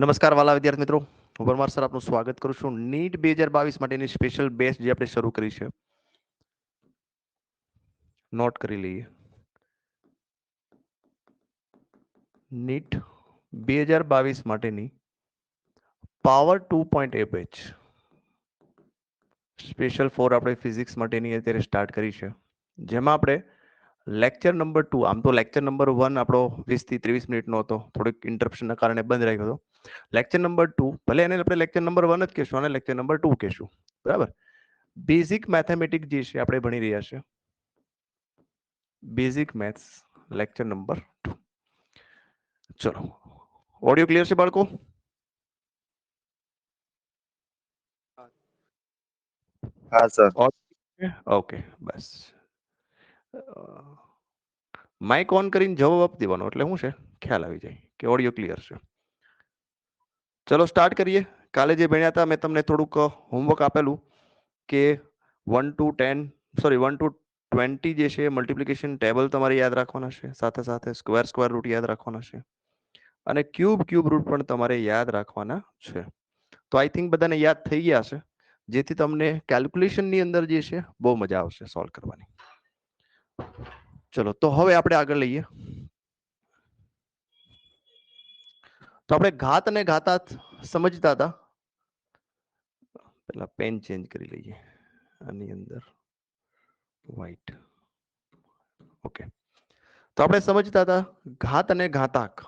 નમસ્કાર વાલા વિદ્યાર્થી મિત્રો, હું પરમાર સર આપનું સ્વાગત કરું છું નીટ 2022 માટેની સ્પેશિયલ બેચ જે આપણે શરૂ કરી છે. નોટ કરી લઈએ. નીટ 2022 માટેની પાવર 2.8 બેચ સ્પેશિયલ ફોર આપણે ફિઝિક્સ માટેની અત્યારે સ્ટાર્ટ કરી છે, જેમાં આપણે લેક્ચર નંબર 2, આમ તો લેક્ચર નંબર 1 આપણો 20 થી 23 મિનિટનો હતો, થોડીક ઇન્ટરપ્શનના કારણે બંધ રાખ્યો હતો. લેક્ચર નંબર 2 ભલે એને આપણે લેક્ચર નંબર 1 જ કહેશું અને લેક્ચર નંબર 2 કહેશું, બરાબર. બેઝિક મેથેમેટિક્સ જે છે આપણે ભણી રહ્યા છે, બેઝિક મેથ્સ લેક્ચર નંબર 2. ચલો, ઓડિયો ક્લિયર છે બાળકો? हाँ सर। ઓકે, બસ. માઇક ઓન કરીને જવાબ દેવાનો એટલે શું છે, ખ્યાલ આવી જાય કે ઓડિયો ક્લિયર છે. ચલો સ્ટાર્ટ કરીએ. કાલે જે ભણ્યા હતા મેં તમને થોડુંક હોમવર્ક આપેલું કે 1 to 10 સોરી 1 to 20 જે છે મલ્ટિપ્લિકેશન ટેબલ તમારે યાદ રાખવાના છે, સાથે સાથે સ્ક્વેર રૂટ યાદ રાખવાના છે અને ક્યુબ રૂટ પણ તમારે યાદ રાખવાના છે. તો આઈ થિંક બધાને યાદ થઈ ગયા છે, જેથી તમને કેલ્ક્યુલેશનની અંદર જે છે બહુ મજા આવશે સોલ્વ કરવાની. ચલો, તો હવે આપણે આગળ લઈએ. તો આપણે ઘાત અને ઘાતાંક સમજતા હતા. પેલા પેન ચેન્જ કરી લઈએ, આની અંદર વ્હાઈટ. ઓકે, તો આપણે સમજતા હતા ઘાત અને ઘાતાંક.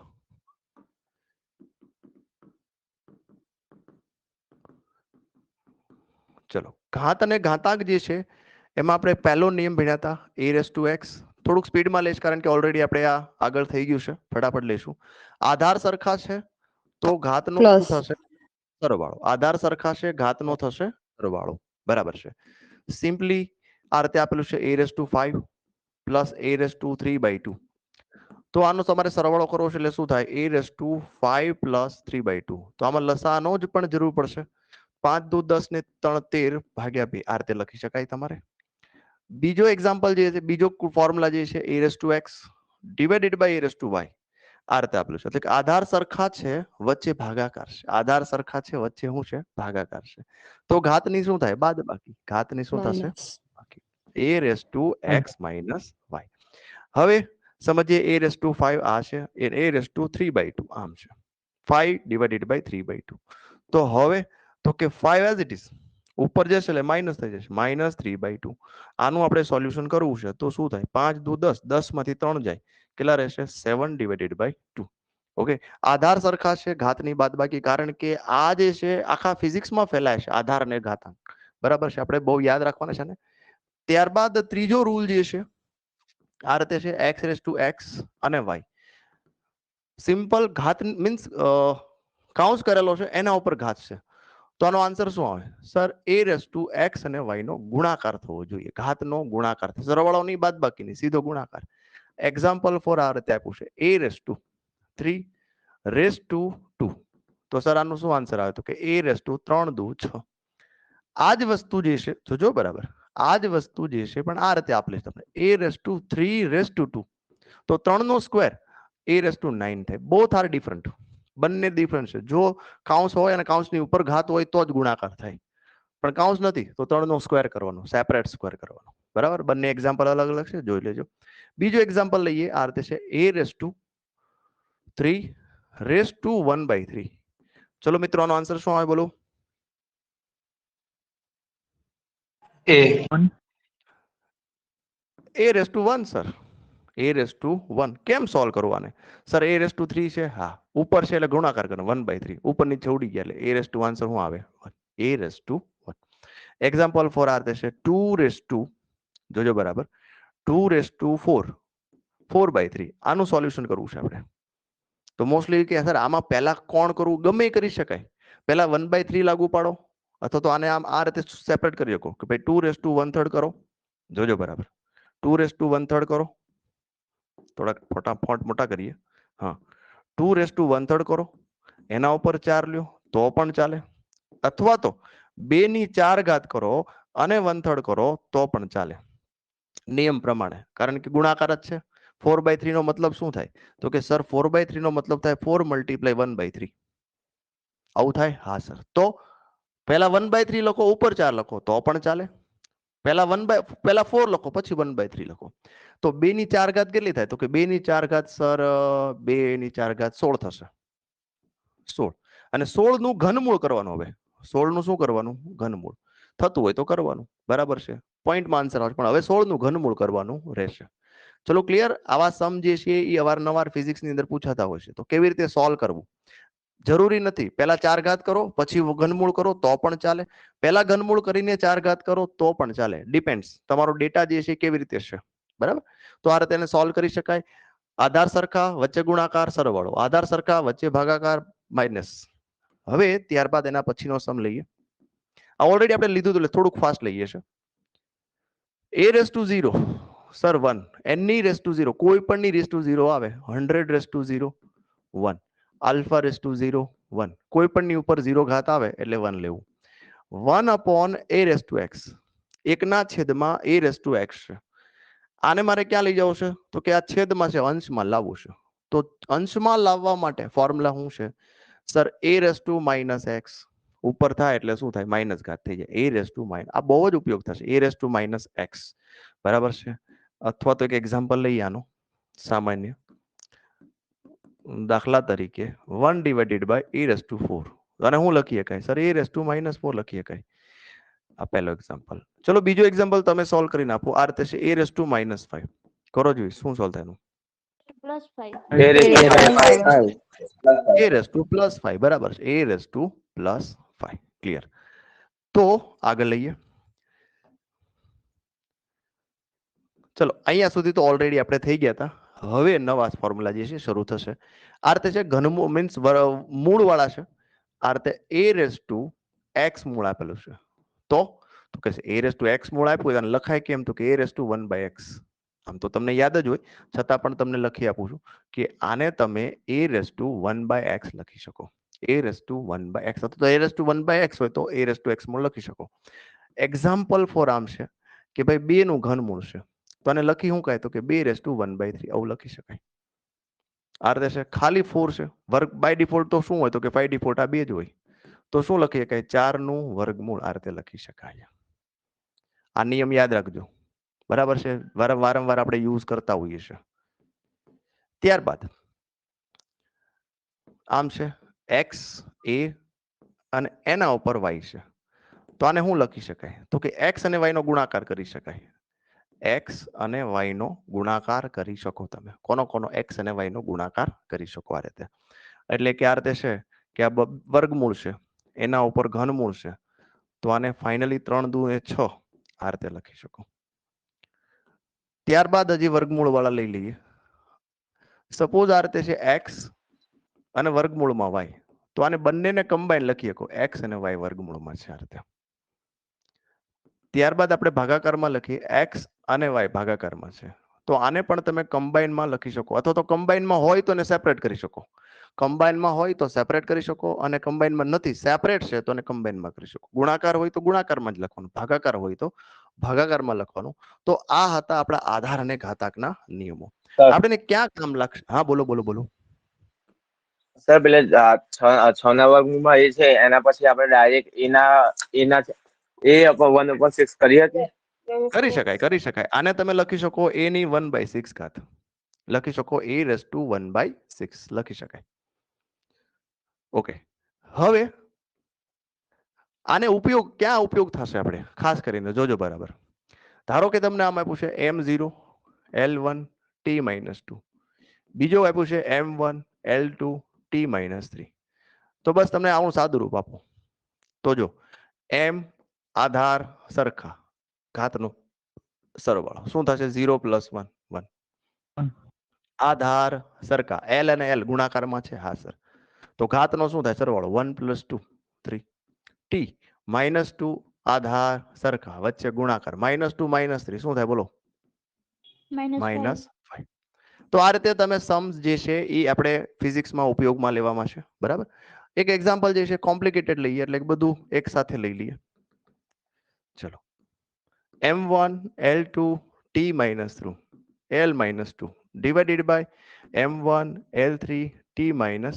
ચલો, ઘાત અને ઘાતાંક જે છે એમાં આપણે પહેલો નિયમ ભણ્યા હતા a રેસ ટુ x. થોડુંક સ્પીડમાં લઈશ કારણ કે ઓલરેડી આપણે આ આગળ થઈ ગયું છે, ફટાફટ લઈશું. આધાર સરખા છે તો ઘાતનો શું પ્લસ થશે? સરવાળો. આધાર સરખા છે, ઘાતનો થશે સરવાળો, બરાબર છે. સિમ્પલી આ રીતે આપેલું છે a raise two 5 plus a raise two 3/2. તો આનો તમારે સરવાળો કરવો છે એટલે શું થાય? a raise two 5 plus 3/2. તો આમાં લસાઅનો જ પણ જરૂર પડશે. 5 દુ 10 ને 3 13 ભાગ્યા 2 આ રીતે લખી શકાય તમારે. બીજો એક્ઝામ્પલ જે છે, બીજો ફોર્મ્યુલા જે છે a raise to x divided by a raise to y આ રીતે આપેલું છે. એટલે કે આધાર સરખા છે, વચ્ચે ભાગાકાર છે. આધાર સરખા છે, વચ્ચે શું છે? ભાગાકાર છે. તો ઘાતની શું થાય? બાદબાકી. ઘાતની શું થશે? માઇનસ બાકી a raise to x minus y. હવે સમજીએ a રેસ ટુ 5 આ છે, a રેસ ટુ 3/2 આમ છે. 5 ડિવાઇડેડ બાય 3/2. તો હવે તો કે 5 એઝ ઇટ ઇઝ ઉપર જશે એટલે માઇનસ થઈ જશે, -3/2. આનું આપણે સોલ્યુશન કરવું છે તો શું થાય? 5 દુ 10, 10 માંથી 3 જાય, કેટલા રહેશે? 7 ડિવાઇડેડ બાય 2. ઓકે, આધાર સરખા છે, ઘાતની બાદબાકી, કારણ કે આ જે છે આખા ફિઝિક્સમાં ફેલાય છે આધાર અને ઘાતાંક, બરાબર છે. આપણે બહુ યાદ રાખવાના છે ને. ત્યારબાદ ત્રીજો રૂલ જે છે આ રીતે છે x રેસ ટુ x અને y. સિમ્પલ ઘાત મીન્સ કાઉન્સ કરેલો છે એના ઉપર ઘાત છે, તો આનો આન્સર શું આવે? Sir a raise to x અને y નો ગુણાકાર થવો જોઈએ. ઘાતનો ગુણાકાર, સરવાળો નહીં બાદબાકી નહીં, સીધો ગુણાકાર. એક્ઝામ્પલ ફોર આ રીતે આપ્યું છે a raise two 3 raise to 2. તો સર આનું શું આન્સર આવે? તો કે a રેસ ટુ 3 દુ 6. આ જ વસ્તુ જે છે જોજો બરાબર, આ જ વસ્તુ જે છે પણ આ રીતે આપેલી છે તમને a raise two 3 raise to 2. તો 3 નો સ્ક્વેર a રેસ ટુ 9 થાય. બોથ આર ડિફરન્ટ, બંને ડિફરન્ટ છે. જો કાઉન્સ હોય અને કાઉન્સની ઉપર ઘાત હોય તો જ ગુણાકાર થાય, પણ કાઉન્સ નથી તો 3 નો સ્ક્વેર કરવાનો, સેપરેટ સ્ક્વેર કરવાનો, બરાબર. બંને એક્ઝામ્પલ અલગ અલગ છે, જોઈ લેજો. બીજો એક્ઝામ્પલ લઈએ, આ રીતે છે a raise two 3 raise to 1/3. ચલો મિત્રો, આનો આન્સર શું આવે બોલો? A. a raise to 1 sir, a raise to 1. કેમ સોલ્વ કરવાને? સર a રેસ ટુ 3 છે, હા ઉપર છે એટલે ગુણાકાર કરવાનો 1/3, ઉપર નીચે ઉડી ગયા એટલે a રેસ ટુ આન્સર શું આવે? a raise to 1. Example for આ રીતે છે 2 રેસ ટુ, જોજો બરાબર, 2 રેસ ટુ 4 4/3. આનું સોલ્યુશન કરવું છે આપણે. તો મોસ્ટલી કે સર આમાં પહેલા કોણ કરવું? ગમે કરી શકાય. પહેલા 1/3 લાગુ પાડો, અથવા તો આને આમ આ રીતે સેપરેટ કરી શકો કે ભાઈ 2 રેસ ટુ 1/3 કરો. જોજો બરાબર, 2 રેસ ટુ 1/3 કરો. થોડાક ફોન્ટ મોટા કરીએ. હા, 2 રેસ ટુ 1/3 કરો, એના ઉપર 4 લ્યો તો પણ ચાલે, અથવા તો 2 ની 4 ઘાત કરો અને 1/3 કરો તો પણ ચાલે, નિયમ પ્રમાણે, કારણ કે ગુણાકાર જ છે. 4/3 નો મતલબ શું થાય? તો કે સર 4/3 નો મતલબ થાય 4 × 1/3. આવું થાય? હા સર. તો પહેલા 1/3 લખો, ઉપર 4 લખો તો પણ ચાલે. પહેલા 4 લખો પછી 1/3 લખો. તો 2 ની 4 ઘાત કેટલી થાય? તો કે 2 ની 4 ઘાત સર 2 ની 4 ઘાત 16 થશે. 16 અને 16 નું ઘનમૂળ કરવાનું. હવે 16 નું શું કરવાનું? ઘનમૂળ. થતું હોય તો કરવાનું, બરાબર છે. પોઈન્ટમાં આન્સર આવશે, પણ હવે 16 નું ઘનમૂળ કરવાનું રહેશે. ચલો ક્લિયર? આવા સમ જે છે એ અવારનવાર ફિઝિક્સની અંદર પૂછાતા હોય છે. તો કેવી રીતે સોલ્વ કરવું? જરૂરી નથી પહેલા 4 ઘાત કરો પછી ઘનમૂળ કરો તો પણ ચાલે, પહેલા ઘનમૂળ કરીને 4 ઘાત કરો તો પણ ચાલે. ડિપેન્ડ્સ તમારો ડેટા જે છે કેવી રીતે છે, બરાબર. તો આ રીતે એને સોલ્વ કરી શકાય. આધાર સરખા, વચ્ચે ગુણાકાર, સરવાળો. આધાર સરખા, વચ્ચે ભાગાકાર, માઇનસ. હવે ત્યારબાદ એના પછીનો સમ લઈએ. આ ઓલરેડી આપણે લીધું એટલે થોડુંક ફાસ્ટ લઈએ છે. a raise two 0 sir 1, n ની રેસ ટુ 0 કોઈ પણ ની રેસ ટુ 0 આવે, 100 raise to 0 1, alpha raise to 0 1, કોઈ પણ ની ઉપર 0 ઘાત આવે એટલે 1 લેવું. 1 upon a raise to x, એકના છેદમાં a રેસ ટુ x છે. આને મારે ક્યાં લઈ જવું છે? તો કે આ છેદમાં છે, અંશમાં લાવવું છે. તો અંશમાં લાવવા માટે ફોર્મ્યુલા શું છે sir? a raise to minus x, ઉપર થાય એટલે શું થાય? માઇનસ ઘાત થઈ જાય. a રેસ ટુ માઇનસ, આ બહુ જ ઉપયોગ થશે. a raise to minus x, બરાબર છે. અથવા તો એક એક્ઝામ્પલ લઈએ આનો સામાન્ય. દાખલા તરીકે 1 divided by a raise to 4, અને હું લખી શકાય sir? a raise to minus 4 લખી શકાય. આ પહેલો એક્ઝામ્પલ. ચલો બીજો એક્ઝામ્પલ તમે સોલ્વ કરીને આપો. આ રીતે છે a રેસ ટુ માઇનસ 5. કરો જોઈએ શું સોલ્વ થાય એનું. A raised to five. a raise two plus 5, બરાબર છે. a raise two plus 5. Clear? તો આગળ લઈએ. ચલો અહીંયા સુધી તો ઓલરેડી આપણે થઈ ગયા હતા. હવે નવા ફોર્મ્યુલા જે છે શરૂ થશે. આ રીતે છે ઘનમૂળ મીન્સ મૂળ વાળા છે. આ રીતે a રેસ ટુ x મૂળ આપેલું છે. તો કે a રેસ ટુ x મૂળ આપ્યું અને લખાય કેમ? તો કે a રેસ ટુ 1/x. આમ તો તમને યાદ જ હોય, છતાં પણ તમને લખી આપું છું કે આને તમે a રેસ ટુ 1/x લખી શકો. a રેસ ટુ 1/x અથવા તો a રેસ ટુ 1/x હોય તો a રેસ ટુ x મૂળ લખી શકો. એક્ઝામ્પલ ફોર આમ છે કે ભાઈ 2 નું ઘનમૂળ છે, તો આને લખી શું કહે? તો કે 2 રેસ ટુ 1/3 આવું લખી શકાય. આ રીતે છે. ખાલી 4 છે, વર્ગ બાય ડિફોલ્ટ તો શું હોય? તો કે બાય ડિફોલ્ટ આ 2 જ હોય. તો શું લખી શકાય? 4 નું વર્ગમૂળ આ રીતે લખી શકાય. આ નિયમ યાદ રાખજો, બરાબર છે. વારંવાર આપણે યુઝ કરતા હોઈએ છીએ. ત્યારબાદ આમ છે x a અને એના ઉપર y છે. તો આને શું લખી શકાય? તો કે x અને y નો ગુણાકાર કરી શકાય. x અને y નો ગુણાકાર કરી શકો તમે. કોનો કોનો? x અને y નો ગુણાકાર કરી શકો આ રીતે. એટલે કે આ રીતે છે કે આ વર્ગમૂળ છે, એના ઉપર ઘનમૂળ છે. તો આને ફાઇનલી 3 દુ 6 આ રીતે લખી શકો. ત્યારબાદ હજી વર્ગમૂળ વાળા લઈ લઈએ. સપોઝ આ રીતે છે x અને વર્ગમૂળમાં y, તો આને બંનેને કમ્બાઈન લખી શકો. x અને y વર્ગમૂળમાં છે આ રીતે. ત્યારબાદ આપણે ભાગાકારમાં લખીએ x અને y ભાગાકારમાં છે. તો આને પણ તમે કમ્બાઈનમાં લખી શકો, અથવા તો કમ્બાઈનમાં હોય તો એને સેપરેટ કરી શકો. કમ્બાઈનમાં હોય તો સેપરેટ કરી શકો, અને કમ્બાઈનમાં નથી, સેપરેટ છે તો એને કમ્બાઈનમાં કરી શકો. ગુણાકાર હોય તો ગુણાકારમાં જ લખવાનું, ભાગાકાર હોય તો ભાગાકારમાં લખવાનું. તો આ હતા આપણા આધાર અને ઘાતાકના નિયમો. આપણે ક્યાં કામ લાગશે? હા બોલો બોલો બોલો. સર પેલે 6 ના વર્ગમૂળમાં એ છે, એના પછી આપણે ડાયરેક્ટ એના a 1/6 કરી હતી. કરી શકાય, કરી શકાય. આને તમે લખી શકો a ની 1/6 ઘાત લખી શકો. a રેસ ટુ 1/6 લખી શકાય. ઓકે, હવે આને ઉપયોગ ક્યાં ઉપયોગ થશે? આપણે ખાસ કરીને જોજો બરાબર. ધારો કે તમને આમ આપ્યું છે m0 l1 t-2, બીજો આપ્યું છે m1 l2 t-3. તો બસ તમને આવું સાદું રૂપ આપો તો જો m આધાર સરખા, ઘાતનો સરવાળો શું થશે? 0 + 1 1. આધાર સરખા, l અને l ગુણાકારમાં છે. હા સર. તો ઘાતનો શું થાય? સરવાળો 1 + 2 3. t -2 આધાર સરખા, વચ્ચે ગુણાકાર -2 -3 શું થાય? બોલો. -5. તો આ રીતે તમે સમ્સ જે છે એ આપણે ફિઝિક્સમાં ઉપયોગમાં લેવામાં છે, બરાબર. એક એક્ઝામ્પલ જે છે કોમ્પ્લિકેટેડ લઈએ, એટલે બધું એક સાથે લઈ લઈએ. ચલો m1 l2 t-3 l-2 divided by m1 l3 t-1.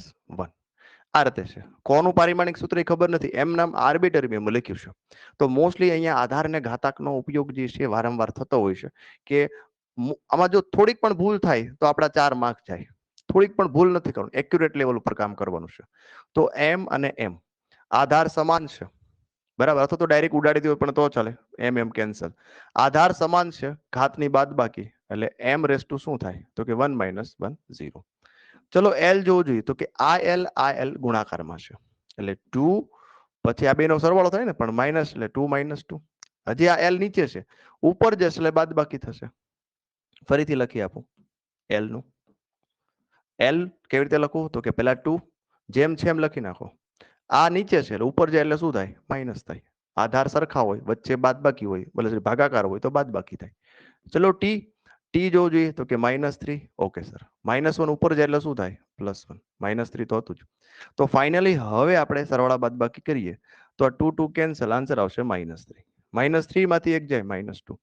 આ રીતે છે. કોનું પારિમાણિક સૂત્ર એ ખબર નથી, એમ નામ આર્બિટરી મેં લખ્યું છે. તો મોસ્ટલી અહીંયા આધાર અને ઘાતાકનો ઉપયોગ જે છે વારંવાર થતો હોય છે કે આમાં જો થોડીક પણ ભૂલ થાય તો આપણા 4 માર્ક જાય. થોડીક પણ ભૂલ નથી કરવાની, એક્યુરેટ લેવલ ઉપર કામ કરવાનું છે. તો એમ અને એમ આધાર સમાન છે, બરાબર, અથવા તો ડાયરેક્ટ ઉડાડી દો પણ તો ચાલે, એમ એમ કેન્સલ. આધાર સમાન છે, ઘાતની બાદબાકી, એટલે એમ રેસ ટુ શું થાય તો કે 1 - 1 0. ચલો એલ જોવું જોઈએ તો કે આ એલ ગુણાકારમાં છે, એટલે 2 પછી આ બેનો સરવાળો થાય ને, પણ માઇનસ એટલે 2 - 2. હજી આ એલ નીચે છે, ઉપર જશે એટલે બાદબાકી થશે. ફરીથી લખી આપું એલ નું. એલ કેવી રીતે લખું તો કે પેલા 2 જેમ છે એમ લખી નાખો. આ નીચે છે એટલે ઉપર જાય એટલે શું થાય, માઇનસ થાય. આધાર સરખા હોય, વચ્ચે બાદબાકી હોય, એટલે ભાગાકાર હોય તો બાદબાકી થાય. ચલો ટી ટી જોવું જોઈએ તો કે -3. ઓકે સર, -1 ઉપર જાય એટલે શું થાય, +1. -3 તો હતું જ. તો ફાઇનલી હવે આપણે સરવાળા બાદબાકી કરીએ તો આ 2 2 કેન્સલ, આન્સર આવશે -3. -3 માંથી એક જાય -2.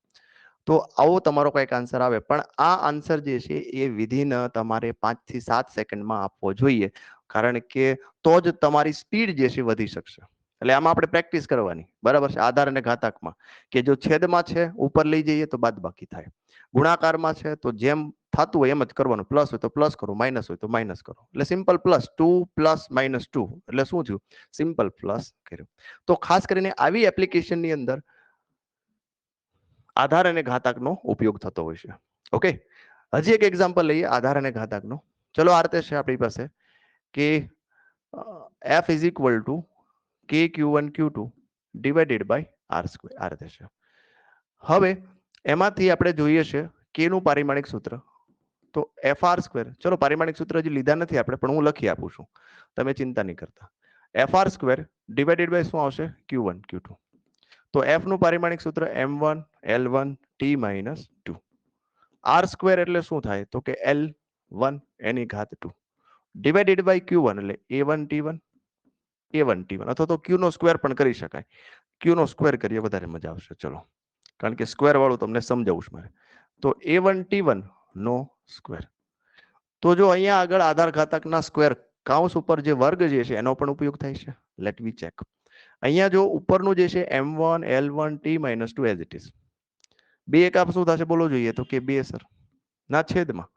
તો આવો તમારો કઈક આન્સર આવે, પણ આ આન્સર જે છે એ વિધિન તમારે 5 થી 7 સેકન્ડમાં આપવો જોઈએ, કારણ કે તો જ તમારી સ્પીડ જે છે વધી શકશે. એટલે આમાં આપણે પ્રેક્ટિસ કરવાની, બરાબર છે. આધાર અને ઘાતાકમાં કે જો છેદમાં છે ઉપર લઈ જઈએ તો બાદબાકી થાય, ગુણાકારમાં છે તો જેમ થતું હોય એમ જ કરવાનું, પ્લસ હોય તો પ્લસ કરો, માઇનસ હોય તો માઇનસ કરો, એટલે સિમ્પલ પ્લસ 2 + -2 એટલે શું થયું, સિમ્પલ પ્લસ કર્યું. તો ખાસ કરીને આવી એપ્લિકેશનની અંદર આધાર અને ઘાતાકનો ઉપયોગ થતો હોય છે. ઓકે, હજી એક એક્ઝામ્પલ લઈએ આધાર અને ઘાતાકનો. ચલો આ રીતે છે આપણી પાસે કે f = k q1 q2 / r², આ રીતે છે. હવે એમાંથી આપણે જોઈએ છે k નું પારિમાણિક સૂત્ર, તો fr². ચલો પારિમાણિક સૂત્ર હજી લીધા નથી આપણે, પણ હું લખી આપું છું, તમે ચિંતા નહીં કરતા. fr² / શું આવશે, q1 q2. તો f નું પારિમાણિક સૂત્ર m1 l1 t - 2. r² એટલે શું થાય તો કે l1 એની ઘાત 2 / q1 એટલે a1 t1 a1 t1, અથવા તો q નો સ્ક્વેર પણ કરી શકાય. q નો સ્ક્વેર કરીએ વધારે મજા આવશે, ચલો, કારણ કે સ્ક્વેર વાળું તમને સમજાવું છું મારે. તો a1 t1 નો સ્ક્વેર. તો જો અહીંયા આગળ આધાર ઘાતકના સ્ક્વેર કાઉન્સ ઉપર જે વર્ગ જે છે એનો પણ ઉપયોગ થાય છે. Let me check. અહીંયા જો ઉપરનું જે છે m1 l1 t - 2 as it is. બે એકા શું થશે બોલો જોઈએ તો કે 2 સર, ના છેદમાં.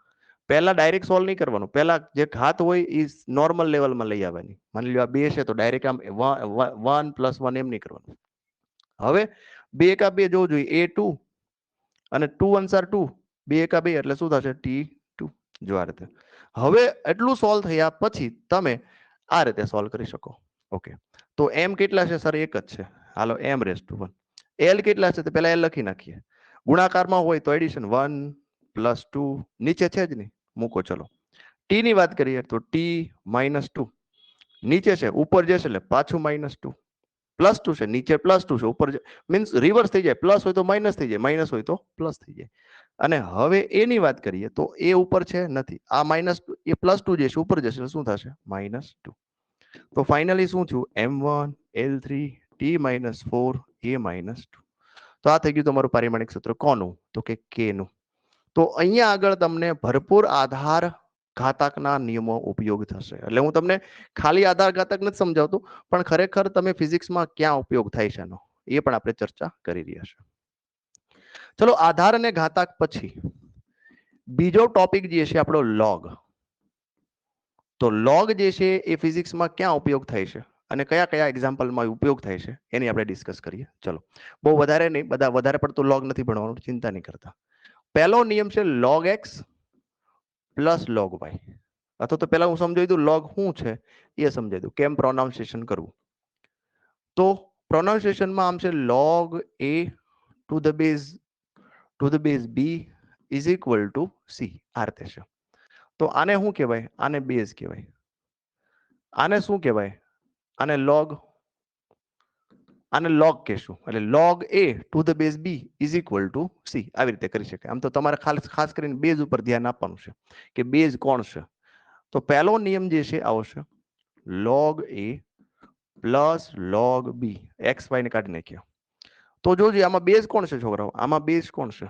પહેલા ડાયરેક્ટ સોલ્વ નહીં કરવાનું, પહેલા જે ઘાત હોય એ નોર્મલ લેવલમાં લઈ આવવાની. માની લો આ 2 છે તો ડાયરેક્ટ આમ 1 + 1 એમ નહીં કરવાનું. હવે 2 એકા 2 જોવું જોઈએ, a2 અને 2 * 2, 2 એકા 2 એટલે શું થશે, t2. જો આ રીતે. હવે એટલું સોલ્વ થયા પછી તમે આ રીતે સોલ્વ કરી શકો. ઓકે, તો m કેટલા છે સર, એક જ છે, હાલો m⁻1. l કેટલા છે તો પહેલા l લખી નાખીએ. ગુણાકારમાં હોય તો એડિશન 1 + 2, નીચે છે જ નહીં, મૂકો. ચલો t ની વાત કરીએ તો t - 2, નીચે છે, ઉપર જશે એટલે પાછું -2. +2 છે, નીચે +2 છે, ઉપર મીન્સ રિવર્સ થઈ જાય, પ્લસ હોય તો માઇનસ થઈ જાય, માઇનસ હોય તો પ્લસ થઈ જાય. અને હવે એ ની વાત કરીએ તો એ ઉપર છે નથી, આ એ +2 જે છે ઉપર જશે એટલે શું થશે, -2. તો ફાઇનલી શું થયું, m1 l3 t - 4 a - 2. તો આ થઈ ગયું તમારું પારિમાણિક સૂત્ર કોનું તો કે k નું. તો અહીંયા આગળ તમને ભરપૂર આધાર ઘાતકના નિયમો ઉપયોગ થશે. એટલે હું તમને ખાલી આધાર ઘાતક નથી સમજાવતો, પણ ખરેખર તમે ફિઝિક્સમાં ક્યાં ઉપયોગ થાય છે એનો એ પણ આપણે ચર્ચા કરી રહ્યા છે. ચલો આધાર અને ઘાતક પછી બીજો ટોપિક જે છે આપણો લોગ. તો લોગ જે છે એ ફિઝિક્સમાં ક્યાં ઉપયોગ થાય છે અને કયા કયા એક્ઝામ્પલમાં ઉપયોગ થાય છે એની આપણે ડિસ્કસ કરીએ. ચલો બહુ વધારે નહીં, બધા વધારે પડતું લોગ નથી ભણવાનું, ચિંતા નહીં કરતા. પહેલો નિયમ છે log x + log y. અથવા તો પહેલા હું સમજાવી દઉં log શું છે એ સમજાવી દઉં, કેમ પ્રોનાઉન્સિએશન કરવું. તો પ્રોનાઉન્સિએશનમાં આમ છે log a to the base b = c, આ રીતે છે. તો આને શું કહેવાય, આને બેઝ કહેવાય. આને શું કહેવાય, આને log કહેશું, એટલે log a to the base b = c, આવી રીતે કરી શકાય. આમ તો તમારે ખાસ કરીને બેઝ ઉપર ધ્યાન આપવાનું છે કે બેઝ કોણ છે. તો પહેલો નિયમ જે છે આવશે log a + log b, x y ને કાઢી નાખ્યા. તો જોજો આમાં બેઝ કોણ છે છોકરાઓ, આમાં બેઝ કોણ છે,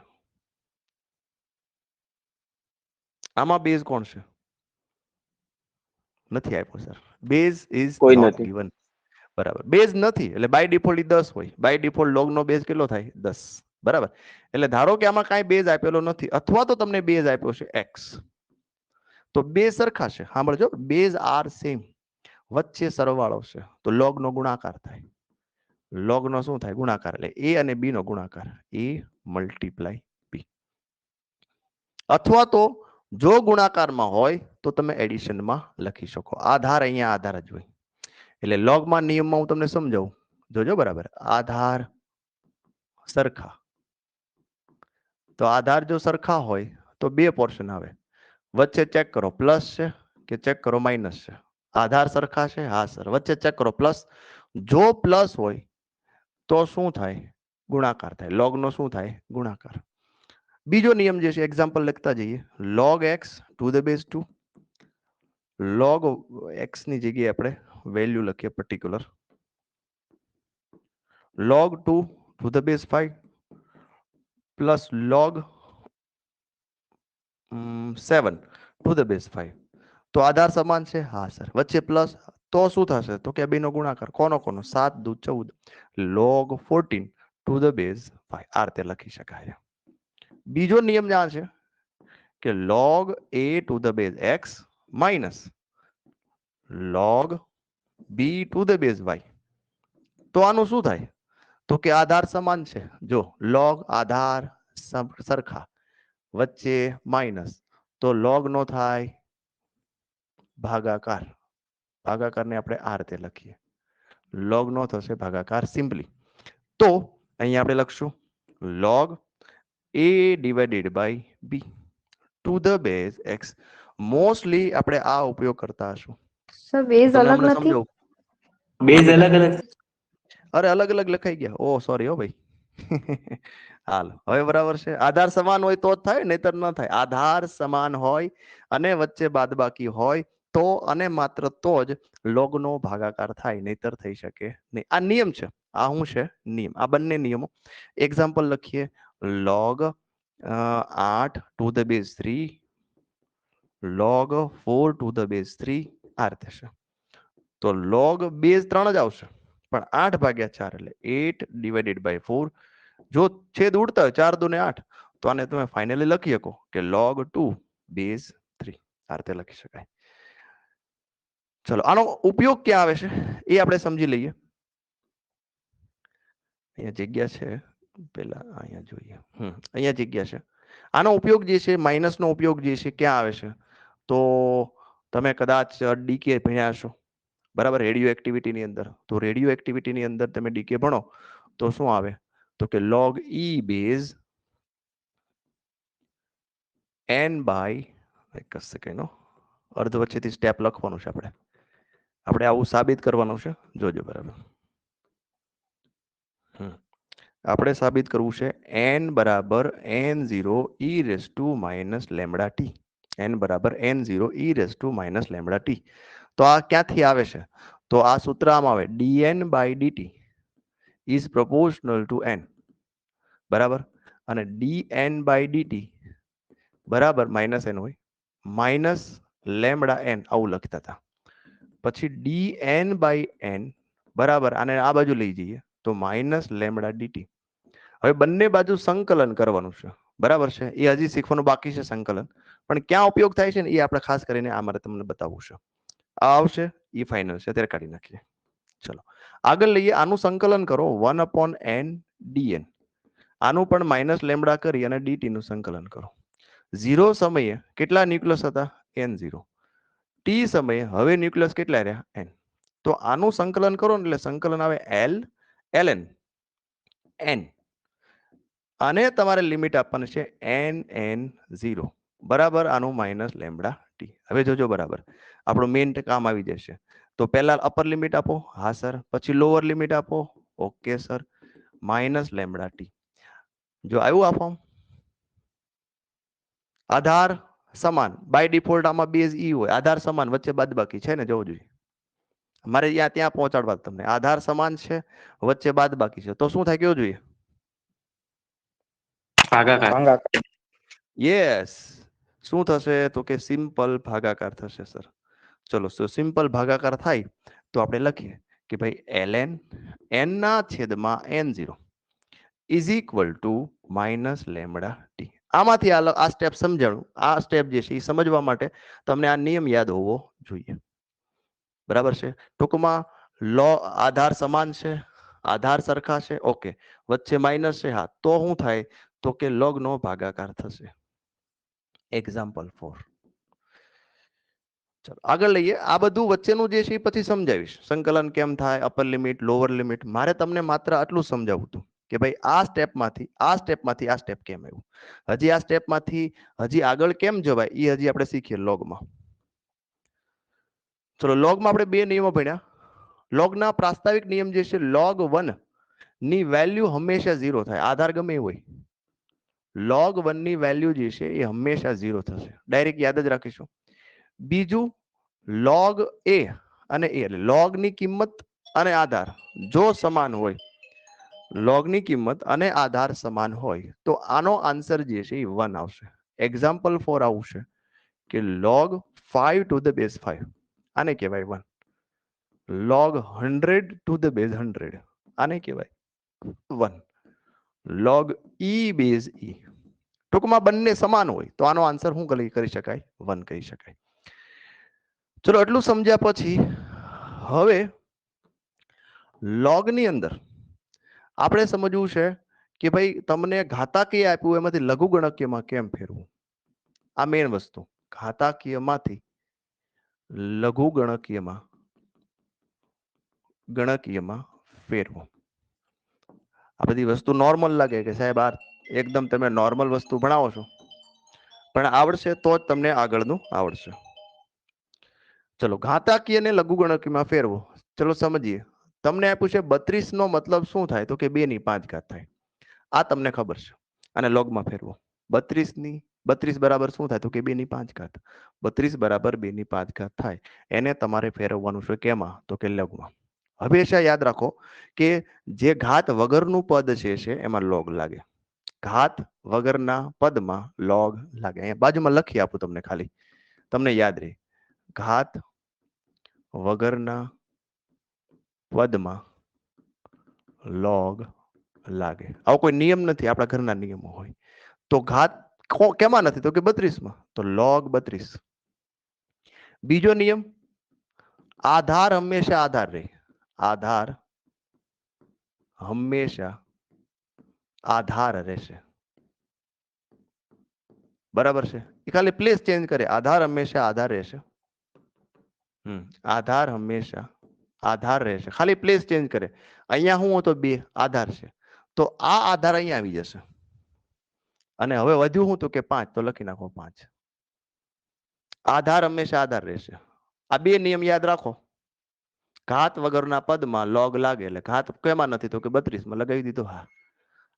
આમાં બેઝ કોણ છે, નથી આપ્યો સર. બેઝ ઇઝ કોઈ નોટ નથી. ગિવન. બરાબર, બેઝ નથી એટલે બાય ડિફોલ્ટ 10 હોય. બાય ડિફોલ્ટ લોગ નો બેઝ કેટલો થાય? 10. બરાબર, એટલે ધારો કે આમાં કાંઈ બેઝ આપેલો નથી અથવા તો તમને બેઝ આપ્યો છે x, તો બે સરખા છે. સાંભળજો, બેઝ આર સેમ, વચ્ચે સરવાળો છે તો લોગ નો ગુણાકાર થાય. લોગ નો શું થાય? ગુણાકાર. એટલે a અને b નો ગુણાકાર, a મલ્ટીપ્લાય b. અથવા તો જો ગુણાકારમાં હોય તો તમે એડિશનમાં લખી શકો. આધાર અહીંયા આધાર જ હોય. એટલે લોગમાં નિયમમાં હું તમને સમજાવું, જોજો બરાબર. આધાર સરખા, તો આધાર જો સરખા હોય તો બે પોર્શન આવે. વચ્ચે ચેક કરો પ્લસ છે કે ચેક કરો માઇનસ છે. આધાર સરખા છે? હા સર. વચ્ચે ચેક કરો પ્લસ. જો પ્લસ હોય તો શું થાય? ગુણાકાર થાય. લોગ નો શું થાય? ગુણાકાર. બીજો નિયમ જે છે, એક્ઝામ્પલ લખતા જઈએ. log x two the base 2. log x ની જગ્યાએ આપણે વેલ્યુ લખીએ particular. log 2 two the base 5 plus log 7 two the base 5. તો આધાર સમાન છે? હા સર. વચ્ચે પ્લસ તો શું થશે? તો કે બે નો ગુણાકાર. કોનો કોનો? 7 દુ 14. log 14 two the base 5. આ રીતે લખી શકાય. બીજો નિયમ જાણ છે કે log a two the base x minus log b to the base y. તો આનું શું થાય? તો કે આધાર સમાન છે. જો log આધાર સરખા, વચ્ચે માઇનસ, તો log નો થાય ભાગાકાર. ભાગાકારને આપણે આ રીતે લખીએ. log નો થશે ભાગાકાર સિમ્પલી. તો અહીંયા આપણે લખશું log a divided by b to the base x. Mostly આપણે આ ઉપયોગ કરતા હશું. સર બેઝ તમને અલગ હમણાં નથી? સમજાવું. બેઝ અલગ અલગ. અરે અલગ અલગ લખાઈ ગયા. ઓ સોરી હો ભાઈ. હાલ હવે બરાબર છે. આધાર સમાન હોય તો જ થાય, નહીતર ન થાય. આધાર સમાન હોય અને વચ્ચે બાદબાકી હોય તો અને માત્ર તો જ લોગ નો ભાગાકાર થાય, નહીતર થઈ શકે નહીં. આ નિયમ છે. આ શું છે? નિયમ. આ બંને નિયમો. એક્ઝામ્પલ લખીએ. log 8 two the base 3 log 4 two the base 3 આ રીતે છે. તો log બેઝ 3 જ આવશે, પણ 8 ભાગ્યા 4 એટલે 8 ડિવાઇડેડ બાય 4. જો છેદ ઉડતા હોય 4 દુ ને 8, તો આને તમે ફાઇનલી લખી શકો કે log 2 બેઝ 3. આ રીતે લખી શકાય. ચલો, આનો ઉપયોગ ક્યાં આવે છે એ આપણે સમજી લઈએ. અહીંયા જગ્યા છે, પેલા અહીંયા જોઈએ. અહીંયા જગ્યા છે. આનો ઉપયોગ જે છે, માઇનસ નો ઉપયોગ જે છે, ક્યાં આવે છે? તો તમે કદાચ ડીકે ભણ્યા હશો, બરાબર, રેડિયો એક્ટિવિટી ની અંદર. તો રેડિયો એક્ટિવિટી ની અંદર તમે ડીકે ભણો તો શું આવે? તો કે log e base n by, એક સેકન્ડ, અર્ધ વચ્ચેથી સ્ટેપ લખવાનું છે આપણે આવું સાબિત કરવાનું છે. જોજો બરાબર. આપણે સાબિત કરવું છે n બરાબર n0 e race to minus lambda T. n બરાબર n0 e race to minus lambda T. તો આ ક્યાંથી આવે છે? તો આ સૂત્ર આમ આવે, dn by dt is proportional to n. બરાબર, અને dn બાય dt બરાબર માઇનસ n હોય, માઇનસ લેમ્બડા n આવું લખતા હતા. પછી dn બાય n બરાબર, આને આ બાજુ લઈ જઈએ તો માઇનસ લેમ્બડા dt. હવે બંને બાજુ સંકલન કરવાનું છે. બરાબર છે, એ હજી શીખવાનું બાકી છે સંકલન. પણ ક્યાં ઉપયોગ થાય છે ને એ આપણે ખાસ કરીને આ મારે તમને બતાવવું છે. આ આવશે એ ફાઇનલ છે, અત્યારે કાઢી નાખીએ. ચલો આગળ લઈએ. આનું સંકલન કરો 1/n dn. આનું પણ માઇનસ લેમ્બડા કરી અને dt નું સંકલન કરો. 0 સમયે કેટલા ન્યુક્લિયસ હતા? n0. t સમયે હવે ન્યુક્લિયસ કેટલા રહ્યા? n. તો આનું સંકલન કરો ને એટલે સંકલન આવે l ln n, અને તમારે લિમિટ આપવાની છે n0 બરાબર, આનું માઇનસ લેમ્બડા ટી. હવે જોજો બરાબર, આપણું મેઇન કામ આવી જશે. તો પહેલા અપર લિમિટ આપો. હા સર. પછી લોઅર લિમિટ આપો. Okay sir. Minus lambda T. જો આવ્યું આ ફોર્મ. આધાર સમાન, બાય ડિફોલ્ટ આમાં બેઝ ઈ હોય. આધાર સમાન, વચ્ચે બાદબાકી છે ને, જોવું જોઈએ. મારે ત્યાં પહોંચાડવા તમને. આધાર સમાન છે, વચ્ચે બાદબાકી છે, તો શું થાય કેવું જોઈએ? ભાગાકાર. યસ. શું થશે? તો કે સિમ્પલ ભાગાકાર થશે સર. ચલો સિમ્પલ ભાગાકાર થાય તો આપણે લખીએ કે ભાઈ ln n ના છેદમાં n0 is equal to minus lambda T. આમાંથી આ સ્ટેપ સમજાણું. આ સ્ટેપ જે છે એ સમજવા માટે તમને આ નિયમ યાદ હોવો જોઈએ. બરાબર છે. ટૂંકમાં લો આધાર સમાન છે, આધાર સરખા છે, ઓકે, વચ્ચે માઇનસ છે, હા, તો શું થાય તો કે લોગ નો ભાગાકાર થશે. એક્ઝામ્પલ 4. ચલો આગળ લઈએ. આ બધું વચ્ચેનું જે છે એ પછી સમજાવીશ. સંકલન કેમ થાય, અપર લિમિટ, લોઅર લિમિટ. મારે તમને માત્ર આટલું સમજાવવું હતું કે ભાઈ આ સ્ટેપમાંથી આ સ્ટેપ કેમ આવ્યું. હજી આ સ્ટેપમાંથી હજી આગળ કેમ જવાય એ હજી આપણે શીખીએ લોગમાં. ચલો લોગમાં આપણે બે નિયમો ભણ્યા. લોગના પ્રાસ્તાવિક નિયમ જે છે, log 1 ની વેલ્યુ હંમેશા 0 થાય, આધાર ગમે એ હોય. log 1 ની વેલ્યુ જે છે એ હંમેશા 0 થશે. ડાયરેક્ટ યાદ જ રાખીશું. બીજું log a અને a, એટલે log ની કિંમત અને આધાર જો સમાન હોય, log ની કિંમત અને આધાર સમાન હોય તો આનો આન્સર જે છે એ 1 આવશે. એક્ઝામ્પલ 4 આવશે કે log 5 to the base 5, આને કહેવાય 1. log 100 to the base 100, આને કહેવાય 1. log e base e, ટૂંકમાં બંને સમાન હોય તો આનો આન્સર શું કરી શકાય? 1 કહી શકાય. ચલો એટલું સમજ્યા પછી હવે લોગ ની અંદર આપણે સમજવું છે કે ભાઈ તમને ઘાતાકીય આપ્યું એમાંથી લઘુગણકીયમાં કેમ ફેરવું. આ મેઇન વસ્તુ. ઘાતાકીયમાંથી લઘુગણકીયમાં ગણકીયમાં ફેરવું. આ બધી વસ્તુ નોર્મલ લાગે કે સાહેબ આ એકદમ તમે નોર્મલ વસ્તુ ભણાવો છો, પણ આવડશે તો જ તમને આગળનું આવડશે. ચલો ઘાતાકીય ને લઘુગણકીમાં ફેરવો. ચલો સમજીએ. તમને આપ્યું છે 32 નો મતલબ શું થાય તો કે 2 ની 5 ઘાત થાય. આ તમને ખબર છે. અને લોગમાં ફેરવો. 32 બરાબર શું થાય તો કે 2 ની 5 ઘાત. 32 બરાબર 2 ની 5 ઘાત થાય. એને તમારે ફેરવવાનું છે કેમાં તો કે લઘુમાં. હંમેશા યાદ રાખો કે જે ઘાત વગરનું પદ છે એમાં લોગ લાગે. ઘાત વગરના પદમાં લોગ લાગે. અહીંયા બાજુમાં લખી આપું તમને, ખાલી તમને યાદ રહે. ઘાત વગરના પદમાં લોગ લાગે. આવો કોઈ નિયમ નથી, આપણા ઘરના નિયમો હોય. તો ઘાત કેમાં નથી તો કે 32 માં, તો log 32. બીજો નિયમ, આધાર હંમેશા આધાર રહે. આધાર હંમેશા આધાર રહેશે. બરાબર છે. એ ખાલી પ્લેસ ચેન્જ કરે. આધાર હંમેશા આધાર રહેશે. આધાર હંમેશા આધાર રહેશે, ખાલી પ્લેસ ચેન્જ કરે. અહીંયા હું તો 2 આધાર છે, તો આ આધાર અહીંયા આવી જશે. અને હવે વધ્યું હું તો કે 5, તો લખી નાખો 5. આધાર હંમેશા આધાર રહેશે. આ બે નિયમ યાદ રાખો. ઘાત વગરના પદમાં લોગ લાગે, એટલે ઘાત કેમાં નથી તો કે 32 માં લગાવી દીધો. હા,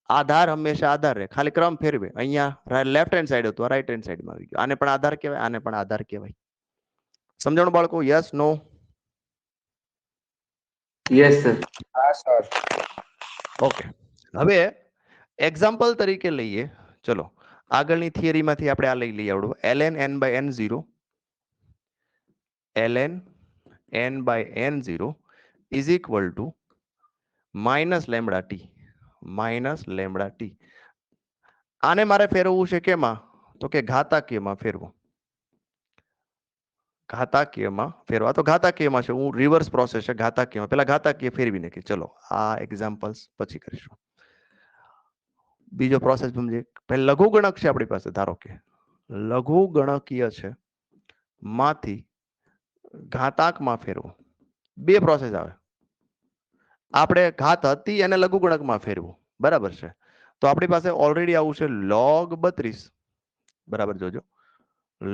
આધાર હંમેશા આધાર રહે, ખાલી ક્રમ ફેરવે. અહીંયા લેફ્ટ હેન્ડ સાઈડ હતું, રાઈટ હેન્ડ સાઈડમાં આવી ગયું. આને પણ આધાર કહેવાય, આને પણ આધાર કહેવાય. સમજણ બાળકો? Yes, no? Yes sir. હા સર. ઓકે. હવે એક્ઝામ્પલ તરીકે લઈએ. ચલો આગળની થિયરીમાંથી આપણે આ લઈ લઈએ. આવડું ln n/n0 ln n/n0 is equal to minus lambda t. આને મારે ફેરવવું છે કેમાં તો કે ઘાતાકીયમાં ફેરવું. ઘાતાકીયમાં ફેરવા. તો ઘાતાકીયમાં છે, હું રિવર્સ પ્રોસેસ છે ઘાતાકીયમાં. પેલા ઘાતાકીય ફેરવી નાખી. ચલો આ એક્ઝામ્પલ્સ પછી કરીશું. બીજો પ્રોસેસ સમજીએ. પહેલા લઘુગણક છે આપણી પાસે. ધારો કે લઘુગણકીય છે, માંથી ઘાતાંકમાં ફેરવું. બે પ્રોસેસ આવે. આપણે ઘાત હતી અને લઘુગણકમાં ફેરવું. બરાબર છે. તો આપણી પાસે ઓલરેડી આવું છે log 32. બરાબર જોજો.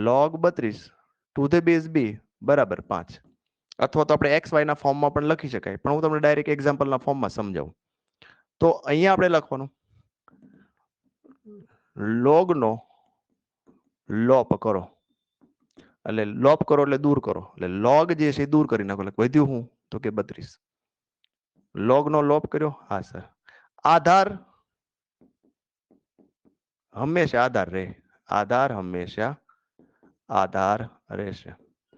log 32 ટુ ધ બેઝ 2 બરાબર 5. અથવા તો આપણે xy ના ફોર્મમાં પણ લખી શકાય, પણ હું તમને ડાયરેક્ટ એક્ઝામ્પલના ફોર્મમાં સમજાવું. તો અહીંયા આપણે લખવાનું log નો લોપ કરો, એટલે લોપ કરો એટલે દૂર કરો. એટલે log જે છે એ દૂર કરી નાખો. એટલે વધ્યું હું તો કે 32. log નો લોપ કર્યો. હા સર. આધાર હંમેશા આધાર રહે. આધાર હંમેશા આધાર રહેશે.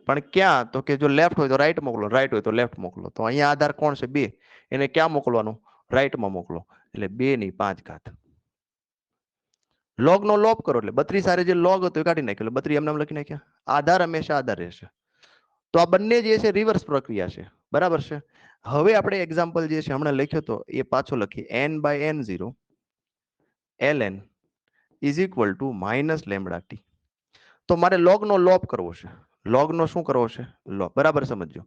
પણ ક્યાં તો કે જો લેફ્ટ હોય તો રાઈટ મોકલો, રાઈટ હોય તો લેફ્ટ મોકલો. તો અહીંયા આધાર કોણ છે? 2. એને ક્યાં મોકલવાનું? રાઈટમાં મોકલો. એટલે 2^5. લોગ નો લોપ કરો એટલે 32 સારે જે લોગ હતો એ કાઢી નાખ્યો, એટલે 32 એમ નામ લખી નાખ્યા. આધાર હંમેશા આધાર રહેશે. તો આ બંને જે છે રિવર્સ પ્રક્રિયા છે, બરાબર છે. હવે આપણે એક્ઝામ્પલ જે છે હમણાં લખ્યો તો એ પાછો લખી. n/n0 ln is equal to -λt. તો મારે લોગ નો લોપ કરવો છે. લોગ નો શું કરવો છે? લોપ. બરાબર સમજો.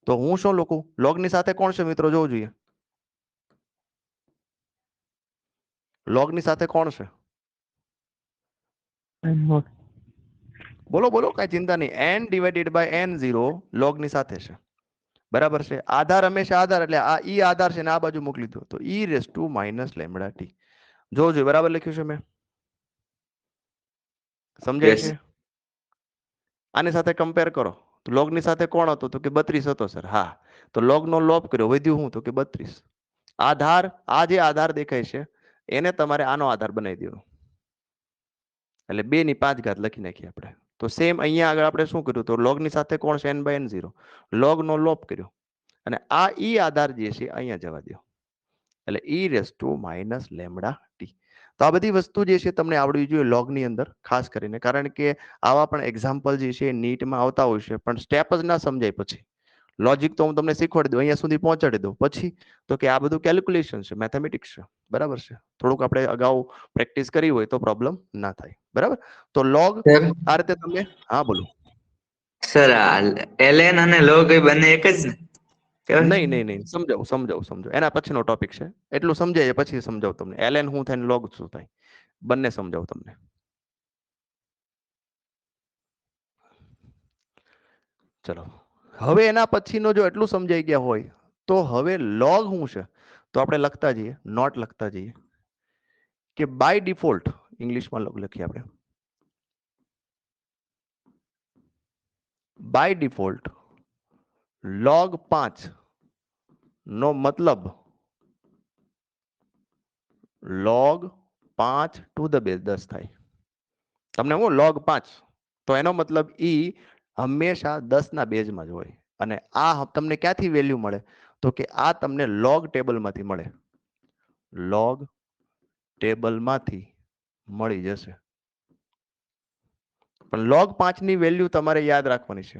તો હું શું લખું? લોગ ની સાથે કોણ છે મિત્રો? જોવું જોઈએ. લોગ ની સાથે કોણ છે? બોલો બોલો, કઈ ચિંતા નહીં. n/n0 લોગ ની સાથે છે, બરાબર છે. આધાર હંમેશા આધાર, એટલે આ ઈ આધાર છે ને આ બાજુ મોકલી દો તો e⁻⁻ જોજો બરાબર લખ્યું છે મેં? સમજાય Yes. છે? આની સાથે કમ્પેર કરો તો લોગ ની સાથે કોણ હતો? તો કે 32 હતો સર. હા, તો લોગ નો લોપ કર્યો, વધ્યું હું? તો કે 32. આધાર, આ જે આધાર દેખાય છે એને તમારે આનો આધાર બનાવી દેવાનો, એટલે 2^5 લખી નાખીએ આપણે. તો સેમ અહીંયા આગળ આપણે શું કર્યું? તો લોગ ની સાથે કોણ છે? n/n0. લોગ નો લોપ કર્યો અને આ ઈ આધાર જે છે અહીંયા જવા દો, એટલે e⁻⁻t. તો આ બધી વસ્તુ જે છે તમને આવડવી જોઈએ લોગ ની અંદર, ખાસ કરીને, કારણ કે આવા પણ એક્ઝામ્પલ જે છે નીટમાં આવતા હોય છે, પણ સ્ટેપ જ ના સમજાય પછી. લોજિક તો હું તમને શીખવાડી દઉં, અહીંયા સુધી પહોંચાડી દઉં, પછી તો કે આ બધું કેલ્ક્યુલેશન છે, મેથેમેટિક્સ છે, બરાબર છે. થોડુંક આપણે અગાઉ પ્રેક્ટિસ કરી હોય તો પ્રોબ્લેમ ના થાય, બરાબર. તો લોગ સર આ રીતે તમે, હા બોલો. સર ln અને log એ બંને એક જ ને કેવાય? નહીં નહીં નહીં, સમજાવું. એના પછીનો ટોપિક છે, એટલું સમજાય પછી સમજાવું તમને. ln શું થાય ને log શું થાય, બંને સમજાવું તમને. ચલો, હવે એના પછીનો જો એટલું સમજાઈ ગયા હોય તો હવે log શું છે તો આપણે લખતા જઈએ, નોટ લખતા જઈએ કે બાય ડિફોલ્ટ, ઇંગ્લિશમાં log લખીએ આપણે. બાય ડિફોલ્ટ log 5 નો મતલબ log 5 ટુ ધ બેઝ 10 થાય. તમને હું log 5, તો એનો મતલબ ઈ હંમેશા 10 ના બેઝમાં જ હોય. અને આ તમને ક્યાંથી વેલ્યુ મળે? તો કે આ તમને log ટેબલમાંથી મળે, log ટેબલમાંથી મળી જશે. પણ log 5 ની વેલ્યુ તમારે યાદ રાખવાની છે.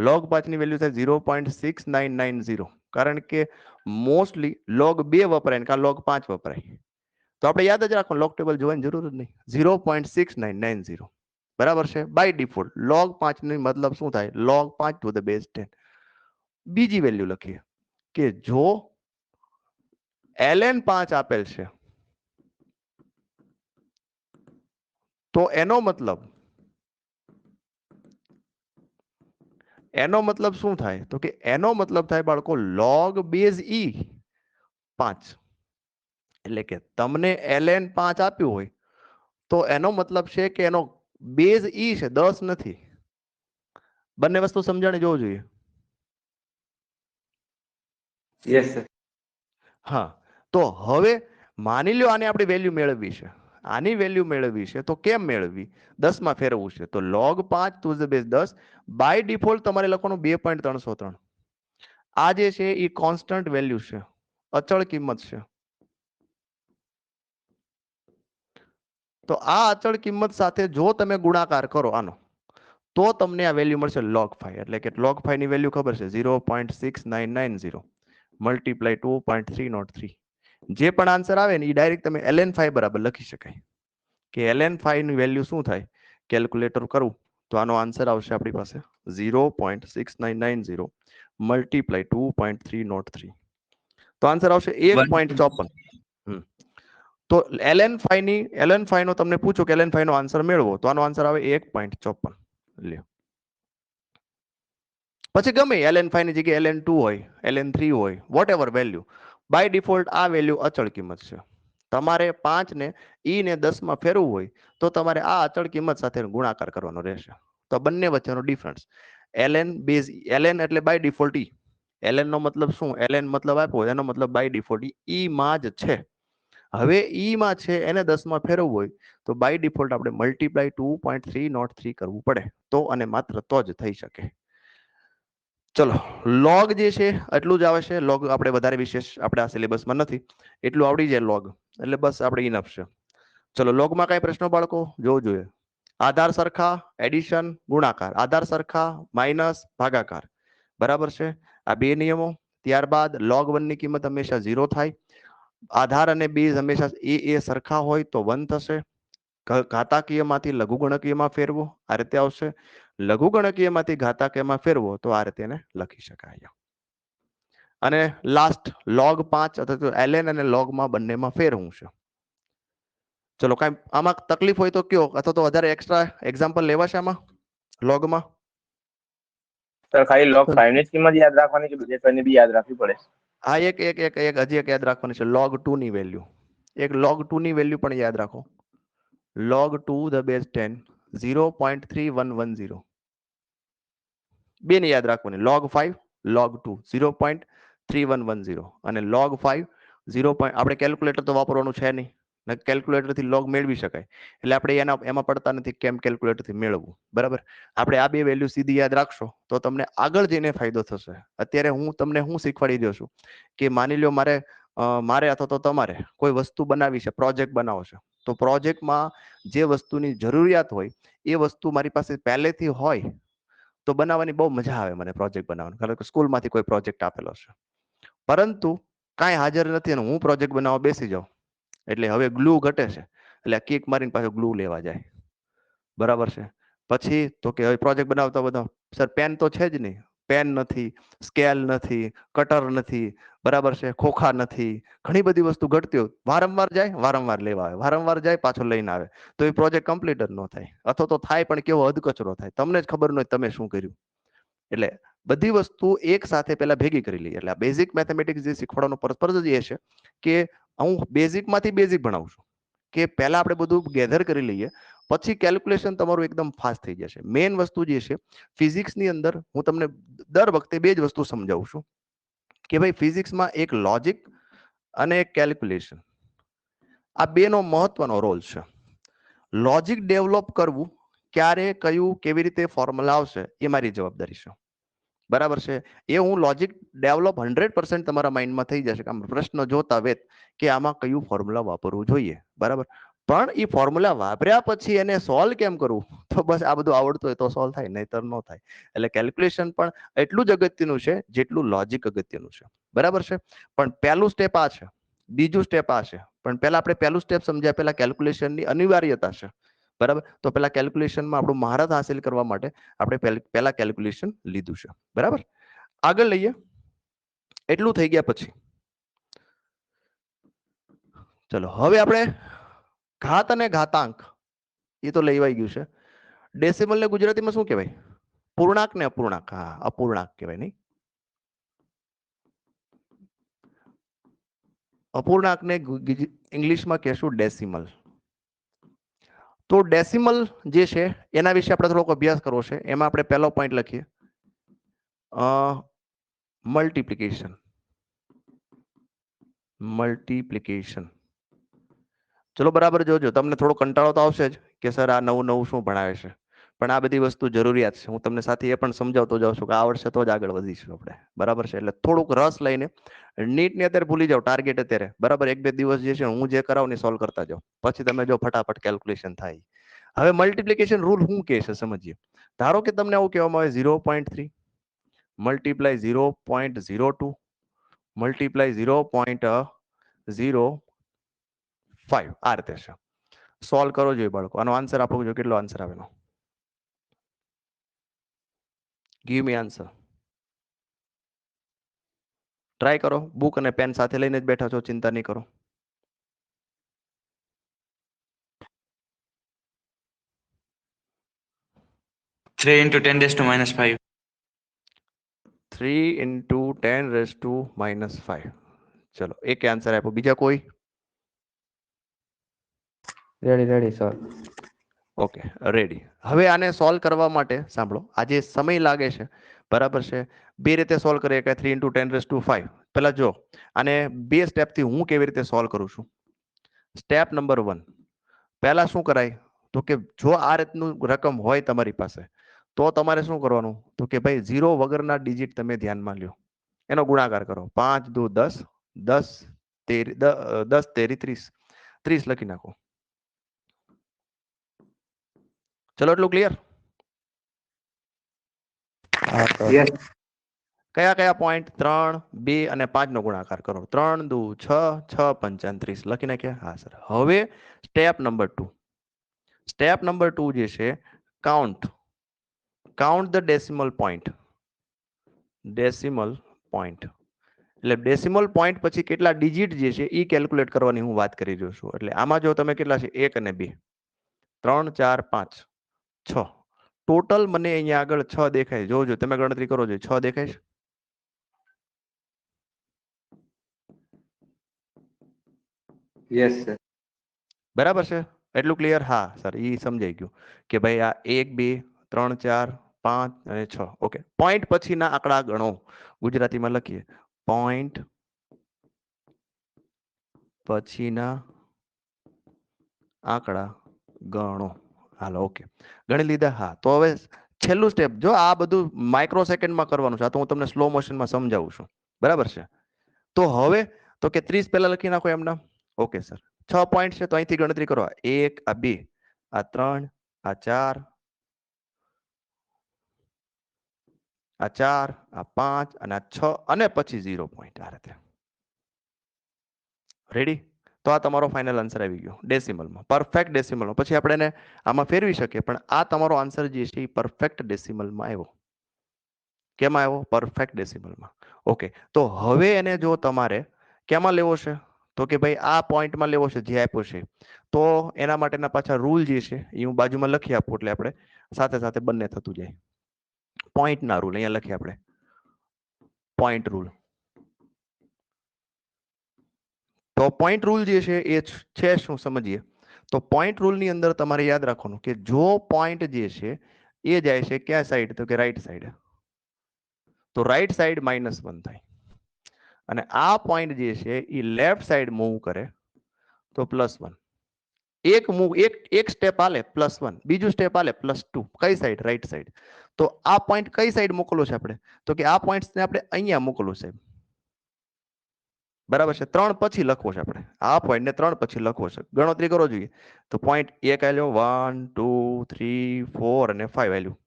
log 5 ની વેલ્યુ થાય 0.6990, કારણ કે મોસ્ટલી log 2 વપરાય ને કા log 5 વપરાય. તો આપણે યાદ જ રાખો, log ટેબલ જોવાની જરૂર જ નહીં. 0.6990 બરાબર છે. બાય ડિફોલ્ટ log 5 નો મતલબ શું થાય? log 5 to the base 10. બીજી વેલ્યુ લખીએ કે જો ln 5 આપેલ છે તો એનો મતલબ શું થાય? તો કે એનો મતલબ થાય બાળકો log બેઝ e 5. એટલે કે તમને ln 5 આપ્યું હોય તો એનો મતલબ છે કે એનો બેઝ e છે, 10 નથી. બંને વસ્તુ સમજણ જોવું જોઈએ. Yes sir. હા, તો હવે માની લ્યો આને આપણે વેલ્યુ મેળવવી છે, આની વેલ્યુ મેળવવી છે, તો કેમ મેળવવી? 10 માં ફેરવવું છે, તો log 5 to the base 10. By default તમારે લખવાનું 2.303. આ જે છે એ કોન્સ્ટન્ટ વેલ્યુ છે, અચળ કિંમત છે. તો આ અચળ કિંમત સાથે જો તમે ગુણાકાર કરો આનો, તો તમને આ વેલ્યુ મળશે log 5. એટલે કે log 5 ની વેલ્યુ ખબર છે 0.6990 મલ્ટીપ્લાય 2.303. જે પણ આન્સર આવે ને એ ડાયરેક્ટ તમે ln 5 બરાબર લખી શકાય કે ln 5 ની વેલ્યુ શું થાય. કેલ્ક્યુલેટર કરું તો આનો આન્સર આવશે આપણી પાસે 0.6990 મલ્ટીપ્લાય 2.303. તો આન્સર આવશે 1.54. તો ln 5 નો તમને પૂછો કે ln 5 નો આન્સર મેળવો, તો આનો આન્સર આવે 1.54. લ્યો, પછી ગમે ln 5 ની જગ્યાએ ln 2 હોય, ln 3 હોય, whatever value. By default આ વેલ્યુ અચળ કિંમત છે. તમારે 5 ને e ને 10 માં ફેરવવું હોય તો તમારે આ અચળ કિંમત સાથે ગુણાકાર કરવાનો રહેશે. તો બંને વચ્ચેનો ડિફરન્સ ln બેઝ, ln એટલે બાય ડિફોલ્ટ e. ln નો મતલબ શું? ln મતલબ આપ્યો, એનો મતલબ બાય ડિફોલ્ટ e માં જ છે. હવે ઈ માં છે એને 10 માં ફેરવવું હોય તો બાય ડિફોલ્ટ આપણે મલ્ટીપ્લાય 2.303 કરવું પડે, તો અને માત્ર તો જ થઈ શકે. ચલો લોગ જે છે એટલું જ આવે છે. લોગ આપણે વધારે વિશેષ આપણે આ સિલેબસમાં નથી, એટલું આવડી જાય લોગ એટલે બસ આપણે ઇનફ છે. ચલો લોગમાં કઈ પ્રશ્નો બાળકો જોવું જોઈએ. આધાર સરખા, એડિશન, ગુણાકાર, આધાર સરખા, માઇનસ, ભાગાકાર, બરાબર છે. આ બે નિયમો. ત્યારબાદ log 1 ની કિંમત હંમેશા 0 થાય. આધાર અને બેઝ હંમેશા એ સરખા હોય તો 1 થશે. ઘાતાકીયમાંથી લઘુગણકીયમાં ફેરવો, આ રીતે આવશે. લઘુગણકીયમાંથી ઘાતાકીયમાં ફેરવો તો આ રીતે એને લખી શકાય. અને લાસ્ટ log 5 અથવા તો ln અને log માં બંનેમાં ફેરવું છે. ચલો કઈ આમાં તકલીફ હોય તો કયો, અથવા તો વધારે એક્સ્ટ્રા એક્ઝામ્પલ લેવા છે આમાં લોગમાં? સર ખાલી log 5 ની જ કિંમત યાદ રાખવાની કે બીજા કોઈને બી યાદ રાખવી પડે? હા એક એક એક એક હજી એક યાદ રાખવાની છે, log 2 ની વેલ્યુ. એક log 2 ની વેલ્યુ પણ યાદ રાખો. log 2 the base 10 0.3110. બે ને યાદ રાખવાની, log 5 log 2 0.3110 અને log 5 0. આપણે કેલ્ક્યુલેટર તો વાપરવાનું છે નહીં, કેલ્ક્યુલેટર થી log મેળવી શકાય એટલે આપણે એમાં પડતા નથી કેમ કેલ્ક્યુલેટર થી મેળવવું. બરાબર, આપણે આ બે વેલ્યુ સીધી યાદ રાખશો તો તમને આગળ જઈને ફાયદો થશે. અત્યારે હું તમને હું શીખવાડી દઉં છું કે માની લો મારે અથવા તો તમારે કોઈ વસ્તુ બનાવી છે, પ્રોજેક્ટ બનાવો છે, તો પ્રોજેક્ટમાં જે વસ્તુની જરૂરિયાત હોય એ વસ્તુ મારી પાસે પહેલેથી હોય તો બનાવવાની બહુ મજા આવે મને પ્રોજેક્ટ બનાવવાનું. કારણ કે સ્કૂલમાંથી કોઈ પ્રોજેક્ટ આપેલો છે, પરંતુ કાંઈ હાજર નથી અને હું પ્રોજેક્ટ બનાવવા બેસી જાઉં એટલે હવે ગ્લુ ઘટે છે એટલે કિક મારીને પાછો ગ્લુ લેવા જાય. બરાબર છે. પછી તો કે હવે પ્રોજેક્ટ બનાવતા બધા સર પેન તો છે જ નહીં, પેન નથી, સ્કેલ નથી, કટર નથી, બરાબર છે, ખોખા નથી, ઘણી બધી વસ્તુ ઘટતી હોય, વારંવાર જાય વારંવાર લેવા આવે, વારંવાર જાય પાછો લઈને આવે, તો એ પ્રોજેક્ટ કમ્પ્લીટ જ ન થાય, અથવા તો થાય પણ કેવો અધકચરો થાય, તમને જ ખબર ન હોય તમે શું કર્યું. એટલે બધી વસ્તુ એક સાથે પહેલા ભેગી કરી લઈએ. એટલે આ બેઝિક મેથેમેટિક્સ જે શીખવાડવાનો પર્પઝ જ એ છે કે હું બેઝિકમાંથી બેઝિક ભણાવું છું, કે પહેલા આપણે બધું ગેધર કરી લઈએ, પછી કેલ્ક્યુલેશન તમારું એકદમ ફાસ્ટ થઈ જશે. મેઇન વસ્તુ જે છે ફિઝિક્સની અંદર હું તમને દર વખતે બે જ વસ્તુ સમજાવું છું કે ભાઈ ફિઝિક્સમાં એક લોજિક અને એક કેલ્ક્યુલેશન, આ બેનો મહત્વનો રોલ છે. લોજિક ડેવલપ કરવું, ક્યારે કયું કેવી રીતે ફોર્મ્યુલા આવશે એ મારી જવાબદારી છે. બરાબર છે. એ હું લોજિક ડેવલપ 100% તમારા માઇન્ડમાં થઈ જશે કે પ્રશ્ન જોતા વેત કે આમાં કયું ફોર્મ્યુલા વાપરવું જોઈએ. બરાબર, પણ એ ફોર્મ્યુલા વાપર્યા પછી એને સોલ્વ કેમ કરવું, તો બસ આ બધું આવડતું હોય તો સોલ્વ થાય, નહીતર ન થાય. એટલે કેલ્ક્યુલેશન પણ એટલું જ અગત્યનું છે જેટલું લોજિક અગત્યનું છે. બરાબર છે. પણ પહેલું સ્ટેપ આ છે, બીજું સ્ટેપ આ છે, પણ પહેલા આપણે પહેલું સ્ટેપ સમજ્યા પહેલા કેલ્ક્યુલેશનની અનિવાર્યતા છે. બરાબર, તો પેલા કેલ્ક્યુલેશનમાં આપણું મહારત હાસિલ કરવા માટે આપણે પહેલા કેલ્ક્યુલેશન લીધું છે. બરાબર, આગળ લઈએ. એટલું થઈ ગયા પછી ચલો હવે આપણે ઘાત અને ઘાતાંક એ તો લેવાઈ ગયું છે. ડેસિમલ ને ગુજરાતીમાં શું કહેવાય? પૂર્ણાંક ને અપૂર્ણાંક? હા, અપૂર્ણાંક કહેવાય નહીં, અપૂર્ણાંક ને ઇંગ્લિશમાં કહેશું ડેસિમલ. તો ડેસિમલ જે છે એના વિશે આપણે થોડોક અભ્યાસ કરવો છે. એમાં આપણે પહેલો પોઈન્ટ લખીએ મલ્ટીપ્લિકેશન. મલ્ટીપ્લિકેશન. ચલો બરાબર જોજો, તમને થોડો કંટાળો તો આવશે જ કે સર આ નવું નવું શું ભણાવે છે, પણ આ બધી વસ્તુ જરૂરિયાત છે. હું તમને સાથે એ પણ સમજાવતો જાઉં છું કે આવડશે તો જ આગળ વધીશું આપણે. બરાબર છે, એટલે થોડુંક રસ લઈને નીટ ને અત્યારે ભૂલી જાઓ, ટાર્ગેટ અત્યારે બરાબર 1-2 દિવસ જે છે હું જે કરાવું ને સોલ્વ કરતા જાઓ, પછી તમે જો ફટાફટ કેલ્ક્યુલેશન થાય. હવે મલ્ટીપ્લિકેશન રૂલ શું કહે છે સમજીએ. ધારો કે તમને આવું કહેવામાં આવે 0.3 મલ્ટીપ્લાય 0.02 મલ્ટીપ્લાય 0.05, આ રીતે છે. સોલ્વ કરો જોઈએ બાળકો, આનો આન્સર આપો જો કેટલો આન્સર આવેલો. Give me answer. ટ્રાય કરો, બુક અને પેન સાથે લઈને જ બેઠા છો, ચિંતા નહીં કરો. Three into 10⁻⁵. 3 into 10⁻⁵. ચલો એક આન્સર આપ્યો, બીજા કોઈ? Ready sir. Okay ready. હવે આને સોલ્વ કરવા માટે સાંભળો, આજે સમય લાગે છે બરાબર છે, બે રીતે સોલ્વ કરીએ કે 3 into 10⁵. પેલા જો આને બે સ્ટેપથી હું કેવી રીતે સોલ્વ કરું છું. સ્ટેપ નંબર 1, પહેલા શું કરાય તો કે જો આ રીતનું રકમ હોય તમારી પાસે તો તમારે શું કરવાનું તો કે ભાઈ 0 વગરના ડિજિટ તમે ધ્યાનમાં લ્યો, એનો ગુણાકાર કરો. 5 દુ 10, 10 તેરી 10 તેરી 30, 30 લખી નાખો. ચલો એટલું ક્લિયર? હા સર. યસ કયા કયા પોઈન્ટ? 3, 2 અને 5 નો ગુણાકાર કરો. 3 દુ 6, 6 પંચા 30 લખી નાખ્યા. હા સર. હવે સ્ટેપ નંબર 2. સ્ટેપ નંબર 2 જે છે count the decimal point. Decimal point એટલે ડેસિમલ પોઈન્ટ પછી કેટલા ડિજિટ જે છે એ કેલ્ક્યુલેટ કરવાની હું વાત કરી રહ્યો છું. એટલે આમાં જો તમે કેટલા છે 1 અને 2, 3, 4, 5, 6 ટોટલ મને અહીંયા આગળ 6 દેખાય. જોજો તમે ગણતરી કરો છો 6 દેખાય છે. યસ સર બરાબર છે? એટલું ક્લિયર? હા સર, એ સમજાઈ ગયું કે ભાઈ આ 1, 2, 3, 4, 5 અને 6. ઓકે. પોઈન્ટ પછીના આંકડા ગણો. ગુજરાતીમાં લખીએ પોઈન્ટ પછીના આંકડા ગણો. Hello okay. ગણી લીધા? હા. તો હવે છેલ્લું સ્ટેપ, જો આ બધું માઇક્રો સેકન્ડમાં કરવાનું છે, આ તો હું તમને સ્લો મોશનમાં સમજાવું છું. બરાબર છે? તો હવે તો કે 30 પહેલા લખી નાખો એમના. Okay sir. 6 પોઈન્ટ છે તો અહીંથી ગણતરી કરો. 1, આ 2, આ 3, આ 4, આ 4, આ 5 અને આ 6 અને પછી 0 પોઈન્ટ. આ રીતે. રેડી? તો આ તમારો ફાઇનલ આન્સર આવી ગયો ડેસિમલમાં, પરફેક્ટ ડેસિમલમાં. પછી આપણે એને આમાં ફેરવી શકીએ, પણ આ તમારો આન્સર જે છે એ પરફેક્ટ ડેસિમલમાં આવ્યો. કેમાં આવ્યો? પરફેક્ટ ડેસિમલમાં. ઓકે. તો હવે એને જો તમારે કેમાં લેવો છે તો કે ભાઈ આ પોઈન્ટમાં લેવો છે જે આપ્યો છે, તો એના માટેના પાછા રૂલ જે છે એ હું બાજુમાં લખી આપું એટલે આપણે સાથે સાથે બંને થતું જાય. પોઈન્ટના રૂલ અહીંયા લખીએ આપણે. Point rule. તો પોઈન્ટ રૂલ જે છે એ છે શું સમજીએ. તો પોઈન્ટ રૂલની અંદર તમારે યાદ રાખવાનું કે જો પોઈન્ટ જે છે એ જાય છે ક્યાં સાઈડ તો કે રાઈટ સાઈડ, તો રાઈટ સાઈડ -1 થાય. અને આ પોઈન્ટ જે છે એ લેફ્ટ સાઈડ મૂવ કરે તો +1. એક સ્ટેપ આલે +1, બીજું સ્ટેપ આલે +2. કઈ સાઈડ? Right side. તો આ પોઈન્ટ કઈ સાઈડ મોકલો છે આપણે તો કે આ પોઈન્ટ્સને આપણે અહીંયા મોકલવું છે. બરાબર છે? 3 પછી લખવો છે આપણે. આ પોઈન્ટને 3 પછી લખવો છે. ગણતરી કરો જોઈએ તો પોઈન્ટ 1 આલ્યો, 1, 2, 3, 4 અને 5 આલ્યું.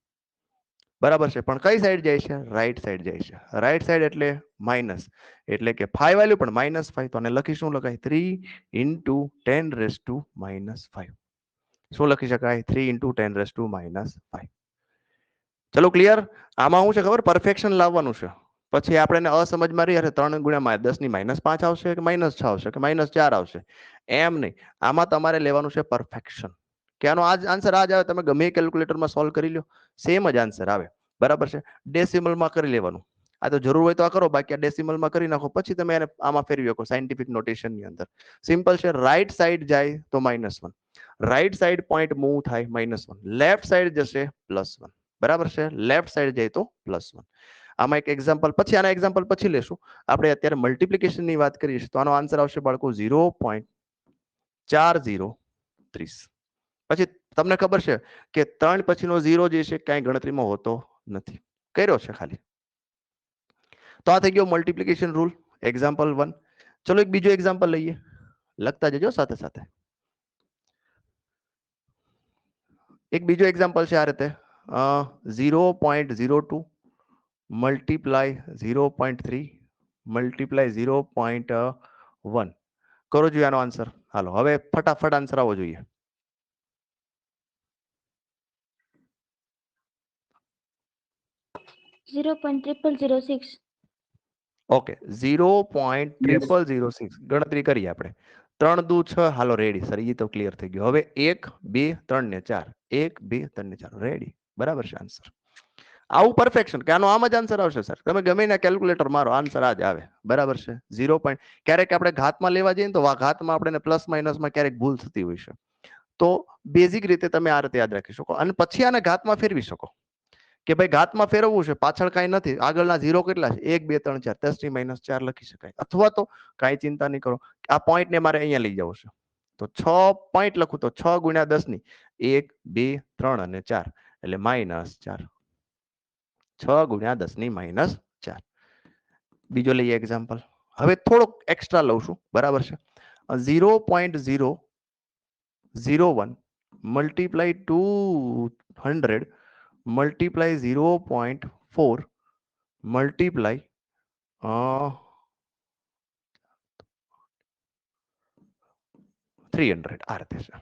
બરાબર છે? પણ કઈ સાઈડ જાય છે? રાઈટ સાઈડ જાય છે. રાઈટ સાઈડ એટલે માઇનસ, એટલે કે 5 વાલ્યુ પણ -5. તો આને લખી શું લખાય? 3 × 10⁻⁻5. શું લખી શકાય? 3 × 10⁻⁻5. ચલો ક્લિયર? આમાં શું છે ખબર? પરફેક્શન લાવવાનું છે. પછી આપણે અસમજમાં રહી 3 × 10 ની -5 આવશે કે -6 આવશે કે -4 આવશે, એમ નહીં. આમાં તમારે લેવાનું છે પરફેક્શન. કે આનો આન્સર આ જ આવે, તમે ગમે કેલ્ક્યુલેટરમાં સોલ્વ કરી લો, સેમ જ આન્સર આવે. બરાબર છે? ડેસિમલમાં કરી લેવાનું. આ તો જરૂર હોય તો આ કરો, બાકી આ ડેસિમલમાં કરી નાખો. પછી તમે એને આમાં ફેરવી શકો સાયન્ટિફિક નોટેશનની અંદર. સિમ્પલ છે. રાઈટ સાઈડ જાય તો -1, રાઈટ સાઈડ પોઈન્ટ મૂવ થાય -1, લેફ્ટ સાઈડ જશે +1. બરાબર છે? લેફ્ટ સાઈડ જાય તો +1. આમાં એક એક્ઝામ્પલ પછી, આના એક્ઝામ્પલ પછી લેશું. આપણે અત્યારે મલ્ટિપ્લિકેશનની વાત કરીએ તો આનો આન્સર આવશે બાળકો 0.4030. પછી તમને ખબર છે કે 3 પછીનો 0 જે છે ક્યાંય ગણતરીમાં હોતો નથી, કર્યો છે ખાલી. તો આ થઈ ગયો મલ્ટિપ્લિકેશન રૂલ, એક્ઝામ્પલ 1. ચલો એક બીજો એક્ઝામ્પલ લઈએ, લખતા જજો સાથે સાથે. એક બીજો એક્ઝામ્પલ છે આ રીતે 0.02 મલ્ટીપ્લાય 0.3 મલ્ટીપ્લાય 0.1. કરો જોઈએ આનો આન્સર. હાલો હવે ફટાફટ આન્સર આવવો જોઈએ. ઓકે 0.0006 ગણતરી કરીએ આપણે. 3 દુ 6. હાલો રેડી સર, એ તો ક્લિયર થઈ ગયું. હવે 1, 2, 3 ને 4, 1, 2, 3 ને 4 રેડી. બરાબર છે આન્સર. આવું પરફેક્શન કે આનો આમ જ આન્સર આવશે સર. તમે ગમે ના કેલ્ક્યુલેટર મારો, આન્સર આ જ આવે. બરાબર છે? 0. ક્યારેક આપણે ઘાતમાં લેવા જઈએ તો ઘાતમાં આપણે પ્લસ માઇનસમાં ક્યારેક ભૂલ થતી હોય છે. તો બેઝિક રીતે તમે આ રીતે યાદ રાખી શકો અને પછી આને ઘાતમાં ફેરવી શકો કે ભાઈ ઘાતમાં ફેરવવું છે, પાછળ કાંઈ નથી, આગળના 0 કેટલા છે? 1, 2, 3, 4, 10 - 4 લખી શકાય. અથવા તો કાંઈ ચિંતા નહીં કરો, આ પોઈન્ટને મારે અહીંયા લઈ જવો છે તો 6 પોઈન્ટ લખું તો 6 × 10 ની 1, 2, 3 અને 4 એટલે -4. 6 ગુણ્યા 10 ની માઇનસ 4. બીજો લઈએ એક્ઝામ્પલ. હવે થોડોક એક્સ્ટ્રા લઉં છું, બરાબર છે. 0.001 મલ્ટીપ્લાય 200 મલ્ટીપ્લાય 0.4 મલ્ટીપ્લાય 300 આ રીતે છે.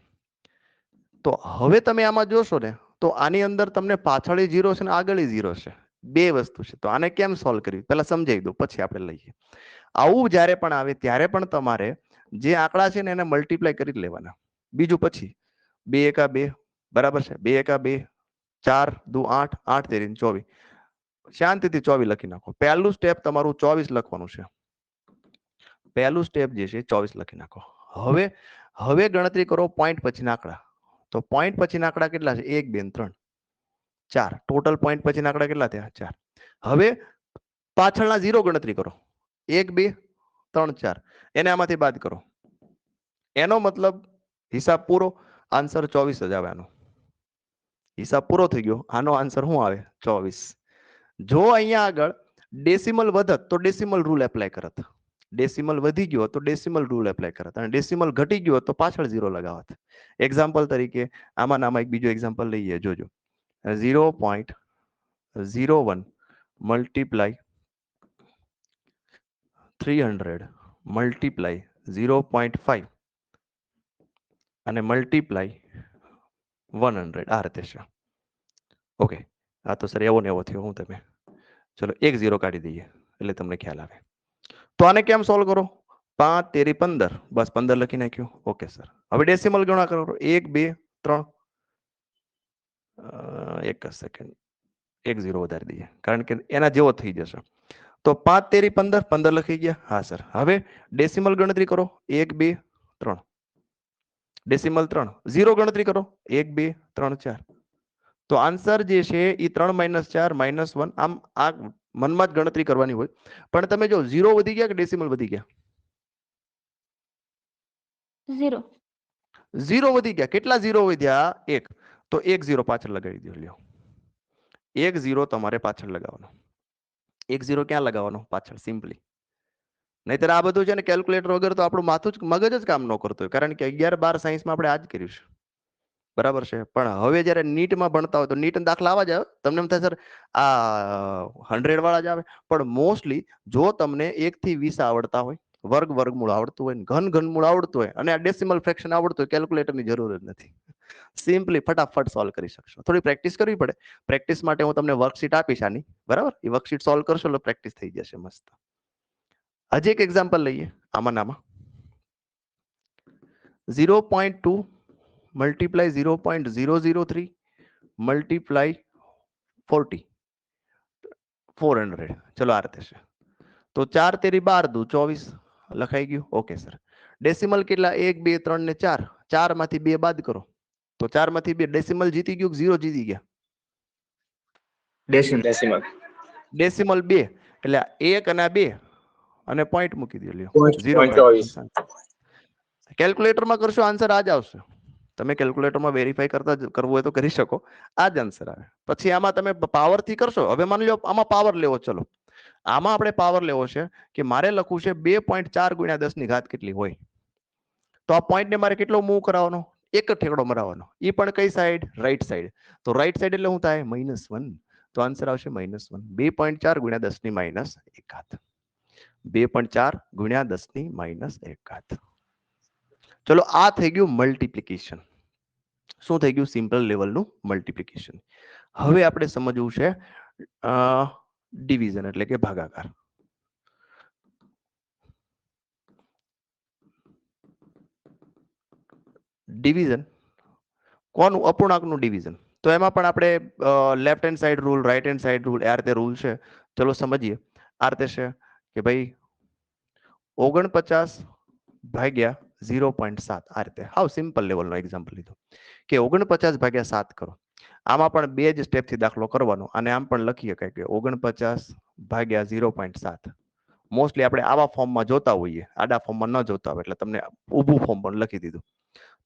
તો હવે તમે આમાં જોશો ને તો આની અંદર તમને પાછળ 0 છે ને આગળ 0 છે, બે વસ્તુ છે. તો આને કેમ સોલ્વ કરવી પહેલા સમજાવી દો, પછી આપણે લઈએ. આવું જ્યારે પણ આવે ત્યારે પણ તમારે જે આંકડા છે ને એને મલ્ટીપ્લાય કરી લેવાના. બીજું પછી 2 એકા 2, બરાબર છે. 2 એકા 2, 4 દુ 8, 8 તેરી 24. શાંતિથી 24 લખી નાખો. પહેલું સ્ટેપ તમારું 24 લખવાનું છે. પહેલું સ્ટેપ જે છે 24 લખી નાખો. હવે ગણતરી કરો પોઈન્ટ પછીના આંકડા. તો પોઈન્ટ પછીના આંકડા કેટલા છે? 1 2 3 4. ટોટલ પોઈન્ટ પછીના આંકડા કેટલા થયા? 4. હવે પાછળના 0 ગણતરી કરો. 1 2 3 4 એને આમાંથી બાદ કરો. એનો મતલબ હિસાબ પૂરો, આન્સર 24 જ આવે. આનો હિસાબ પૂરો થઈ ગયો. આનો આન્સર શું આવે? 24. જો અહીંયા આગળ ડેસિમલ વધત તો ડેસિમલ રૂલ એપ્લાય કરત, ડેસિમલ વધી ગયો તો ડેસિમલ રૂલ એપ્લાય કરત, અને ડેસિમલ ઘટી ગયો તો પાછળ 0 લગાવત. એક્ઝામ્પલ તરીકે આમાં એક બીજો એક્ઝામ્પલ લઈએ, જોજો. 0.01 મલ્ટીપ્લાય 300 મલ્ટીપ્લાય 0.5 અને મલ્ટીપ્લાય 100 આ રીતે છે. ઓકે, આ તો સર એવો ને એવો થયો. હું તમે ચલો 1 0 કાઢી દઈએ એટલે તમને ખ્યાલ આવે. તો આને કેમ સોલ્વ કરો? 5 તેરી 15, બસ 15 લખી નાખ્યું. Okay sir. હવે ડેસિમલ ગણા કરો. 1 2 3 એક સેકન્ડ, 1 0 વધારી દઈએ કારણ કે એના જેવો થઈ જશે. તો 5 તેરી 15, 15 લખી ગયા. હા સર. હવે ડેસિમલ ગણતરી કરો. 1 2 3, ડેસિમલ 3. 0 ગણતરી કરો. 1 2 3 4. તો આન્સર જે છે એ 3 - 4 -1. આમ આ મનમાં જ ગણતરી કરવાની હોય. પણ તમે જો 0 વધી ગયા કે ડેસિમલ વધી ગયા? 0 વધી ગયા. કેટલા 0 વધ્યા? 1. તો 1 0 પાછળ લગાવી દો. લ્યો, 1 0 તમારે પાછળ લગાવવાનો. 1 0 ક્યાં લગાવવાનો? પાછળ, સિમ્પલી. નહીતર આ બધું છે ને કેલ્ક્યુલેટર વગર તો આપણું માથું જ મગજ જ કામ ન કરતું હોય, કારણ કે 11 12 સાયન્સમાં આપણે આ જ કર્યું છે, બરાબર છે. પણ હવે જયારે નીટમાં ભણતા હોય તો નીટ દાખલા આવા જ આવે. તમને એમ થાય સર આ 100 વાળા જ આવે, પણ મોસ્ટલી જો તમને 1 થી 20 આવડતા હોય, વર્ગમૂળ આવડતું હોય, ઘનમૂળ આવડતું હોય, અને આ ડેસિમલ ફ્રેક્શન આવડતું હોય, કેલ્ક્યુલેટરની જરૂર જ નથી. સિમ્પલી ફટાફટ સોલ્વ કરી શકશો. થોડી પ્રેક્ટિસ કરવી પડે. પ્રેક્ટિસ માટે હું તમને વર્કશીટ આપીશ આની, બરાબર. એ વર્કશીટ સોલ્વ કરશો એટલે પ્રેક્ટિસ થઈ જશે મસ્ત. હજી એક એક્ઝામ્પલ લઈએ. આમાં 0.2 મલ્ટીપ્લાય 0.003 મલ્ટીપ્લાય 40 400. ચલો આ રીતે છે. તો 4 તેરી 12 દુ 24 લખાઈ ગયું. Okay sir. ડેસિમલ કેટલા? 1 2 3 ને 4. 4 માંથી 2 બાદ કરો. તો 4 માંથી 2 ડેસિમલ જીતી ગયું કે 0 જીતી ગયા? ડેસિમલ. ડેસિમલ 2 એટલે 1 અને 2 અને પોઈન્ટ મૂકી દો. લ્યો 0.24. કેલ્ક્યુલેટરમાં કરશો આન્સર આ જ આવશે. તમે કેલ્ક્યુલેટરમાં વેરીફાઈ કરવું હોય તો કરી શકો. આ જ આન્સર આવે. પછી આમાં તમે પાવરથી કરશો. હવે માની લો આમાં પાવર લેવો. ચલો આમાં આપણે પાવર લેવો છે કે મારે લખવું છે 2.4 × 10 ની ઘાત કેટલી હોય. તો આ પોઈન્ટને મારે કેટલો મૂવ કરાવવાનો? એક જ ઠેકડો મરાવવાનો. એ પણ કઈ સાઈડ? Right side. તો રાઈટ સાઈડ એટલે શું થાય? -1. તો આન્સર આવશે -1. 2.4 × 10 ની -1 ઘાત. 2.4 × 10 ની -1 ઘાત. ચલો આ થઈ ગયું મલ્ટીપ્લિકેશન. શું થઈ ગયું? સિમ્પલ લેવલનું મલ્ટીપ્લિકેશન. હવે આપણે સમજવું છે ડિવિઝન એટલે કે ભાગાકાર. ડિવિઝન કોનું? અપૂર્ણાંકનું ડિવિઝન. તો એમાં પણ આપણે left hand side rule, right hand side rule, આ રીતે રૂલ છે. ચલો સમજીએ. આ રીતે છે કે ભાઈ 49 ભાગ્યા 0.7 આ રીતે. હાવ સિમ્પલ લેવલનો એક્ઝામ્પલ લીધો કે 49 ભાગ્યા 7 કરો. આમાં પણ બે જ સ્ટેપથી દાખલો કરવાનો. અને આમ પણ લખી શકાય કે 49 ભાગ્યા 0.7. મોસ્ટલી આપણે આવા ફોર્મમાં જોતા હોઈએ, આડા ફોર્મમાં ન જોતા હોય, એટલે તમને ઊભું ફોર્મ પણ લખી દીધું.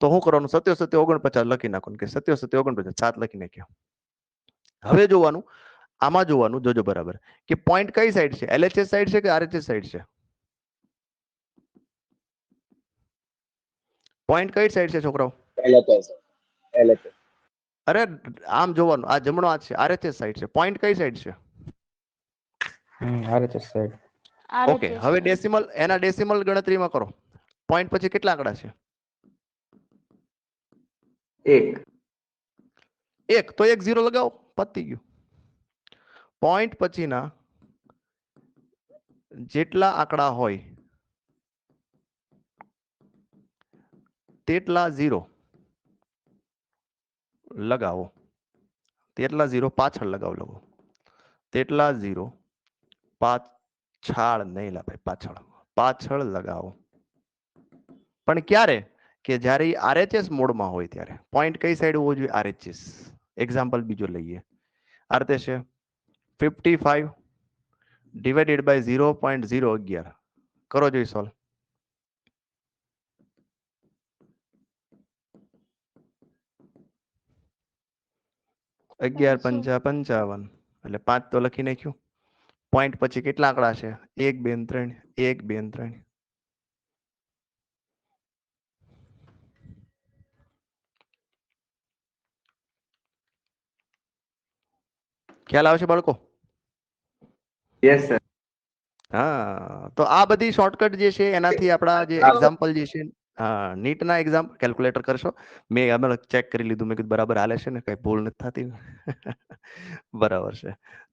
તો શું કરવાનું? 77 49 લખી નાખવાનું કે 77 49 7 લખી નાખ્યો. હવે જોવાનું આમાં જોવાનું, જોજો બરાબર, કે પોઈન્ટ કઈ સાઈડ છે, LHS સાઈડ છે કે RHS સાઈડ છે? પોઈન્ટ કઈ સાઈડ છે છોકરાઓ? LHS. LHS. અરે આમ જોવાનું, આ જમણો હાથ છે, RHS સાઈડ છે. પોઈન્ટ કઈ સાઈડ છે? RHS side. ઓકે, હવે ડેસિમલ, એના ડેસિમલ ગણતરીમાં કરો. પોઈન્ટ પછી કેટલા આંકડા છે? 1. 1, તો 1 0 લગાવો, પતી ગયું. પોઈન્ટ પછીના જેટલા આંકડા હોય તેટલા 0 લગાવો, તેટલા 0 પાછળ લગાવો, લગો તેટલા 0 પાછળ નહીં લા ભાઈ, પાછળ, પાછળ લગાવો. પણ ક્યારે? કે જ્યારે RHS મોડમાં હોય ત્યારે. પોઈન્ટ કઈ સાઈડ હોવો જોઈએ? RHS. એક્ઝામ્પલ બીજો લઈએ. આ રીતે છે 55 ડિવાઇડેડ બાય 0.011. કરો જોઈ સોલ્વ. 11 પંચા 55, એટલે 5 તો લખી નાખ્યું. પોઈન્ટ પછી કેટલા આંકડા છે? 1 2 3, 1 2 3. ખ્યાલ આવશે બાળકો? Yes sir. હા, તો આ બધી શોર્ટકટ જે છે એનાથી આપણા જે એક્ઝામ્પલ જે છે, હા, નીટના એક્ઝામ કેલ્ક્યુલેટર કરશો. મેં અમે ચેક કરી લીધું, મેં કીધું બરાબર હાલે છે ને, કઈ ભૂલ નથી થતી. બરાબર છે.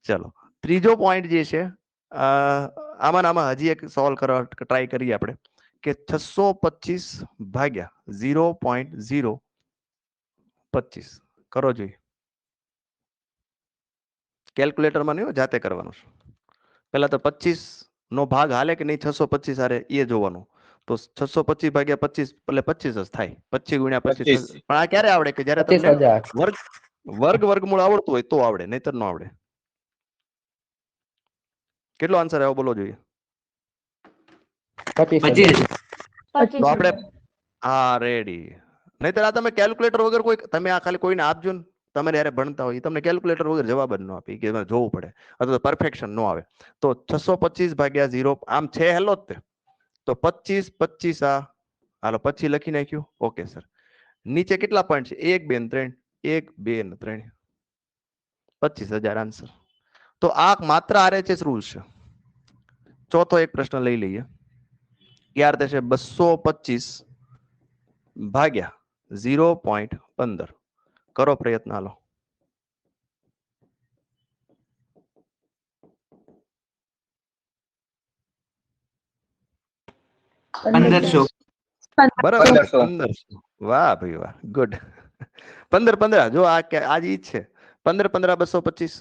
ચલો, ત્રીજો પોઈન્ટ જે છે, આમાં હજી એક સોલ્વ કરવા ટ્રાય કરીએ આપણે, કે 625 ભાગ્યા 0.025 કરો જોઈએ. કેલ્ક્યુલેટરમાં નહીં, જાતે કરવાનું છે. પેલા તો 25 નો ભાગ હાલે કે નહીં 625 હારે એ જોવાનું. તો 625 ભાગ્યા 25 એટલે 25 જ થાય. 25 ગુણ્યા 25. 25. પણ આ ક્યારે આવડે? કે જ્યારે તમને 25,000. વર્ગમૂળ આવડતું હોય તો આવડે, નહીતર ન આવડે. કેટલો આન્સર આવ્યો બોલો જોઈએ? 25,000. 25. તો આપણે હા રેડી. નહીતર આ તમે કેલ્ક્યુલેટર વગર કોઈ, તમે આ ખાલી કોઈને આપજો ને, તમે જ્યારે ભણતા હોય તમને કેલ્ક્યુલેટર વગર જવાબ જ ન આપે, કે જોવું પડે, અથવા તો પરફેક્શન ન આવે. તો 625 ભાગ્યા 0, આમ છે હેલો જ તે. તો 25 25 આ હાલો પછી લખી નાખ્યું. Okay sir. નીચે કેટલા પોઈન્ટ છે? 1 2 3, 1 2 ને 3, 25,000 આન્સર. તો આ માત્ર RHS રૂલ છે. ચોથો એક પ્રશ્ન લઈ લઈએ. યાર થશે 225 ભાગ્યા 0.15. કરો પ્રયત્ન. હાલો. બરાબર, 1500. 1500. વાહ ભાઈ વાહ, ગુડ. 15 જો આજ ઈ જ છે. 15 225.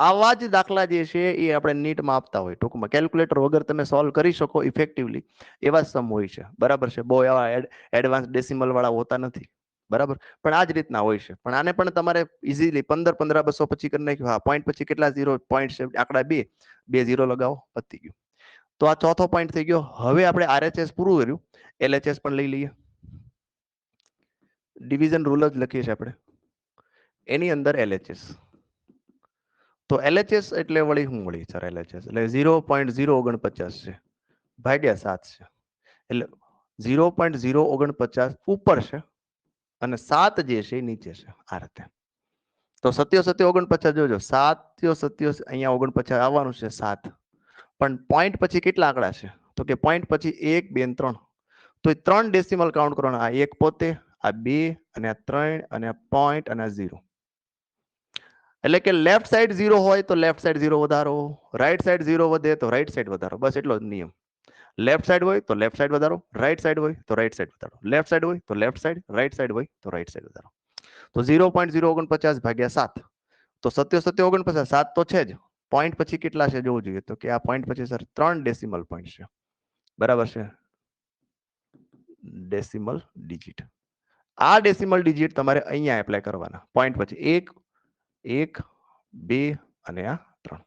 આવા જ દાખલા જે છે એ આપણે નીટમાં આપતા હોય. ટૂંકમાં કેલ્ક્યુલેટર વગર તમે સોલ્વ કરી શકો ઇફેક્ટિવલી એવા સમ હોય છે. બરાબર છે. બહુ એવા એડવાન્સ ડેસિમલ વાળા હોતા નથી. બરાબર, પણ આ જ રીતના હોય છે. પણ આને પણ તમારે ઇઝીલી 15 225 કરી નાખ્યું. હા, પોઈન્ટ પછી કેટલા 0 પોઈન્ટ છે? આંકડા 2 0 લગાવો, પતી ગયું. તો આ ચોથો પોઈન્ટ થઈ ગયો. હવે આપણે RHS પૂરું કર્યું, LHS પણ લઈ લઈએ. ડિવિઝન રૂલ જ લખીએ છીએ આપણે, એની અંદર LHS. તો LHS એટલે વળી શું વળી સર? LHS એટલે 0.049 છે ભાગ્યા 7 છે. એટલે 0.049 ઉપર છે અને 7 જે છે એ નીચે છે. આ રીતે. તો 7 જોજો, 7 અહીંયા 49 આવવાનું છે 7. પણ પોઈન્ટ પછી કેટલા આંકડા છે? તો કે પોઈન્ટ પછી 1 2 3. તો 3 ડેસિમલ કાઉન્ટ કરવાના. આ 1 પોતે, આ 2 અને આ 3 અને આ પોઈન્ટ અને આ 0. એટલે કે લેફ્ટ સાઈડ 0 હોય તો લેફ્ટ સાઈડ 0 વધારો, રાઈટ સાઈડ 0 વધે તો રાઈટ સાઈડ વધારો. બસ એટલો જ નિયમ. લેફ્ટ સાઈડ હોય તો લેફ્ટ સાઈડ વધારો, રાઈટ સાઈડ હોય તો રાઈટ સાઈડ વધારો, લેફ્ટ સાઈડ હોય તો લેફ્ટ સાઈડ, રાઈટ સાઈડ હોય તો રાઈટ સાઈડ વધારો. તો 0.049 ભાગ્યા 7. તો 7 7 તો છે જ. પોઈન્ટ પછી કેટલા છે જોવું જોઈએ. તો કે આ પોઈન્ટ પછી સર 3 ડેસિમલ પોઈન્ટ છે. બરાબર છે. Decimal digit. આ ડેસિમલ ડિજિટ તમારે અહીંયા એપ્લાય કરવાના. પોઈન્ટ પછી 1 1 2 અને આ 3.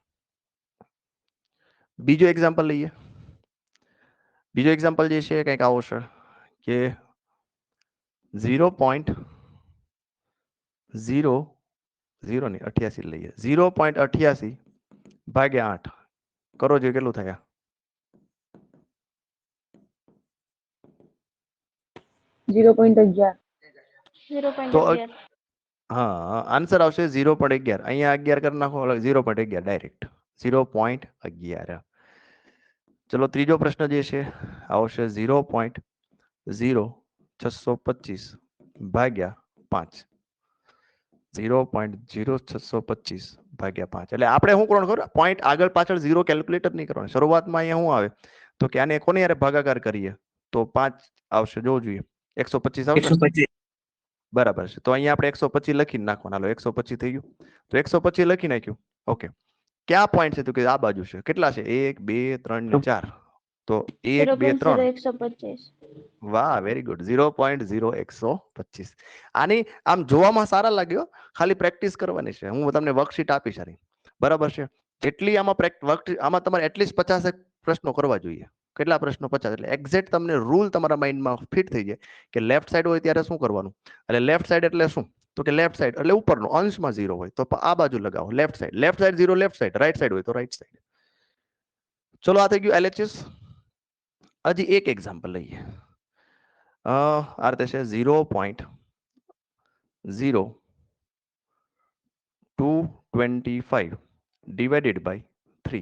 બીજો એક્ઝામ્પલ લઈએ. બીજો એક્ઝામ્પલ જે છે કંઈક આવો છે કે 0.0 0 નહીં 88 લઈએ 0.88 ભાગ્યા 8 કરો જે કેટલું થાય 0.11 તો હા આન્સર આવશે 0.11 અહીંયા 11 કરી નાખો 0.11 ડાયરેક્ટ 0.11 ચલો ત્રીજો પ્રશ્ન જે છે આવશે 0.0625 ભાગ્યા 5 0.0625 ભાગ્યા 5 એટલે આપણે શું કરવાનું ખબર પોઈન્ટ આગળ પાછળ 0 કેલ્ક્યુલેટ જ નહીં કરવાનું શરૂઆતમાં અહીંયા શું આવે તો કે આને કોને યારે ભાગાકાર કરીએ તો 5 આવશે જોવું જોઈએ 125 આવશે 125 બરાબર છે તો અહીંયા આપણે 125 લખીને નાખવાના હાલો 125 થઈ ગયું તો 125 લખી નાખ્યું ઓકે ક્યાં પોઈન્ટ છે તો કે આ બાજુ છે કેટલા છે 1 2 3 ને 4 તો 1 2 3 125 વાહ વેરી ગુડ 0.0125 આની આમ જોવામાં સારા લાગ્યો ખાલી પ્રેક્ટિસ કરવાની છે હું તમને વર્કશીટ આપી સારી બરાબર છે જેટલી આમાં આમાં તમારે એટલીસ્ટ 50 પ્રશ્નો કરવા જોઈએ કેટલા પ્રશ્નો 50 એટલે એક્ઝેક્ટ તમને રૂલ તમારા માઇન્ડમાં ફિટ થઈ જાય કે લેફ્ટ સાઈડ હોય ત્યારે શું કરવાનું એટલે લેફ્ટ સાઈડ એટલે શું તો કે લેફ્ટ સાઈડ એટલે ઉપરનો અંશમાં 0 હોય તો આ બાજુ લગાવો left side 0 left side right side હોય તો રાઈટ સાઈડ ચલો આ થઈ ગયું LHS હજી એક એક્ઝામ્પલ લઈએ આ રીતે છે 0.0225 divided by 3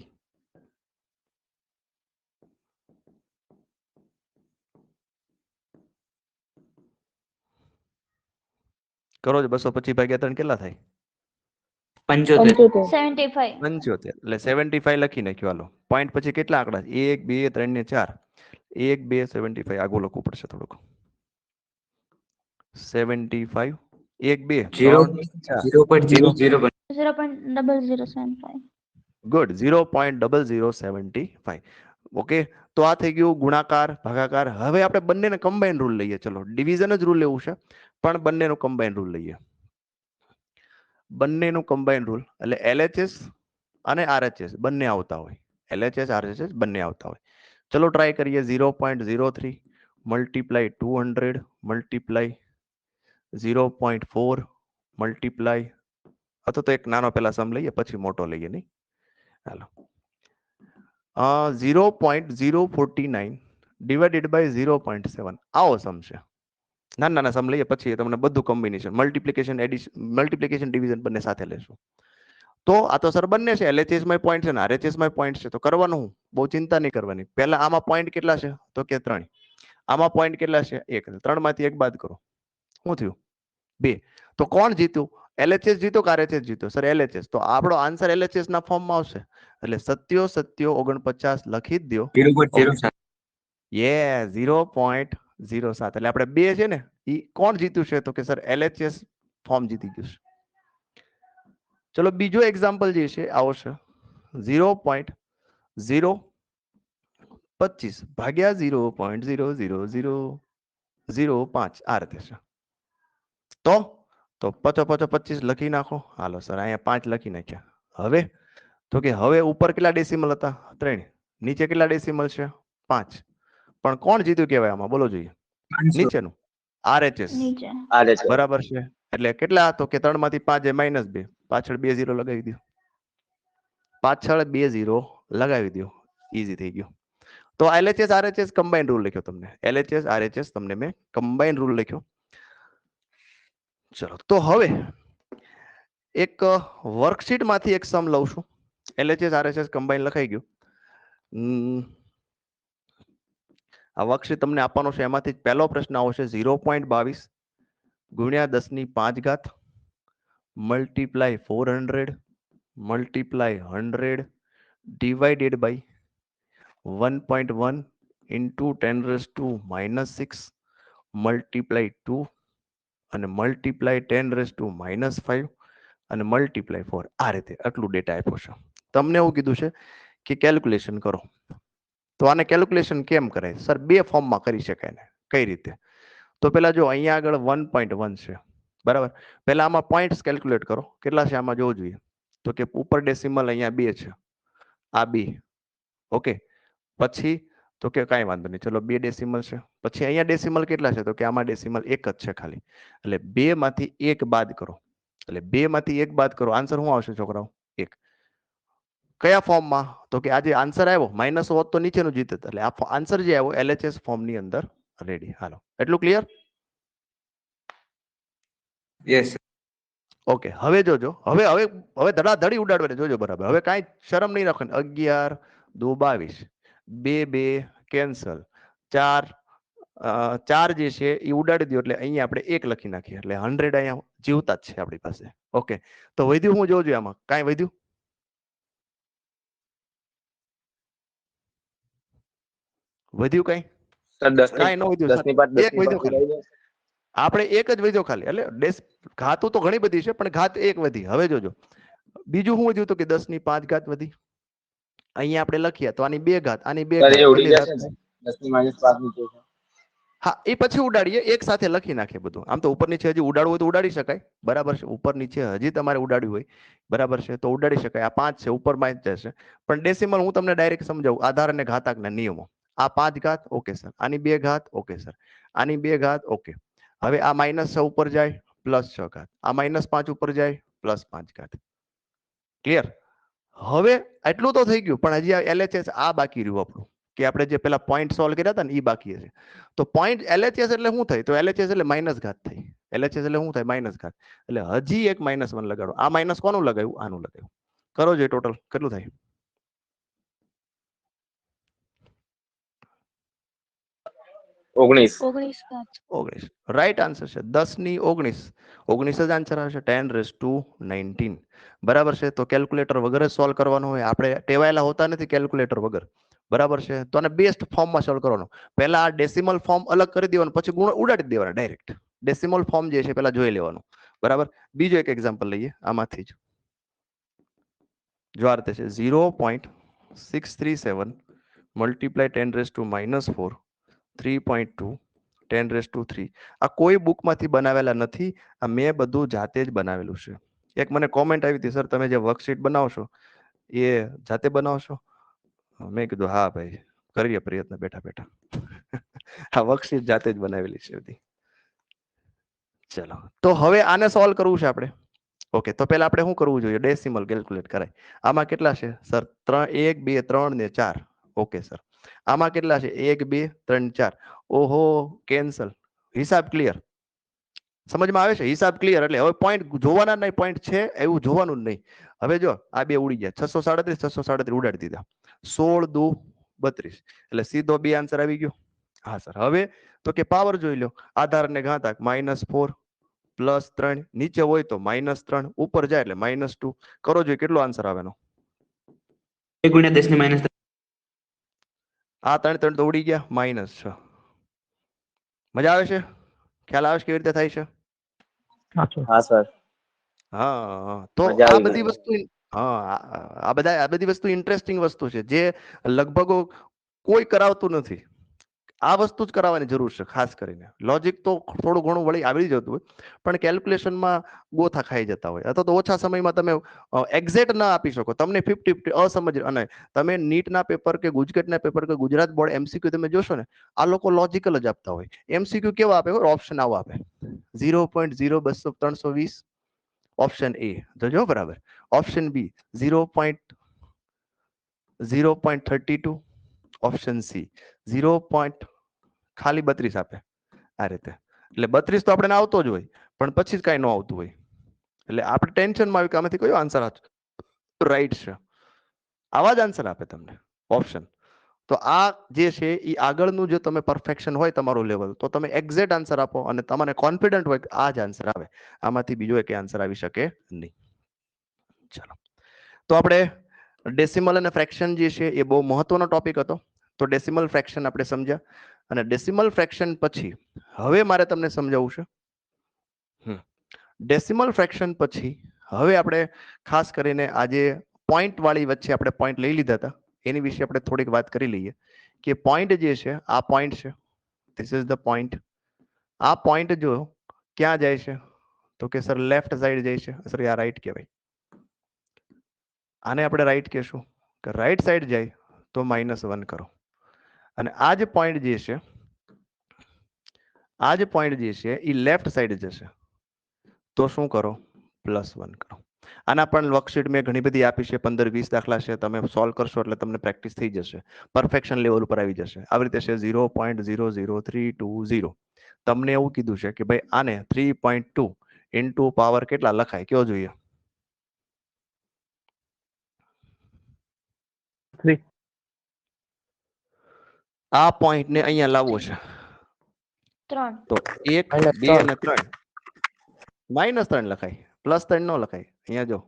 કરો 225 ભાગ્યા 3 કેટલા થાય 75 75 75 એટલે 75 લખી નાખ્યું હાલો પોઈન્ટ પછી કેટલા આંકડા 1 2 3 ને 4 1 2 75 આગળ લખવું પડશે થોડુંક 75 1 2 0.00 0.0075 ગુડ 0.0075 ઓકે તો આ થઈ ગયું ગુણાકાર ભાગાકાર હવે આપણે બંનેને કમ્બાઈન રૂલ લઈએ ચલો ડિવિઝન જ રૂલ લેવું છે પણ બંનેનું કમ્બાઈન રૂલ લઈએ બંનેનું કમ્બાઈન રૂલ એટલે LHS અને RHS બંને આવતા હોય LHS RHS બંને આવતા હોય ચલો ટ્રાય કરીએ 0.03 મલ્ટીપ્લાય 200 મલ્ટીપ્લાય 0.4 મલ્ટીપ્લાય અથવા તો એક નાનો પેલા સમ લઈએ પછી મોટો લઈએ નહીં હાલો 0.049 ડિવાઇડેડ બાય 0.7 આવો સમ છે નાના સમ લઈએ પછી તમને બધું combination multiplication addition multiplication division બંને સાથે લેશું તો આ તો સર બંને છે LHS માં પોઈન્ટ છે ને RHS માં પોઈન્ટ છે તો કરવાનું હું બહુ ચિંતા નહીં કરવાની પહેલા આમાં પોઈન્ટ કેટલા છે તો કે 3 આમાં પોઈન્ટ કેટલા છે 1 3 માંથી 1 બાદ કરો શું થયું 2 તો કોણ જીત્યું LHS જીત્યો કે RHS જીત્યો સર LHS તો આપણો આન્સર LHS ના ફોર્મમાં આવશે એટલે 49 લખી જ દો 0.07 યે 0.07 એટલે આપણે 2 છે ને ઈ કોણ જીત્યું છે તો કે સર LHS ફોર્મ જીતી ગયું છે ચલો બીજો એક્ઝામ્પલ જે છે આવો છે 0.025 ભાગ્યા 0.00005 આ રીતે છે તો 25 લખી નાખો હાલો સર અહીંયા 5 લખી નાખ્યા હવે તો કે હવે ઉપર કેટલા ડેસિમલ હતા 3 નીચે કેટલા ડેસિમલ છે 5 પણ કોણ જીત્યું કહેવાય આમાં બોલો જોઈએ નીચેનું RHS નીચે બરાબર છે એટલે કેટલા તો કે 3 માંથી 5 -2 પાછળ 2 0 લગાવી દો પાછળ 2 0 લગાવી દો ઈઝી થઈ ગયું તો LHS RHS કમ્બાઈન રૂલ લખ્યો તમને LHS RHS તમને મેં કમ્બાઈન રૂલ લખ્યો ચલો તો હવે એક વર્કશીટ માંથી એક સમ લઉં છું LHS RHS કમ્બાઈન લખાઈ ગયું આ વર્કશીટ તમને આપવાનો છે એમાંથી પહેલો પ્રશ્ન આવશે 0.22 ગુણ્યા 10⁵ multiply 400 multiply 100 divided by 1.1 into 10⁻⁻6 multiply 2 અને મલ્ટીપ્લાય 10⁻⁻5 અને મલ્ટીપ્લાય 4 આ રીતે આટલું ડેટા આપ્યો છે તમને એવું કીધું છે કે કેલ્ક્યુલેશન કરો તો આને કેલ્ક્યુલેશન કેમ કરાય સર બે ફોર્મમાં કરી શકાય ને કઈ રીતે તો પેલા જો અહીંયા આગળ 1.1 છે બરાબર પહેલા આમાં પોઈન્ટ્સ કેલ્ક્યુલેટ કરો કેટલા છે આમાં જોવું જોઈએ તો કે ઉપર ડેસિમલ અહીંયા 2 છે આ 2 ઓકે પછી તો કે કાંઈ વાંધો નહીં ચલો 2 ડેસિમલ છે પછી અહીંયા ડેસિમલ કેટલા છે તો કે આમાં ડેસિમલ 1 જ છે ખાલી એટલે 2 માંથી 1 બાદ કરો એટલે 2 માંથી 1 બાદ કરો, આન્સર શું આવશે છોકરાઓ? 1. કયા ફોર્મમાં? તો કે આ જે આન્સર આવ્યો માઇનસ હોત તો નીચેનું જીતત, એટલે આ આન્સર જે આવ્યો LHS ફોર્મની અંદર રેડી. હાલો, એટલું ક્લિયર? યસ ઓકે, હવે જોજો, હવે હવે હવે ધડાધડી ઉડાડવાને જોજો બરાબર. હવે કાંઈ શરમ નહીં રાખવાની. 11 2 22, 2 2 કેન્સલ, 4 4 જે છે એ ઉડાડી દો, એટલે અહીંયા આપણે 1 લખી નાખીએ, એટલે 100 અહીંયા જીવતા જ છે આપણી પાસે. ઓકે, તો વધ્યું હું જોજો આમાં, કાંઈ વધ્યું? વધ્યું કાંઈ? સર 10 કાંઈ ન વધ્યું 10 ની પાછળ 10 એક ની વધ્યો ખાલી. પાછળ આપણે એક જ વધ્યો ખાલી, એટલે ઘાતું તો ઘણી બધી છે પણ ઘાત એક વધી. હવે જોજો બીજું શું વધ્યું, તો કે 10 ની 5 ઘાત વધી. અહીંયા આપણે લખીએ તો આની 2 ઘાત, આની 2 સર ઘાત, એ ઉડી કેટલી જશે ઘાત? ને 10 ની -5 નીચે છે. હા, એ પછી ઉડાડીએ, એક સાથે લખી નાખીએ બધું. આમ તો ઉપર નીચે હજી ઉડાડવું હોય તો ઉડાડી શકાય, બરાબર છે. ઉપર નીચે હજી તમારે ઉડાડ્યું હોય, બરાબર છે, તો ઉડાડી શકાય. આ 5 છે, ઉપર માં જશે, પણ ડેસિમલ હું તમને ડાયરેક્ટ સમજાવું, આધાર અને ઘાતાંકના નિયમો. આ 5 ઘાત, ઓકે સર. આની 2 ઘાત, ઓકે સર. આની 2 ઘાત, ઓકે. હવે આ -6 ઉપર જાય, +6 ઘાત. આ -5 ઉપર જાય, +5 ઘાત. ક્લિયર? હવે એટલું તો થઈ ગયું, પણ હજી આ LHS આ બાકી રહ્યું આપણું, કે આપણે જે પેલા પોઈન્ટ સોલ્વ કર્યા હતા ને એ બાકી છે. તો પોઈન્ટ LHS એટલે શું થાય? તો LHS એટલે માઇનસ ઘાત થઈ. LHS એટલે શું થાય? માઇનસ ઘાત. એટલે હજી એક -1 લગાડો. આ માઇનસ કોનું લગાવ્યું? આનું લગાવ્યું. કરો જો ટોટલ કેટલું થાય? 19. 19. રાઈટ આન્સર છે 10 ની 19. 19 જ આન્સર આવશે. 10⁻19. બરાબર છે. તો કેલ્ક્યુલેટર વગર જ સોલ્વ કરવાનું હોય. આપણે ટેવાયેલા હોતા નથી કેલ્ક્યુલેટર વગર, બરાબર છે. તો આને બેસ્ટ ફોર્મમાં સોલ્વ કરવાનો. પહેલા આ ડેસિમલ ફોર્મ અલગ કરી દેવાનું, પછી ગુણ ઉડાડી દેવાના ડાયરેક્ટ. ડેસિમલ ફોર્મ જે છે પહેલા જોઈ લેવાનું, બરાબર. બીજો એક એક્ઝામ્પલ લઈએ આમાંથી જ. જો આ રીતે છે 0.637 મલ્ટીપ્લાય 10⁻⁻4 3.2 10⁻3. આ કોઈ બુકમાંથી બનાવેલા નથી, આ મેં બધું જાતે જ બનાવેલું છે. એક મને કોમેન્ટ આવી હતી, સર તમે જે વર્કશીટ બનાવશો એ જાતે બનાવશો? મેં કીધું હા ભાઈ, કરીએ પ્રયત્ન બેઠા બેઠા. આ વર્કશીટ જાતે જ બનાવેલી છે બધી. ચલો, તો હવે આને સોલ્વ કરવું છે આપણે. ઓકે, તો પહેલા આપણે શું કરવું જોઈએ? ડેસિમલ કેલ્ક્યુલેટ કરાય. આમાં કેટલા છે સર? 1 2 3 ને 4. Okay sir. આમાં કેટલા છે? 1 2 3 4. ઓહો, કેન્સલ. હિસાબ ક્લિયર? સમજમાં આવે છે? હિસાબ ક્લિયર એટલે હવે પોઈન્ટ જોવાના નહીં, પોઈન્ટ છે એવું જોવાનું જ નહીં. હવે જો આ બે ઉડી ગયા, 637 ઉડાડી દીધા. 16 2 32, એટલે સીધો બી આન્સર આવી ગયો. હા સર. હવે તો કે પાવર જોઈ લો, આધાર અને ઘાતાંક -4 +3, નીચે હોય તો -3, ઉપર જાય એટલે -2. કરો જોઈએ કેટલો આન્સર આવેનો? 1 × 10⁻3. આ 3 તો ઉડી ગયા, -6. મજા આવે છે? ખ્યાલ આવે છે કેવી રીતે થાય છે? હા સર. હા, તો મજા આ આવી બધી ગઈ. વસ્તુ, આ બધી વસ્તુ ઇન્ટરેસ્ટિંગ વસ્તુ છે, જે લગભગ કોઈ કરાવતું નથી. આ વસ્તુ જ કરાવવાની જરૂર છે. ખાસ કરીને લોજિક તો થોડું ઘણું વળી આવી જતું હોય, પણ કેલ્ક્યુલેશનમાં ગોથા ખાઈ જતા હોય, અથવા તો ઓછા સમયમાં તમે એક્ઝેક્ટ ના આપી શકો. તમને 50-50 અસમજ. અને તમે નીટના પેપર કે ગુજકેટના પેપર કે ગુજરાત બોર્ડ MCQ તમે જોશો ને, આ લોકો લોજિકલ જ આપતા હોય. MCQ કેવા આપે? ઓપ્શન આવો આપે, 0.0320 ઓપ્શન એ જોજો બરાબર. Option B 0.32, option C 0. ખાલી 32 આપે આ રીતે. એટલે 32 તો આપણે આવતો જ હોય, પણ પછી જ કાંઈ ન આવતું હોય, એટલે આપણે ટેન્શનમાં આવી કે આમાંથી કયો આન્સર રાઈટ છે. આવા જ આન્સર આપે તમને ઓપ્શન. તો આ જે છે એ આગળનું જે તમે પરફેક્શન હોય તમારું લેવલ, તો તમે એક્ઝેક્ટ આન્સર આપો અને તમને કોન્ફિડન્ટ હોય કે આ જ આન્સર આવે, આમાંથી બીજો એક આન્સર આવી શકે નહીં. ચલો, તો આપણે ડેસિમલ અને ફ્રેક્શન જે છે એ બહુ મહત્વનો ટોપિક હતો. તો ડેસિમલ ફ્રેક્શન આપણે સમજ્યા, અને ડેસિમલ ફ્રેક્શન પછી હવે મારે તમને સમજાવવું છે. ડેસિમલ ફ્રેક્શન પછી હવે આપણે ખાસ કરીને આજે પોઈન્ટ વાળી વચ્ચે આપણે પોઈન્ટ લઈ લીધા હતા, એની વિશે આપણે થોડીક વાત કરી લઈએ કે પોઈન્ટ જે છે, આ પોઈન્ટ છે, ધીસ ઇઝ ધ પોઈન્ટ. આ પોઈન્ટ જો ક્યાં જાય છે? તો કે સર લેફ્ટ સાઈડ જાય છે. સર આ રાઈટ કહેવાય. આને આપણે રાઈટ કહેશું કે રાઈટ સાઈડ જાય તો -1 કરો. અને આ જે પોઈન્ટ જે છે, આ જે પોઈન્ટ જે છે એ લેફ્ટ સાઈડ જશે તો શું કરો? +1 કરો. આના પણ વર્કશીટ મેં ઘણી બધી આપી છે, 15-20 દાખલા છે. તમે સોલ્વ કરશો એટલે તમને પ્રેક્ટિસ થઈ જશે, પરફેક્શન લેવલ ઉપર આવી જશે. આવી રીતે છે 0.00320. તમને એવું કીધું છે કે ભાઈ આને 3.2 ઇન્ટુ પાવર કેટલા લખાય કયો જોઈએ? 3. આ પોઈન્ટ ને અહીંયા લાવવો છે 3. તો 1, -3. 2 અને 3. -3 લખાય, +3 ન લખાય. અહીંયા જો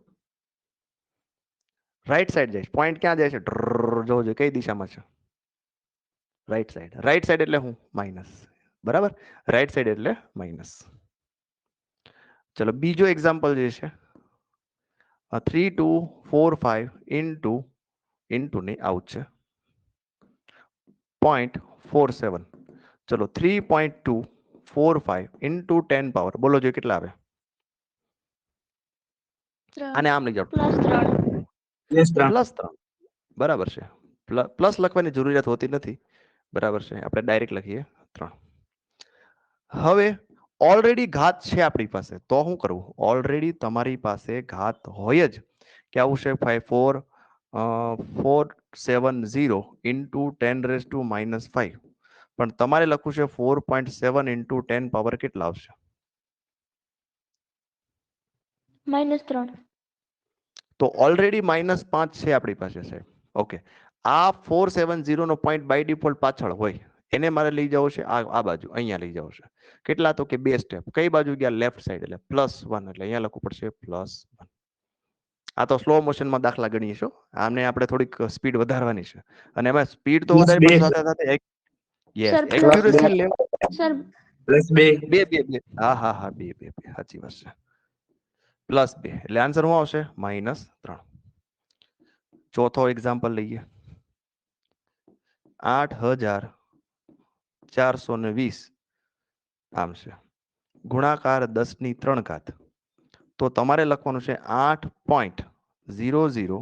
રાઈટ સાઈડ જાય, પોઈન્ટ ક્યાં જાય છે? જોજો કઈ દિશામાં છે? Right side. રાઈટ સાઈડ એટલે હું માઇનસ, બરાબર? રાઈટ સાઈડ એટલે માઇનસ. ચલો બીજો એક્ઝામ્પલ જે છે 3245 ઇન્ટુ ને આઉટ છે 0.47. ચલો 3.245 ઇન્ટુ 10 પાવર બોલો જો કેટલા આવે? આને આમ લઈ જાઓ, +3. +3. બરાબર છે. પ્લસ લખવાની જરૂરિયાત હોતી નથી, બરાબર છે. આપણે ડાયરેક્ટ લખીએ 3. હવે ઓલરેડી ઘાત છે આપણી પાસે, તો શું કરવું? ઓલરેડી તમારી પાસે ઘાત હોય જ કે આવું છે 470 ઇન્ટુ 10⁻⁻5. પણ તમારે લખવું છે 4.7 ઇન્ટુ 10 પાવર કેટલા આવશે? -3. તો ઓલરેડી -5 છે આપણી પાસે, સાહેબ. ઓકે, આ 470 નો પોઈન્ટ બાય ડિફોલ્ટ પાછળ હોય, એને મારે લઈ જવો છે આ બાજુ, અહીંયા લઈ જવો છે. કેટલા? તો કે 2 સ્ટેપ. કઈ બાજુ ગયા? લેફ્ટ સાઈડ, એટલે +1. એટલે અહીંયા લખવું પડશે +1. આ તો સ્લો મોશનમાં દાખલા ગણીએ છો, આમને આપણે થોડીક સ્પીડ વધારવાની છે. અને એમાં સ્પીડ તો વધારે, પણ સાથે સાથે yes sir accuracy level sir +2. 2. હા હા હા, 2 સાચી વાત છે. +2 એટલે આન્સર શું આવશે? -3. ચોથો એક્ઝામ્પલ લઈએ 8420 આમ છે, ગુણાકાર 10⁻³ તો તમારે લખવાનું છે 8.00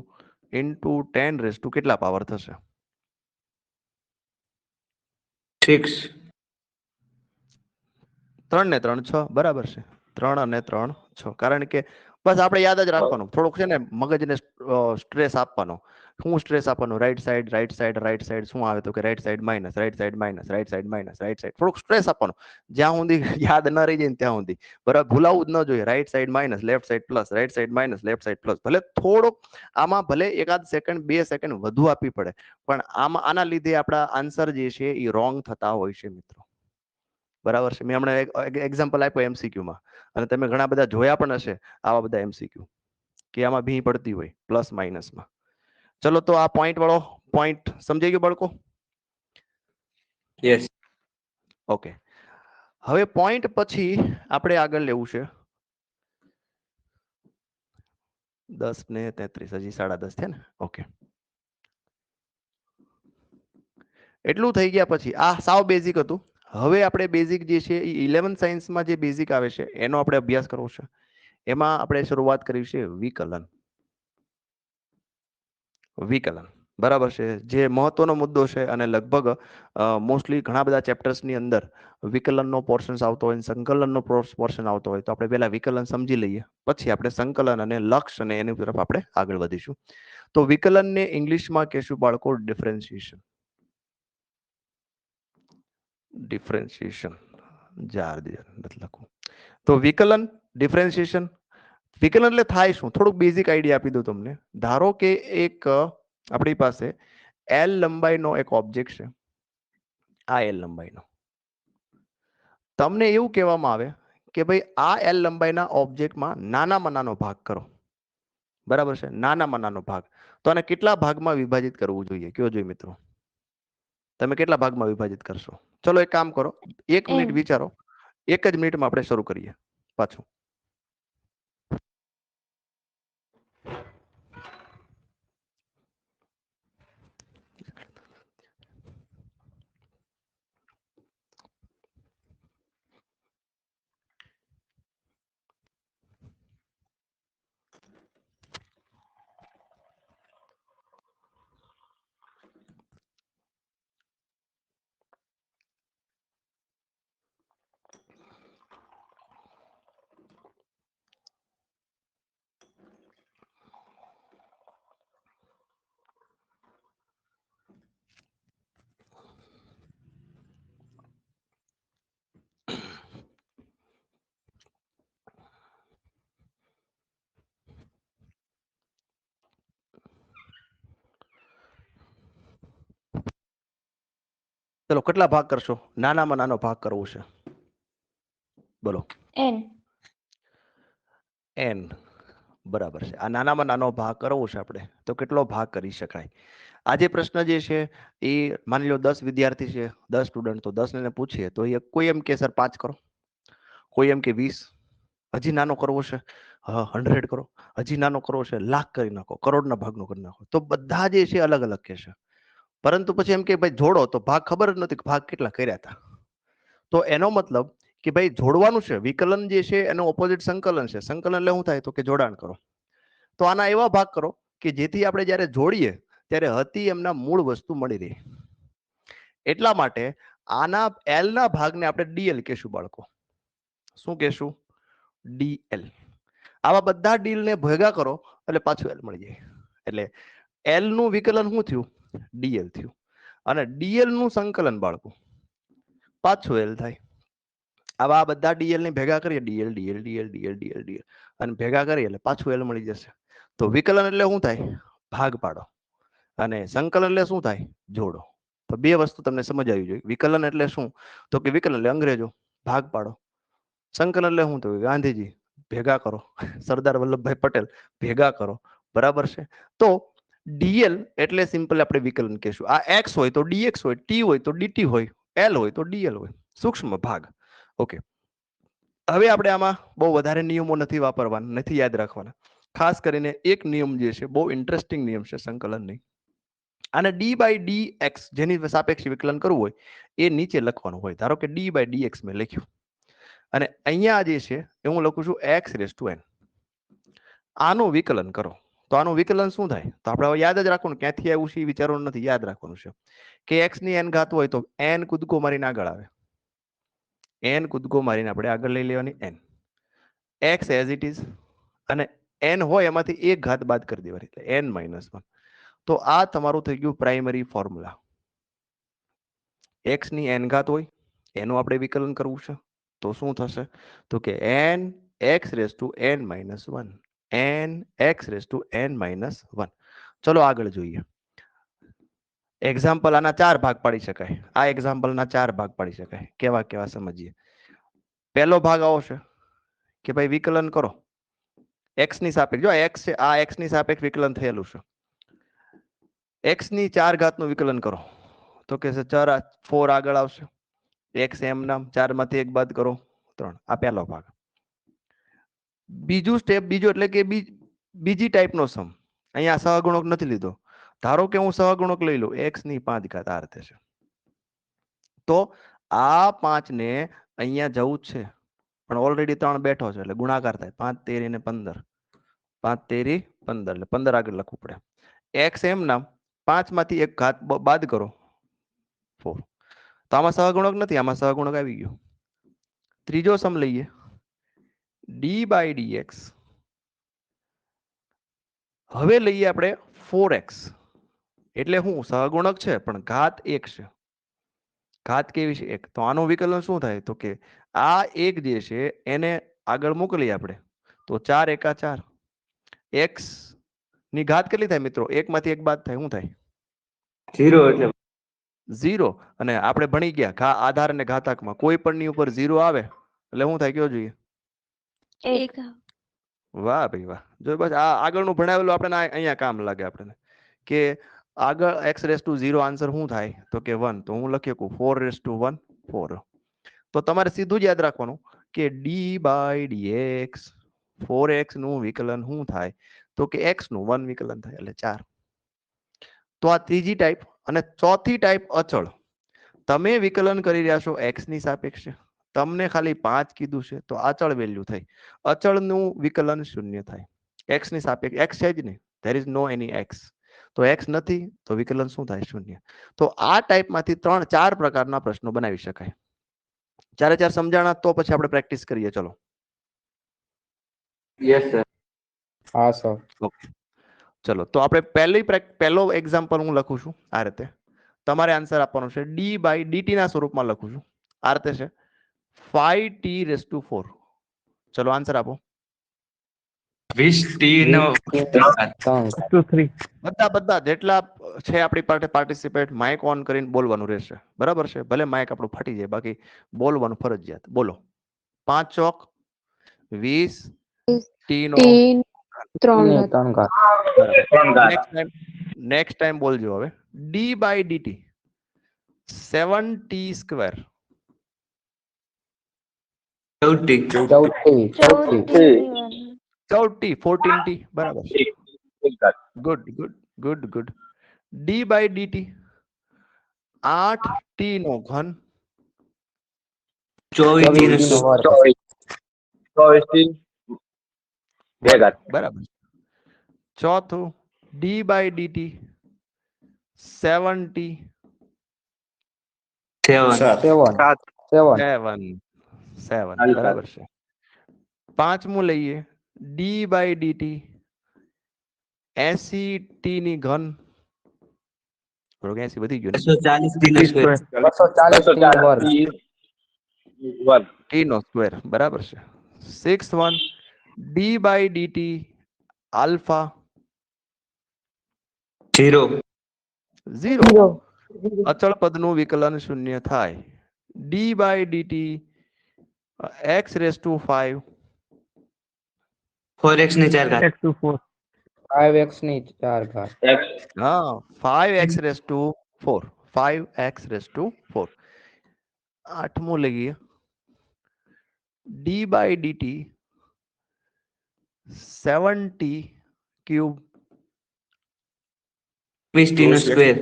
ઇન્ટુ 10 કેટલા પાવર થશે? 6. 3 ને 3 6, બરાબર છે. 3 અને 3 6. કારણ કે બસ આપણે યાદ જ રાખવાનું, થોડુંક છે ને મગજને સ્ટ્રેસ આપવાનો. શું સ્ટ્રેસ આપવાનો? Right side, right side, right side. શું આવે તો કે right side minus, right side minus, right side minus, right side. થોડુંક સ્ટ્રેસ આપવાનો, જ્યાં સુધી યાદ ન રહી જાય ને ત્યાં સુધી. બરાબર, ભૂલાવું જ ન જોઈએ. Right side minus, left side plus, right side minus, left side plus. ભલે થોડોક આમાં ભલે એકાદ સેકન્ડ 2 સેકન્ડ વધુ આપવી પડે, પણ આના લીધે આપણા આન્સર જે છે એ રોંગ થતા હોય છે મિત્રો. બરાબર છે. મેં હમણાં એક્ઝામ્પલ આપ્યો MCQ માં, અને તમે ઘણા બધા જોયા પણ હશે આવા બધા MCQ કે આમાં ભી પડતી હોય પ્લસ માઇનસમાં. ચલો તો આ પોઈન્ટ વાળો પોઈન્ટ સમજાઈ ગયો બાળકો? યસ. ઓકે, હવે પોઈન્ટ પછી આપણે આગળ લેવું છે 10 ને 33, હજી 10:30 છે ને? ઓકે, એટલું થઈ ગયા પછી આ સાવ બેઝિક હતું. હવે આપણે બેઝિક જે છે એ 11th સાયન્સમાં જે બેઝિક આવે છે એનો આપણે અભ્યાસ કરવો છે. એમાં આપણે શરૂઆત કરી છે વિકલન. વિકલન, બરાબર છે, જે મહત્વનો મુદ્દો છે. અને લગભગ મોસ્ટલી ઘણા બધા ચેપ્ટર્સની અંદર વિકલનનો પોર્શન આવતો હોય, સંકલનનો પોર્શન આવતો હોય. તો આપણે પહેલા વિકલન સમજી લઈએ, પછી આપણે સંકલન અને લક્ષ અને એની તરફ આપણે આગળ વધીશું. તો વિકલનને ઇંગ્લિશમાં કહેશું બાળકો ડિફરન્શિએશન. ડિફરન્શિએશન નથી લખવું. તો વિકલન, ડિફરન્શિએશન. વિકલન એટલે થાય શું? થોડુંક બેઝિક આઈડિયા આપી દઉં તમને. ધારો કે એક આપણી પાસે L લંબાઈનો એક ઓબ્જેક્ટ છે. આ L લંબાઈનો તમને એવું કહેવામાં આવે કે ભાઈ આ L લંબાઈના ઓબ્જેક્ટમાં નાનામાં નાનો ભાગ કરો. બરાબર છે, નાનામાં નાનો ભાગ. તો આને કેટલા ભાગમાં વિભાજિત કરવું જોઈએ? કયો જોઈએ મિત્રો? તમે કેટલા ભાગમાં વિભાજિત કરશો? ચલો એક કામ કરો, 1 મિનિટ વિચારો. 1 જ મિનિટમાં આપણે શરૂ કરીએ પાછું. ચલો કેટલા ભાગ કરશો? નાનામાં નાનો ભાગ કરવો છે, બોલો. n n બરાબર છે. આ નાનામાં નાનો ભાગ કરવો છે આપણે, તો કેટલો ભાગ કરી શકાય? આ જે પ્રશ્ન જે છે એ માની લો 10 વિદ્યાર્થી છે, 10 સ્ટુડન્ટ, તો 10 ને પૂછીએ તો એ કોઈ એમ કે સર 5 કરો, કોઈ એમ કે 20, હજી નાનો કરવો છે 100 કરો, હજી નાનો કરવો છે લાખ કરી નાખો, કરોડના ભાગનો કરી નાખો. તો બધા જે છે અલગ અલગ કે છે, પરંતુ પછી એમ કે ભાઈ જોડો, તો ભાગ ખબર જ નથી કે ભાગ કેટલા કર્યા હતા. તો એનો મતલબ કે ભાઈ જોડવાનું છે, વિકલન જે છે એનો ઓપોઝિટ સંકલન છે. સંકલન એટલે શું થાય? તો કે જોડાણ કરો. તો આના એવા ભાગ કરો કે જેથી આપણે જ્યારે જોડીએ ત્યારે હતી એમના મૂળ વસ્તુ મળી રહે. એટલા માટે આના એલ ના ભાગને આપણે ડીએલ કહેશું બાળકો. શું કહેશું? ડીએલ. આવા બધા ડીલ ને ભેગા કરો એટલે પાછું એલ મળી જાય. એટલે એલ નું વિકલન શું થયું? ડીએલ થયું. અને ડીએલ નું સંકલન બાળકો પાછું એલ થાય. આવા બધા ડીએલ ને ભેગા કરીએ, DL DL DL DL DL DL, અને ભેગા કરીએ એટલે પાછું એલ મળી જશે. તો વિકલન એટલે શું થાય? ભાગ પાડો. અને સંકલન એટલે શું થાય? જોડો. તો બે વસ્તુ તમને સમજ આવી જોઈએ. વિકલન એટલે શું? તો કે વિકલન એટલે અંગ્રેજો, ભાગ પાડો. સંકલન એટલે શું? તો ગાંધીજી, ભેગા કરો. સરદાર વલ્લભભાઈ પટેલ, ભેગા કરો. બરાબર છે. તો ડીએલ એટલે સિમ્પલ આપણે વિકલન કહેશું. આ એક્સ હોય તો ડીએક્સ હોય, ટી હોય તો ડીટી હોય, એલ હોય તો ડીએલ હોય, સૂક્ષ્મ ભાગ. ઓકે, હવે આપણે આમાં બહુ વધારે નિયમો નથી વાપરવાના, નથી યાદ રાખવાના. ખાસ કરીને એક નિયમ જે છે બહુ ઇન્ટરેસ્ટિંગ નિયમ છે સંકલનની. આને ડી બાય ડી એક્સ, જેની સાપેક્ષે વિકલન કરવું હોય એ નીચે લખવાનું હોય. ધારો કે ડી બાય ડી એક્સ મેં લખ્યું, અને અહીંયા જે છે એ હું લખું છું એક્સ રેસ ટુ એન. આનું વિકલન કરો તો આનું વિકલન શું થાય? તો આપણે યાદ જ રાખવાનું, ક્યાંથી આવ્યું છે એ વિચારવાનું નથી, યાદ રાખવાનું છે કે એક્સ ની એન ઘાત હોય તો એન કૂદકો મારીને આગળ આવે. એન કૂદકો મારીને આપણે આગળ લઈ લેવાની n, x as it is, અને એન હોય એમાંથી એક ઘાત બાદ કરી દેવાની, એટલે એન -1. તો આ તમારું થઈ ગયું પ્રાઇમરી ફોર્મ્યુલા. એક્સ ની એન ઘાત હોય એનું આપણે વિકલન કરવું છે, તો શું થશે? તો કે n x raise to n -1, n x raise to n -1. ચલો આગળ જોઈએ. એક્ઝામ્પલ આના 4 ભાગ પાડી શકાય. આ એક્ઝામ્પલ ના 4 ભાગ પાડી શકાય. કેવા કેવા સમજીએ. પહેલો ભાગ આવો છે કે ભાઈ વિકલન કરો એક્સ ની સાપેક્ષ. જો એક્સ છે, આ એક્સ ની સાપેક્ષ વિકલન થયેલું છે. એક્સ ની 4 ઘાત નું વિકલન કરો તો કે 4 આગળ આવશે. એક્સ એમ નામ 4 માંથી 1 બાદ કરો 3. આ પહેલો ભાગ. બીજું સ્ટેપ, બીજો એટલે કે બીજી ટાઈપનો સમ. અહીંયા સહગુણક નથી લીધો. ધારો કે હું સહગુણક લઈ લઉં, એક્સ ની 5 ઘાત આ રીતે છે, તો આ 5 ને અહીંયા જવું જ છે, પણ ઓલરેડી 3 બેઠો છે એટલે ગુણાકાર થાય. 5 તેરી ને 15, 5 તેરી 15, એટલે 15 આગળ લખવું પડે. એક્સ એમ નામ 5 માંથી 1 ઘાત બાદ કરો 4. તો આમાં સહગુણક નથી, આમાં સહગુણક આવી ગયો. ત્રીજો સમ લઈએ, ડી બાય ડીએક્સ. હવે લઈએ આપણે 4x, એટલે હું સહગુણક છે પણ ઘાત 1 છે. ઘાત કેવી છે? 1. તો આનું વિકલન શું થાય? તો કે આ 1 જે છે એને આગળ મોકલીએ આપણે, તો 4 એકા 4. x ની ઘાત કેટલી થાય મિત્રો? 1 માંથી 1 બાદ થાય, શું થાય? 0 એટલે 0. અને આપણે ભણી ગયા આધાર અને ઘાતાંકમાં કોઈ પણ ની ઉપર 0 આવે એટલે શું થાય? કયો જોઈએ? 1 વાહ ભાઈ વાહ. જો બસ આ આગળનું ભણાવેલું આપણે અહીંયા કામ લાગે આપણને. કે આગળ x રેસ ટુ 0 આન્સર શું થાય? તો કે 1. તો હું લખી શકું 4 રેસ ટુ 1 4. તો તમારે સીધું જ યાદ રાખવાનું કે ડી બાય ડીએક્સ 4x નું વિકલન શું થાય? તો કે x નું 1 વિકલન થાય, એટલે 4. તો આ ત્રીજી ટાઈપ. અને ચોથી ટાઈપ અચળ. તમે વિકલન કરી રહ્યા છો x ની સાપેક્ષે, તમને ખાલી 5 કીધું છે તો અચળ વેલ્યુ થઈ. અચળ નું વિકલન 0 થાય. x ની સાપેક્ષે x છે જ નહીં, there is no any x. તો x નથી તો વિકલન શું થાય? 0. તો આ ટાઈપમાંથી 4 પ્રકારના પ્રશ્નો બનાવી શકાય. 4 સમજાણા? તો પછી આપણે પ્રેક્ટિસ કરીએ. ચલો. Yes sir. હા સર. ઓકે, ચલો. તો આપણે પહેલો એક્ઝામ્પલ હું લખું છું આ રીતે. તમારે આન્સર આપવાનો છે ડી બાય ડીટી ના સ્વરૂપમાં લખું છું આ રીતે છે 5t રેસ ટુ 4. ચલો આન્સર આપો. 20t નો બધા જેટલા છે આપણી પાસે પાર્ટિસિપેટ માઇક ઓન કરીને બોલવાનું રહેશે, બરાબર છે? ભલે માઇક આપણું ફાટી જાય, બાકી બોલવાનું ફરજિયાત. બોલો. 5 ચોક 20 ટી નો નેક્સ્ટ ટાઈમ બોલજો. હવે d/dt 7t સ્ક્વેર 14t બરાબર છે. ગુડ. d/dt 8t નો ઘન 24 બરાબર. ચોથું d/dt 7t 7 બરાબર છે. પાંચમું લઈએ d/dt 80t ની ઘન 80 વધી ગયું ને? 240 t નો સ્ક્વેર બરાબર છે. 6th વન d/dt આલ્ફા 0 અચળ પદનું વિકલન શૂન્ય થાય. d/dt x⁵ 5 4x ની 4 ઘાત 5x⁴ આઠમું લઈએ d/dt 7t³ 20t નો સ્ક્વેર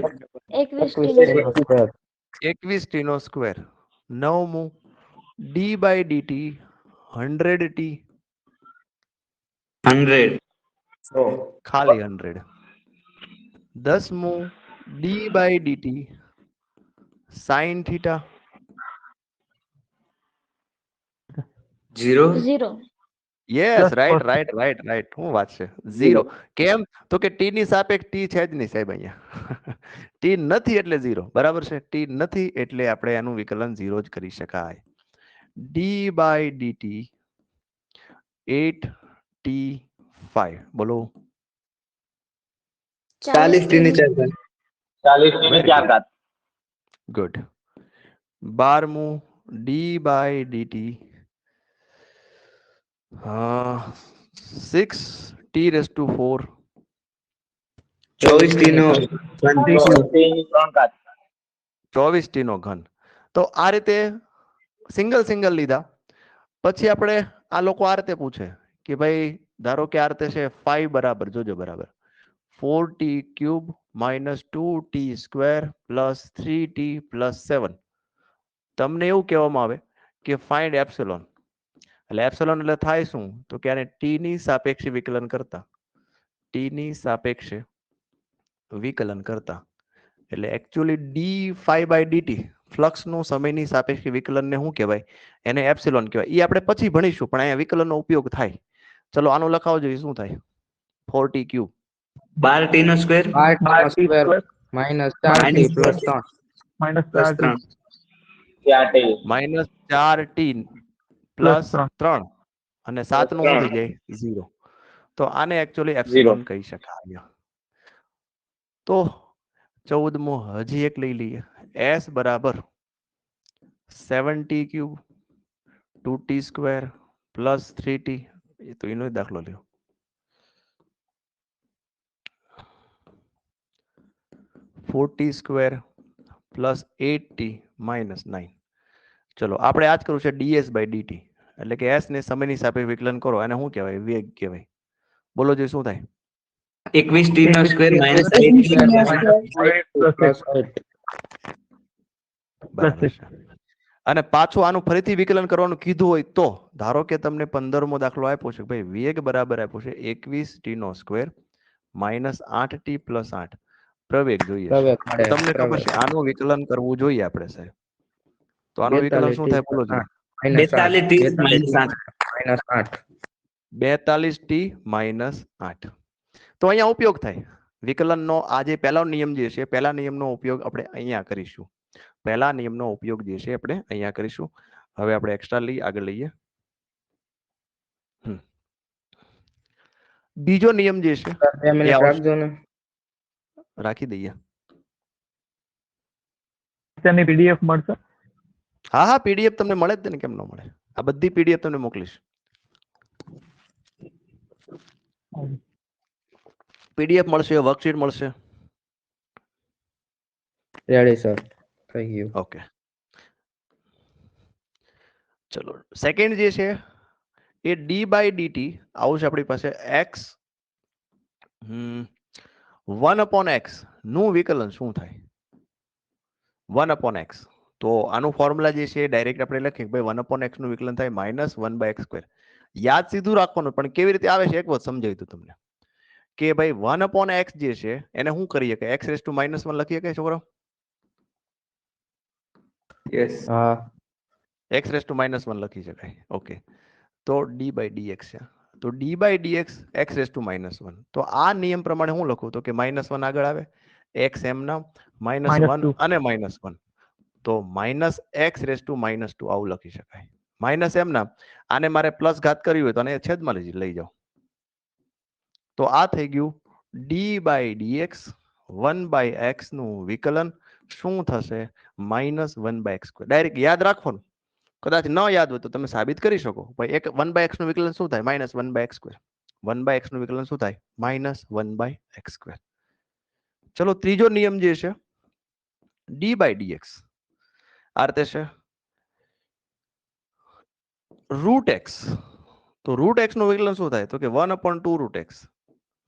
21t નો સ્ક્વેર. નવમું d/dt 100t 100 ખાલી 100. દસમું d/dt sin theta 0 0 yes right. શું વાત છે? 0. કેમ? તો કે t ની સાપેક્ષ t છે જ નહીં સાહેબ અહીંયા. t નથી એટલે 0 બરાબર છે. t નથી એટલે આપણે એનું વિકલન 0 જ કરી શકાય. d/dt 8t5 બોલો. 40t ની 4 ઘાત 40 ગુડ. 12મું d/dt 6t⁴ 24t નો ઘન 24t નો ઘન. તો આ રીતે સિંગલ લીધા. પછી આપણે આ લોકો આ રીતે પૂછે કે ભાઈ ધારો કે આ રીતે છે 5 બરાબર, જોજો બરાબર, 4t³ - 2t² + 3t + 7. તમને એવું કહેવામાં આવે કે ફાઇન્ડ એપ્સિલોન. એટલે એપ્સિલોન એટલે થાય શું? તો કે આને t ની સાપેક્ષે વિકલન કરતા એટલે એકચ્યુઅલી d/dt ફ્લક્સનું સમયની સાપેક્ષે વિકલનને શું કહેવાય? એને એપ્સિલોન કહેવાય. એ આપણે પછી ભણીશું, પણ અહીંયા વિકલનનો ઉપયોગ થાય. ચલો આનું લખાવો જોઈએ. શું થાય? 4t³ 12t નો સ્ક્વેર -4t + 3 અને 7 નું શું થઈ જાય? 0. તો આને એકચ્યુઅલી એપ્સિલોન કહી શકાય. તો 14મું હજી એક લઈ લઈએ. s બરાબર 7t³ 2t² + 3t. એ તો એનો દાખલો લ્યો. 4t² + 8t - 9. ચલો આપણે આ જ કરવું છે ds/dt. એટલે કે s ને સમયની સાપેક્ષે વિકલન કરો. એને શું કહેવાય? વેગ કહેવાય. બોલો જે શું થાય? 21t નો સ્ક્વેર - 8t બરાબર છે. અને પાછું આનું ફરીથી વિકલન કરવાનું કીધું હોય તો ધારો કે તમને 15મો દાખલો આપ્યો છે, ભાઈ વેગ બરાબર આપ્યો છે 21t નો સ્ક્વેર -8t + 8. પ્રવેગ જોઈએ છે. તમને ખબર છે આનું વિકલન કરવું જોઈએ આપણે સાહેબ. તો આનું વિકલન શું થાય? બોલો જોઈએ. 42t - 8 42t - 8. તો અહીંયા ઉપયોગ થાય વિકલનનો. આ જે પહેલો નિયમ જે છે, પહેલા નિયમનો ઉપયોગ આપણે અહીંયા કરીશું. હવે આપણે એક્સ્ટ્રા આગળ લઈએ. બીજો નિયમ જે છે સર 2 એ મિનિટ આવશે. રાખજો ને. રાખી દઈએ. લેક્ચરની પીડીએફ મળશે? હા હા, પીડીએફ તમને મળે જ ને, કેમ ન મળે? આ બધી પીડીએફ તમને મોકલીશ. પીડીએફ મળશે, વર્કશીટ મળશે. રેડી સર, થઈ ગયું. ઓકે, ચલો સેકન્ડ જે છે એ ડી બાય ડીટી આવું છે આપણી પાસે. એક્સ 1/x નું વિકલન શું થાય? 1/x. તો આનું ફોર્મ્યુલા જે છે ડાયરેક્ટ આપણે લખીએ ભાઈ 1/x નું વિકલન થાય -1/x². યાદ સીધું રાખવાનું, પણ કેવી રીતે આવે છે એક વખત સમજાવી દઉં તમને. કે ભાઈ 1/x જે છે એને શું કરીએ કે x⁻1 લખીએ કે છોકરો? યસ. હા. x⁻1 લખી શકાય. ઓકે, તો ડી બાય ડીએક્સ છે. તો ડી બાય ડીએક્સ x⁻1. તો આ નિયમ પ્રમાણે હું લખું તો કે -1 આગળ આવે, x એમના -1 અને -1. તો -x⁻², આવું લખી શકાય. માઇનસ એમના, આને મારે પ્લસ ઘાત કરવી હોય તો આને છેદમાં લઈ જાઓ. તો આ થઈ ગયું ડી બાય ડીએક્સ 1/x નું વિકલન શું થશે? -1/x². ડાયરેક્ટ યાદ રાખવાનું. કદાચ ન યાદ હોય તો તમે સાબિત કરી શકો. ભાઈ 1/x નું વિકલન શું થાય? -1/x². 1/x નું વિકલન શું થાય? -1/x². ચલો ત્રીજો નિયમ જે છે ડી બાય ડીએક્સ આ રીતે છે. √x. તો √x નું વિકલન શું થાય? તો કે 1/2 √x.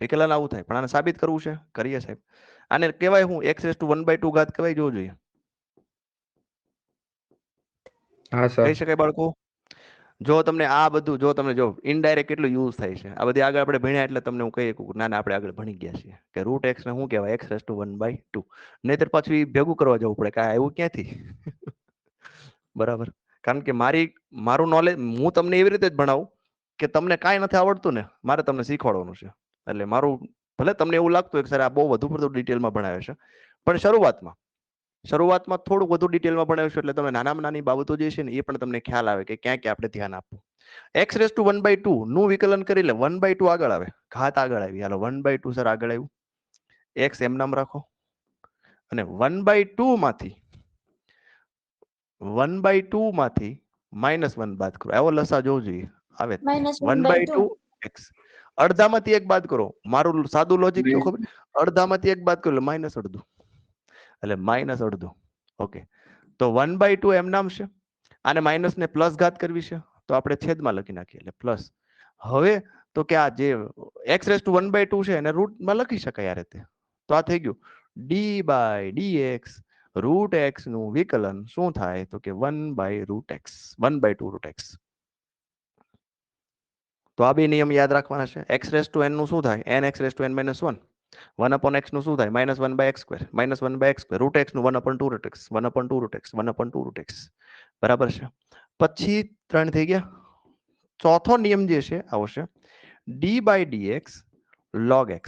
વિકલન આવું થાય, પણ આને સાબિત કરવું છે, કરીએ સાહેબ. આને કહેવાય હું x⁻1/2 ઘાત કહેવાય. જોવું જોઈએ. હા સર. કહી શકાય બાળકો? જો તમને આ બધું જો તમને જો ઇનડાયરેક્ટ કેટલું યુઝ થાય છે આ બધી આગળ આપણે ભણ્યા એટલે તમને હું કહી શકું ના આપણે આગળ ભણી ગયા છીએ કે √x ને શું કહેવાય? x⁻1/2. નહીતર પાછું એ ભેગું કરવા જવું પડે કે આ આવ્યું ક્યાંથી? બરાબર. કારણ કે મારું નોલેજ હું તમને એવી રીતે જ ભણાવું કે તમને કાંઈ નથી આવડતું ને મારે તમને શીખવાડવાનું છે. એટલે મારું ભલે તમને એવું લાગતું હોય કે સર આ બહુ વધુ પડતું ડિટેલમાં ભણાવે છે, પણ શરૂઆતમાં થોડું વધુ ડિટેલમાં ભણાવીશું એટલે તમે નાનામાં નાની બાબતો જે છે ને એ પણ તમને ખ્યાલ આવે કે ક્યાં ક્યાં આપણે ધ્યાન આપવું. x⁻1/2 નું વિકલન કરી લે 1/2 આગળ આવે, ઘાત આગળ આવી. હાલો 1/2 સર આગળ આવ્યું, x એમ નામ રાખો અને 1/2 માંથી -1 બાદ કરો. આવો લસા જોવો જોઈએ. આવે -1/2. 1/2 x. અડધામાંથી એક બાદ કરો. મારું સાદું લોજિક કયો ખબર? અડધામાંથી એક બાદ કરો એટલે -1/2, એટલે -1/2. ઓકે, તો 1/2 એમ નામ છે. આને માઇનસ ને પ્લસ ઘાત કરવી છે તો આપણે છેદમાં લખી નાખીએ એટલે પ્લસ. હવે તો કે આ જે x⁻1/2 છે એને રૂટમાં લખી શકાય આ રીતે. તો આ થઈ ગયું ડી બાય ડીએક્સ √x નું વિકલન શું થાય? તો કે 1/√x, 1/2 √x. તો આ બે નિયમ યાદ રાખવાના છે. x⁻n નું શું થાય? nx⁻n-1. 1/x નું શું થાય? -1/x², -1/x². √x નું 1/2 √x, 1/2 √x. બરાબર છે. પછી 3 થઈ ગયા. ચોથો નિયમ જે છે આવશે d by dx log x.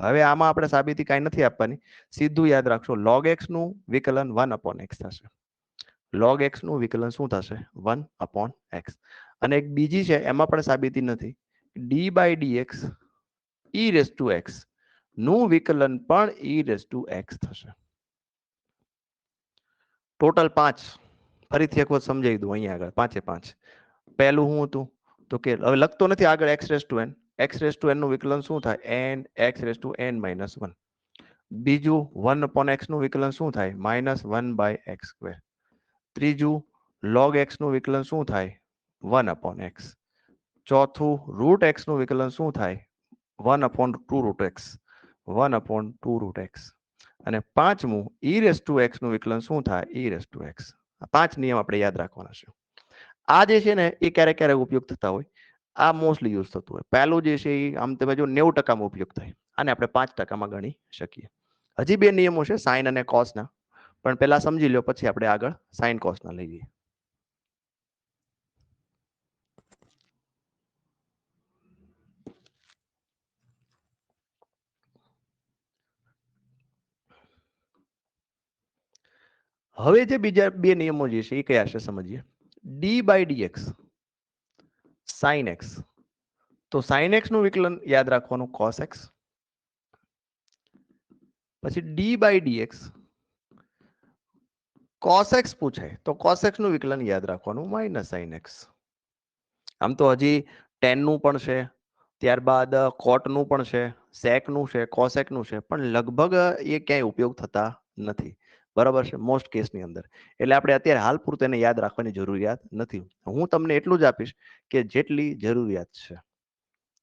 હવે આમાં આપણે સાબિતી કાંઈ નથી આપવાની, સીધું યાદ રાખશો. log x નું વિકલન 1/x થશે. log x નું વિકલન શું થશે? 1/x. અને એક બીજી છે એમાં પણ સાબિતી નથી. ડી બાય ડીએક્સ e⁻x નું વિકલન પણ e⁻x થશે. ટોટલ 5. ફરીથી એક વખત સમજાવી દઉં અહીંયા આગળ 5 પહેલું શું હતું તો કે હવે લખતો નથી આગળ x⁻n. x⁻n નું વિકલન શું થાય? nx⁻n-1. બીજું 1/x નું વિકલન શું થાય? -1/x². ત્રીજું log x નું વિકલન શું થાય? 1/x. ચોથું √x નું વિકલન શું થાય? 1/2 √x, 1/2 √x. અને પાંચમું e⁻x નું વિકલન શું થાય? e⁻x. આ 5 નિયમ આપણે યાદ રાખવાના છે. આ જે છે ને એ ક્યારેક ક્યારેક ઉપયોગ થતા હોય. આ મોસ્ટલી યુઝ થતું હોય. પહેલું જે છે એ આમ તમે જો 90% ઉપયોગ થાય, આને આપણે 5% ગણી શકીએ. હજી 2 નિયમો છે સાઇન અને કોસના, પણ પહેલા સમજી લો પછી આપણે આગળ સાઇન કોસના લઈ જઈએ. હવે જે બીજા 2 નિયમો જે છે એ કયા છે સમજીએ. D by dx sin x તો sin x નું વિકલન યાદ રાખવાનું cos x, પછી d by dx cos x પૂછાય તો cos x નું વિકલન યાદ રાખવાનું માઇનસ sin x. આમ તો હજી tan નું પણ છે, ત્યારબાદ cot નું પણ છે, sec નું છે, cosec નું છે, પણ લગભગ એ ક્યાંય ઉપયોગ થતા નથી. બરાબર છે, મોસ્ટ કેસની અંદર. એટલે આપણે અત્યારે હાલ પૂરતું એને યાદ રાખવાની જરૂરિયાત નથી. હું તમને એટલું જ આપીશ કે જેટલી જરૂરિયાત છે.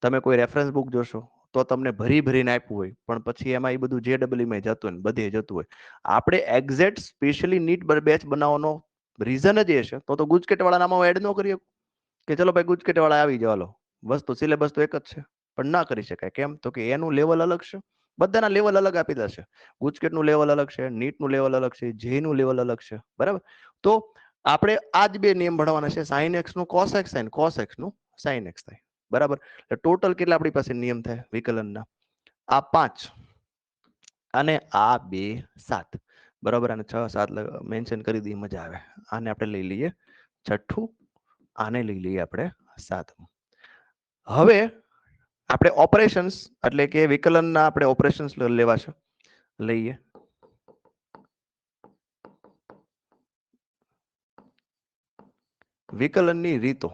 તમે કોઈ રેફરન્સ બુક જોશો તો તમને ભરી ભરીને આપ્યું હોય, પણ પછી એમાં એ બધું JEE માં જતું હોય, બધે જતું હોય. આપણે એક્ઝેક્ટ સ્પેશિયલી નીટ બેચ બનાવવાનો રીઝન જ એ છે. તો ગુજકેટ વાળા નામાં એડ ન કરીએ કે ચલો ભાઈ ગુજકેટ વાળા આવી જાવ, હાલો વસ્તુ સિલેબસ તો એક જ છે, પણ ના કરી શકાય. કેમ? તો કે એનું લેવલ અલગ છે, બધાના લેવલ અલગ આપી દેશે. ગુજકેટ નું લેવલ અલગ છે, નીટ નું લેવલ અલગ છે, જે નું લેવલ અલગ છે. બરાબર, તો આપણે આ જ બે નિયમ ભણવાના છે, sin x નું cos x થાય, cos x નું sin x થાય. બરાબર, એટલે ટોટલ કેટલા આપણી પાસે નિયમ થાય વિકલનના? આ 5 અને આ 2 7. બરાબર, અને 6 7 મેન્શન કરી દઈએ, મજા આવે. આને આપણે લઈ લઈએ છઠ્ઠું, આને લઈ લઈએ આપણે સાતમું. હવે આપણે ઓપરેશન્સ એટલે કે વિકલનના આપણે ઓપરેશન્સ લેવા છે, લઈએ. વિકલનની રીતો.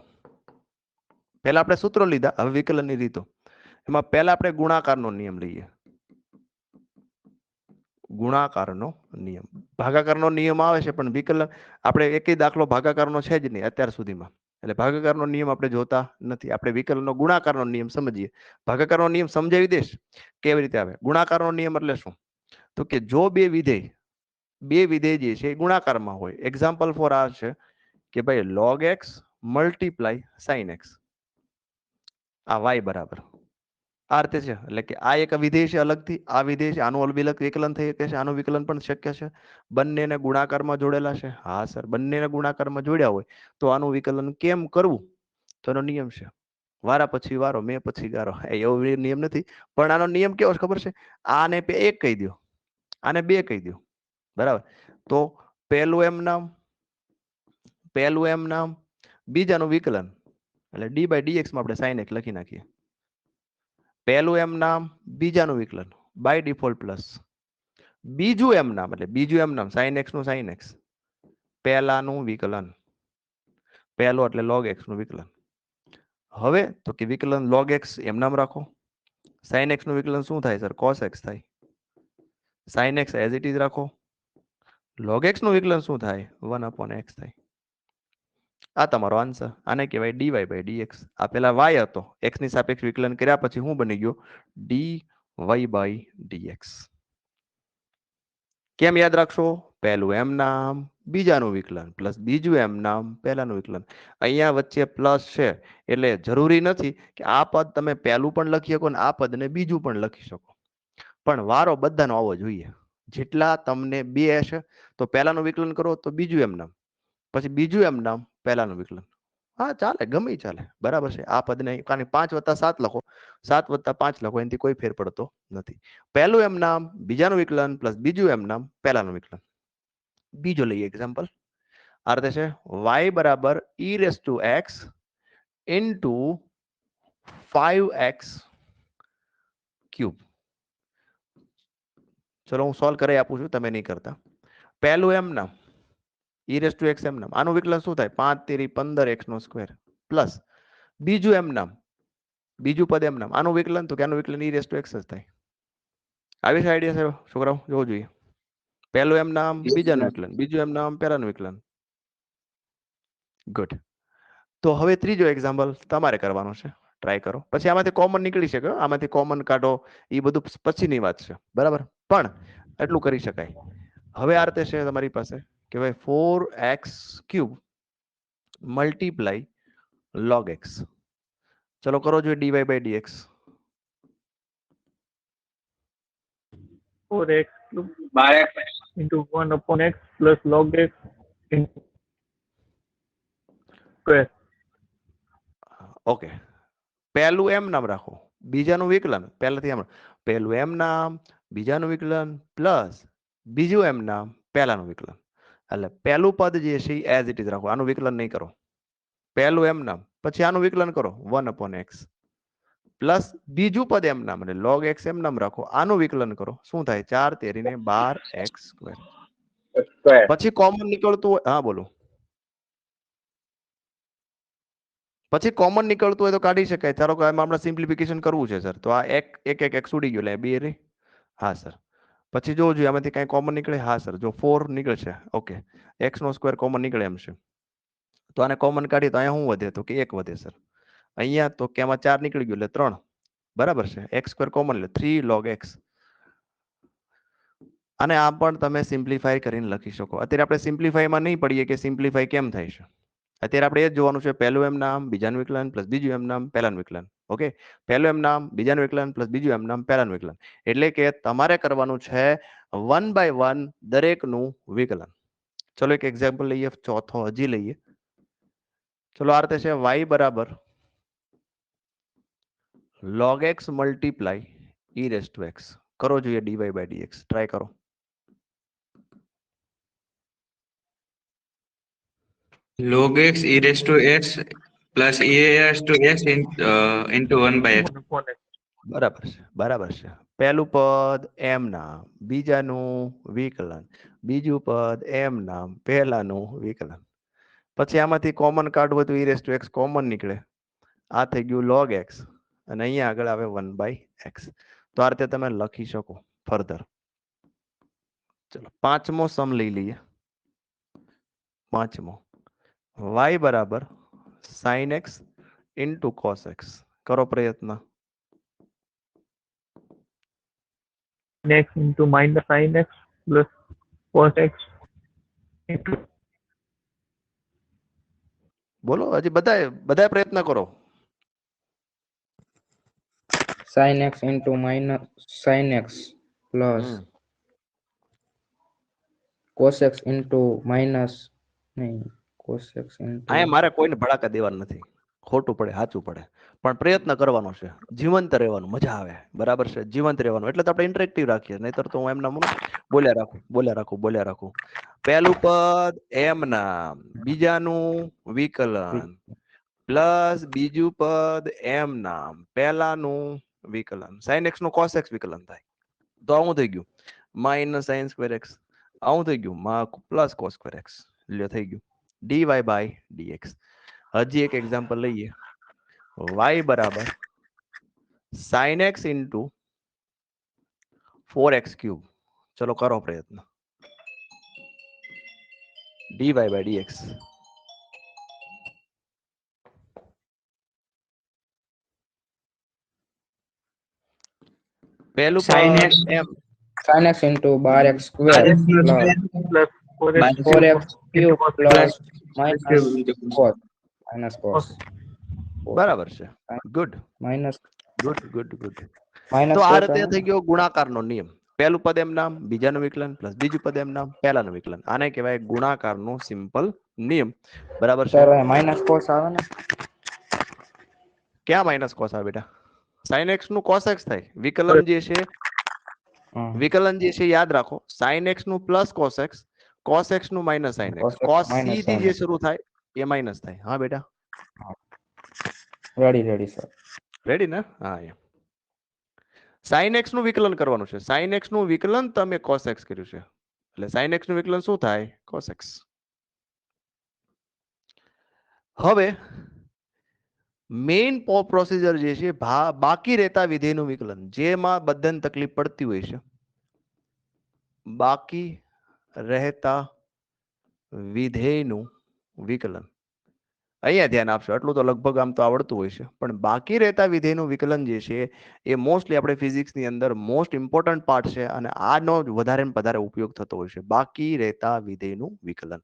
પહેલા આપણે સૂત્રો લીધા, હવે વિકલનની રીતો. એમાં પહેલા આપણે ગુણાકારનો નિયમ લઈએ. ગુણાકારનો નિયમ. ભાગાકારનો નિયમ આવે છે, પણ વિકલન આપણે એકેય દાખલો ભાગાકારનો છે જ નહીં અત્યાર સુધીમાં. એટલે ભાગાકારનો નિયમ આપણે જોતા નથી. આપણે વિકલનનો ગુણાકારનો નિયમ સમજીએ. ભાગાકારનો નિયમ સમજાવી દઈશ કેવી રીતે આવે. ગુણાકારનો નિયમ એટલે શું? તો કે જો બે વિધેય જે છે એ ગુણાકારમાં હોય. એક્ઝામ્પલ ફોર આ છે કે ભાઈ log x multiply sin x, આ y બરાબર આ રીતે છે. એટલે કે આ એક વિધેય છે અલગથી, આ વિધેય છે, આનું અલગ વિકલન થઈ શકે છે, આનું વિકલન પણ શક્ય છે. બંનેને ગુણાકારમાં જોડેલા છે. હા સર, બંનેને ગુણાકારમાં જોડ્યા હોય તો આનું વિકલન કેમ કરવું, તો એનો નિયમ છે વારા પછી વારો, મેં પછી ગારો. એવો નિયમ નથી, પણ આનો નિયમ કેવો છે ખબર છે? આને 1 કહી દો, આને 2 કહી દો. બરાબર, તો પહેલું એમ નામ, બીજાનું વિકલન એટલે d બાય dx માં આપણે sin x લખી નાખીએ. પહેલું એમ નામ, બીજાનું વિકલન બાય ડિફોલ્ટ પ્લસ બીજું એમ નામ, એટલે બીજું એમ નામ sin x નું sin x, પહેલાનું વિકલન, પહેલો એટલે log x નું વિકલન. હવે તો કે વિકલન log x એમ નામ રાખો, sin x નું વિકલન શું થાય સર? cos x થાય. sin x as it is રાખો, log x નું વિકલન શું થાય? 1/x થાય. આ તમારો આન્સર. આને કહેવાય dy બાય dx. આ પેલા y હતો, x ની સાપેક્ષ વિકલન કર્યા પછી શું બની ગયો? dy by dx. કેમ યાદ રાખશો? પહેલું એમ નામ, બીજાનું વિકલન પ્લસ બીજું એમ નામ, પહેલાનું વિકલન. અહીંયા વચ્ચે પ્લસ છે એટલે જરૂરી નથી કે આ પદ તમે પહેલું પણ લખી શકો ને આ પદને બીજું પણ લખી શકો, પણ વારો બધાનો આવવો જોઈએ. જેટલા તમને 2 હશે તો પહેલાનું વિકલન કરો તો બીજું એમ નામ, પછી બીજું એમ નામ, પહેલાનું વિકલન. હા ચાલે, ગમે ચાલે. બરાબર છે. આ પદને 5 + 7 લખો, 7 + 5 લખો, એનાથી કોઈ ફેર પડતો નથી. પહેલું એમ નામ, બીજાનું વિકલન પ્લસ બીજું એમ નામ, પહેલાનું વિકલન. બીજો લઈએ એક્ઝામ્પલ. આ રીતે છે y બરાબર e⁻x ઇન્ટુ 5x ક્યુબ. ચલો હું સોલ્વ કરી આપું છું, તમે નહીં કરતા. પહેલું એમ નામ e⁻x એમ નામ, આનું વિકલન શું થાય? 5 તેરી 15x² પ્લસ બીજું એમ નામ, બીજું પદ એમ નામ, આનું વિકલન તો કે આનું વિકલન e⁻x જ થાય. આવી છે આઈડિયા છે છોકરાઓ? જોવું જોઈએ. પહેલું એમ નામ, બીજાનું વિકલન, બીજું એમ નામ, પહેલાનું વિકલન. ગુડ. તો હવે ત્રીજો એક્ઝામ્પલ તમારે કરવાનો છે, ટ્રાય કરો. પછી આમાંથી કોમન નીકળી શકે, આમાંથી કોમન કાઢો, એ બધું પછીની વાત છે. બરાબર, પણ એટલું કરી શકાય. હવે આ રીતે છે તમારી પાસે કે ભાઈ 4x³ મલ્ટીપ્લાય log x. ચલો કરો જોઈએ dy by dx. 4x into 1/x plus log x into square. Okay, પહેલું એમ નામ રાખો, બીજાનું વિકલન પહેલાથી એમ, પહેલું એમ નામ, બીજાનું વિકલન પ્લસ બીજું એમ નામ, પહેલાનું વિકલન. એટલે પહેલું પદ જે છે એ એઝ ઇટ ઇઝ રાખો, આનું વિકલન નહીં કરો. પહેલું એમ નામ, પછી આનું વિકલન કરો 1/x પ્લસ બીજું પદ એમ નામ એટલે log x એમ નામ રાખો, આનું વિકલન કરો, શું થાય 4 તેરીને 12x સ્ક્વેર. સ્ક્વેર પછી કોમન નીકળતું હોય, હા બોલો, પછી કોમન નીકળતું હોય તો કાઢી શકાય. ધારો કે આમાં આપણે સિમ્પ્લિફિકેશન કરવું છે સર, તો આ એક એક ઉડી ગયો, એટલે બે રે. હા સર. પછી જોવું જોઈએ આમાંથી કઈ કોમન નીકળે. હા સર, જો 4 નીકળશે, ઓકે, x નો સ્ક્વેર કોમન નીકળે એમ છે, તો આને કોમન કાઢીએ તો અહીંયા શું વધે, તો કે 1 વધે સર. અહીંયા તો કે આમાં 4 નીકળી ગયું એટલે 3, બરાબર છે. x સ્ક્વેર કોમન એટલે 3 log x. અને આ પણ તમે સિમ્પ્લિફાય કરીને લખી શકો. અત્યારે આપણે સિમ્પ્લિફાયમાં નહીં પડીએ કે સિમ્પ્લિફાય કેમ થાય છે. અત્યારે આપણે એ જ જોવાનું છે, પહેલું એમ નામ બીજાનું વિકલન પ્લસ બીજું એમ નામ પહેલાનું વિકલન. ઓકે, પહેલું એમ નામ બીજાનું વિકલન પ્લસ બીજું એમ નામ પહેલાનું વિકલન. એટલે કે તમારે કરવાનું છે 1 by 1 દરેકનું વિકલન. ચલો એક એક્ઝામ્પલ લઈએ, ચોથો હજી લઈએ. ચલો આ રીતે છે, y બરાબર log x multiply e raise to x. કરો જોઈએ dy by dx, ટ્રાય કરો. log x e raised to x plus e raised to x into 1 by x. 1 upon x. બરાબર છે, બરાબર છે. પહેલું પદ એમ નામ બીજાનું વિકલન, બીજું પદ એમ નામ પહેલાનું વિકલન. પછી આમાંથી કોમન કાઢવું હોય તો e raise to x common નીકળે, આ થઈ ગયું log x, અને અહીંયા આગળ આવે 1 by x. તો આ રીતે તમે લખી શકો ફર્ધર. ચલો પાંચમો સમ લઈ લઈએ. પાંચમો, y બરાબર sin x into cos x. કરો પ્રયત્ન. X into minus sin x plus cos x into બોલો, હજી બધાએ પ્રયત્ન કરો. sin x into minus sin x plus cos x into minus નહીં cos x into અહીંયા મારે કોઈને ભડાકા દેવાનું નથી, ખોટું પડે સાચું પડે, પણ પ્રયત્ન કરવાનો છે, જીવંત રહેવાનું, મજા આવે, બરાબર છે, જીવંત રહેવાનું. એટલે તો આપણે ઇન્ટરેક્ટિવ રાખીએ, નહીતર તો હું એમના બોલ્યા રાખું. પહેલું પદ એમ નામ બીજાનું વિકલન પ્લસ બીજું પદ એમ નામ પહેલાનું વિકલન. sin x નું cos x વિકલન થાય તો આવું થઈ ગયું માઇનસ sin સ્ક્વેર x. આવું થઈ ગયું પ્લસ cos સ્ક્વેર x. લ્યો થઈ ગયું dy by dx. હજી એક એક્ઝામ્પલ લઈએ, y બરાબર sin x into 4x cube. ચલો કરો પ્રયત્ન. dy by dx. પહેલું sin પદ x એમ sin x into 12x square plus plus 4x 4x cube cos plus x minus cos. બરાબર છે. Good minus good. minus તો આ cos રીતે થઈ ગયો ગુણાકારનો નિયમ. પહેલું પદ એમ નામ બીજાનું વિકલન પ્લસ બીજું પદ એમ નામ પહેલાનું વિકલન. આને કહેવાય ગુણાકારનો સિમ્પલ નિયમ. બરાબર છે. સર minus cos આવે ને ક્યાં માઇનસ કોસ આવે બેટા? sin x નું cos x થાય. વિકલન જે છે યાદ રાખો, sin x નું પ્લસ cos x નું minus sin x. cos c થી જે શરૂ થાય એ માઇનસ થાય. હા બેટા, રેડી સર. રેડી ને? હા, એમ sin x નું વિકલન કરવાનું છે. sin x નું વિકલન તમે cos x કર્યું છે, એટલે sin x નું વિકલન શું થાય? cos x. હવે મેઇન પ્રોસીજર જે છે બાકી રહેતા વિધેયનું વિકલન, જેમાં બધાને તકલીફ પડતી હોય છે, બાકી રહેતા વિધેયનું વિકલન. અહીંયા ધ્યાન આપશો, એટલું તો લગભગ આમ તો આવડતું હોય છે, પણ બાકી રહેતા વિધેયનું વિકલન જે છે એ મોસ્ટલી આપણે ફિઝિક્સની અંદર મોસ્ટ ઇમ્પોર્ટન્ટ પાર્ટ છે, અને આનો જ વધારે ને વધારે ઉપયોગ થતો હોય છે. બાકી રહેતા વિધેયનું વિકલન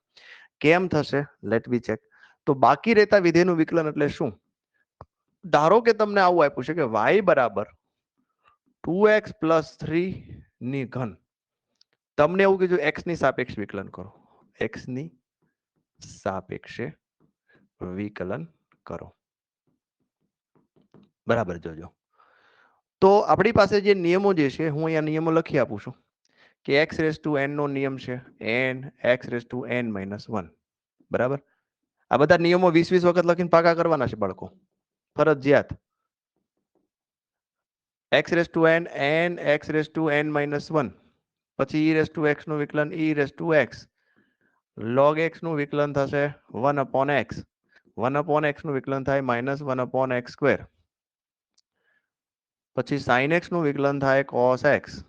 કેમ થશે? Let me check. તો બાકી રહેતા વિધેયનું વિકલન એટલે શું? ધારો કે તમને આવું આપ્યું છે કે y બરાબર 2x plus 3 ની ઘન. તમને એવું કીધું x ની સાપેક્ષ વિકલન કરો. x ની સાપેક્ષે વિકલન કરો. બરાબર જોજો. તો આપણી પાસે જે નિયમો જે છે, હું અહીંયા નિયમો લખી આપું છું કે x રેઝ ટુ n નો નિયમ છે n x raise to n minus 1. બરાબર. આ બધા નિયમો 20 વખત લખીને પાકા કરવાના છે બાળકો, ફરજિયાત. x raise to n n x raise to n minus 1 પછી e રેસ ટુ x નું વિકલન e race to x log x નું વિકલન થશે 1 upon x 1 upon x નું વિકલન થાય માઇનસ 1 upon x સ્ક્વેર પછી sin x નું વિકલન થાય cos x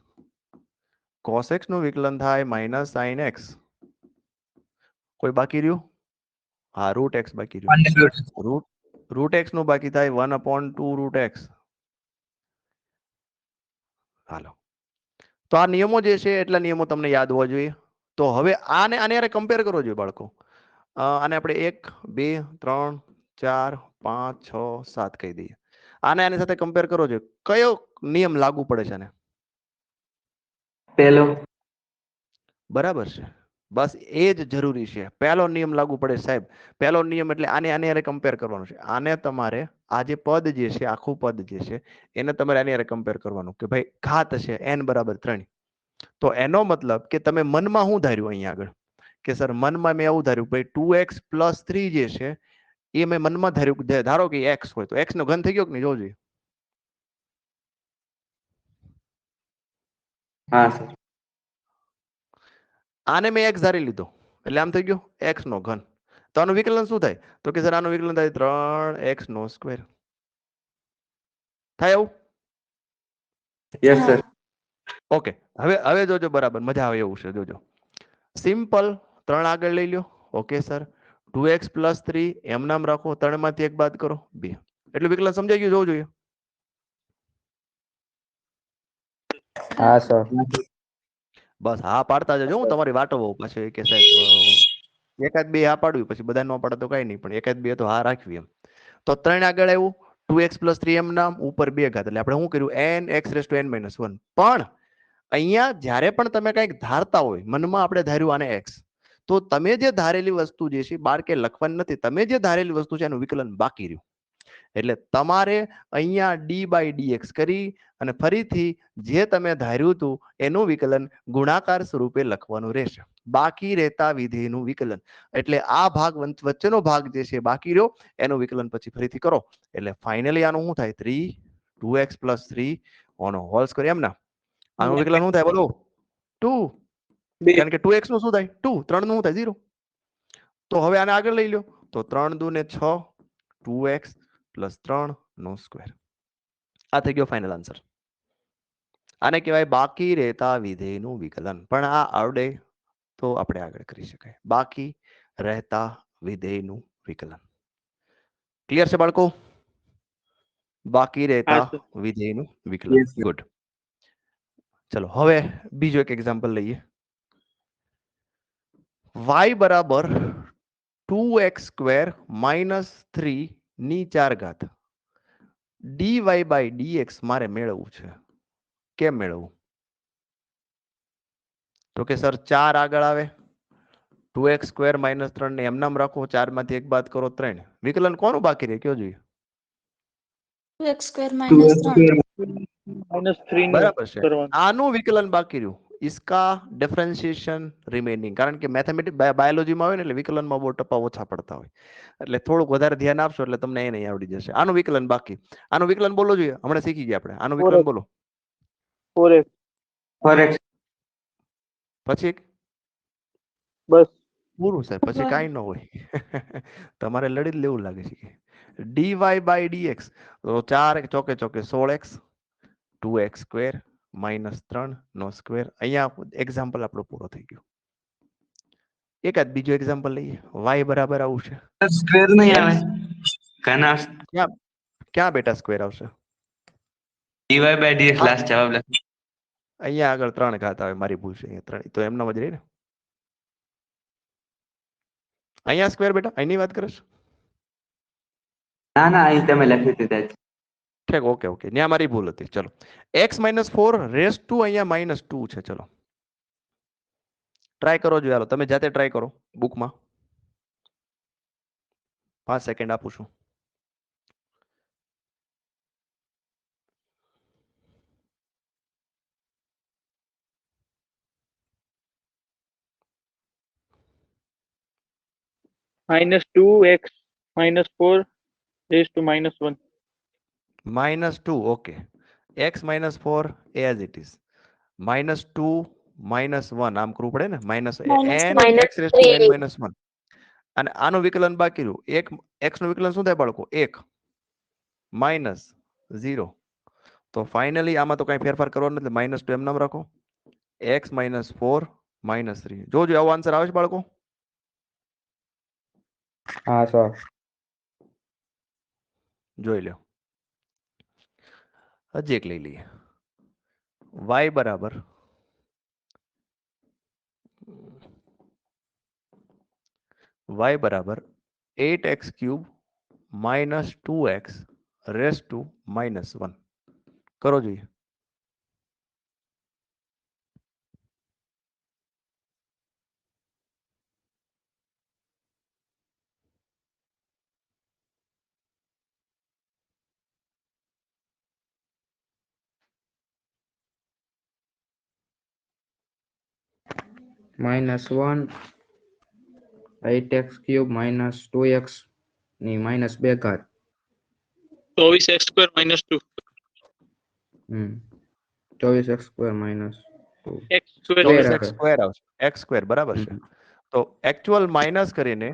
cos x નું વિકલન થાય માઇનસ sin x કોઈ બાકી રહ્યું હા રૂટ x બાકી રહ્યું રૂટ x નું બાકી થાય 1 upon 2 રૂટ x હાલો તો આ નિયમો જે છે એટલા નિયમો તમને યાદ હોવા જોઈએ તો હવે આને યારે કમ્પેર કરવો જોઈએ બાળકો આને આપણે 1 2 3 4 5 6 7 કહી દઈએ આની સાથે કમ્પેર કરવો જોઈએ કયો નિયમ લાગુ પડે છે આને પહેલો બરાબર છે બસ એ જ જરૂરી છે પહેલો નિયમ લાગુ પડે સાહેબ પહેલો નિયમ એટલે આને યારે કમ્પેર કરવાનું છે આને તમારે આ જે પદ જે છે આખું પદ જે છે એને તમારે આની યારે કમ્પેર કરવાનું કે ભાઈ ઘાત છે n બરાબર 3 તો એનો મતલબ કે તમે મનમાં શું ધાર્યું અહીંયા આગળ કે સર મનમાં મેં એવું ધાર્યું ભાઈ 2x + 3 જે છે એ મેં મનમાં ધાર્યું ધારો કે x હોય તો x નો ઘન થઈ ગયો કે નહીં જોજો હા સર આને મેં x ધારી લીધો એટલે આમ થઈ ગયો x નો ઘન તો આનું વિકલન શું થાય તો કે સર આનું વિકલન થાય 3x નો સ્ક્વેર થાય એવું યસ સર ઓકે હવે જોજો બરાબર મજા આવે એવું છે જોજો સિમ્પલ 3 આગળ લઈ લ્યો ઓકે સર 2x + 3 એમ નામ રાખો 3 માંથી 1 બાદ કરો 2 એટલે વિકલન સમજાઈ ગયું જોવું જોઈએ હા સર બસ હા પાડતા જજો હું તમારી વાટો હોઉં પછી કે સાહેબ એકાદ બે હા પાડવી પછી બધા ન પાડે તો કઈ નહીં પણ એકાદ બે તો હા રાખવી એમ તો 3 આગળ આવ્યું 2x + 3 એમ નામ ઉપર 2 ઘાત એટલે આપણે શું કર્યું n x n - 1 પણ અહીંયા જ્યારે પણ તમે કંઈક ધારતા હોય મનમાં આપણે ધાર્યું આને x તો તમે જે ધારેલી વસ્તુ જે છે બાર કે લખવાની નથી તમે જે ધારેલી વસ્તુ છે એનું વિકલન બાકી રહ્યું એટલે તમારે અહીંયા d/dx કરી અને ફરીથી જે તમે ધાર્યું હતું એનું વિકલન ગુણાકાર સ્વરૂપે લખવાનું રહેશે બાકી રહેતા વિધેયનું વિકલન એટલે આ ભાગ વચ્ચેનો ભાગ જે છે બાકી રહ્યો એનું વિકલન પછી ફરીથી કરો એટલે ફાઇનલી આનું શું થાય 3 2x + 3 ઓનો હોલ સ્ક્વેર એમ ના આનું વિકલન શું થાય બોલો 2 કારણ કે 2x નું શું થાય 2 3 નું શું થાય 0 તો હવે આને આગળ લઈ લો તો 3 દુ ને 6 2x + 3 નો સ્ક્વેર આ થઈ ગયો ફાઇનલ આન્સર આને કહેવાય બાકી રહેતા વિધેયનું વિકલન પણ આ આવડે તો આપણે આગળ કરી શકાય બાકી રહેતા વિધેયનું વિકલન ક્લિયર છે બાળકો બાકી રહેતા વિધેયનું વિકલન ગુડ ચલો હવે બીજો એક એક્ઝામ્પલ લઈએ y બરાબર 2x² - 3 ની 4 ઘાત dy/dx મારે મેળવવું છે કેમ મેળવવું તો કે સર 4 આગળ આવે 2x² - 3 ને એમ નામ રાખો 4 માંથી 1 બાદ કરો 3 વિકલન કોનું બાકી રહે કયો જોઈએ -2x² -3 નું બરાબર છે કરવાનું આનું વિકલન બાકી રહ્યું इसका डिफरेंशिएशन रिमेनिंग કારણ કે મેથેમેટિક્સ બાયોલોજીમાં હોય ને એટલે વિકલનમાં બહુ ટપ્પા ઓછા પડતા હોય એટલે થોડુંક વધારે ધ્યાન આપશો એટલે તમને એ નહીં આવડી જશે આનું વિકલન બાકી આનું વિકલન બોલો જોઈએ હમણાં શીખી ગયા આપણે આનું વિકલન બોલો 4x પછી બસ પૂરું સાહેબ પછી કાંઈ ન હોય તમારે લડી જ લેવું લાગે છે કે dy/dx તો 4 ચોકે ચોકે 16x 2x² -3 નો સ્ક્વેર અહીંયા એક્ઝામ્પલ આપણો પૂરો થઈ ગયો એકાદ બીજો એક્ઝામ્પલ લઈએ y બરાબર આવું છે સ્ક્વેર નહીં આવે ઘન આવશે ક્યાં બેટા સ્ક્વેર આવશે dy/dx લાસ્ટ જવાબ લખો અહીંયા આગળ 3 ઘાત આવે મારી ભૂલ છે અહીંયા 3 તો એમનામ જ રહી ને અહીંયા સ્ક્વેર બેટા અહીંની વાત કરીશ ના અહીં તમે લખી દીધા છે ઠીક ઓકે ઓકે ત્યાં મારી ભૂલ હતી ચલો x - 4 રેસ ટુ અહીંયા -2 છે ચલો ટ્રાય કરો જો હાલો તમે જાતે ટ્રાય કરો બુકમાં 5 સેકન્ડ આપું છું -2x - 4 raised to -1 -2 okay x minus 4 as it is, minus 2 minus 1 આમ કરવું પડે ને, minus n x raised to n minus 1, અને આનું વિકલન બાકી રહ્યું, એક x નું વિકલન શું થાય બાળકો? 1 minus 0. તો ફાઇનલી આમાં તો કઈ ફેરફાર કરવાનો નથી, minus 2 એમ નામ રાખો, x minus 4 minus 3. જોજો આવો આન્સર આવે છે બાળકો? હા સર. જોઈ લો. હજી એક લઈ લઈએ. y બરાબર y બરાબર 8x cube minus 2x race to minus 1. કરો જોઈએ. -1 8x ક્યુબ minus 2x ની minus 2 ઘાત. 24x square minus 2 24x square minus 2 x square. 24x square આવશે, x સ્ક્વેર બરાબર છે. તો એકચ્યુઅલ માઇનસ કરીને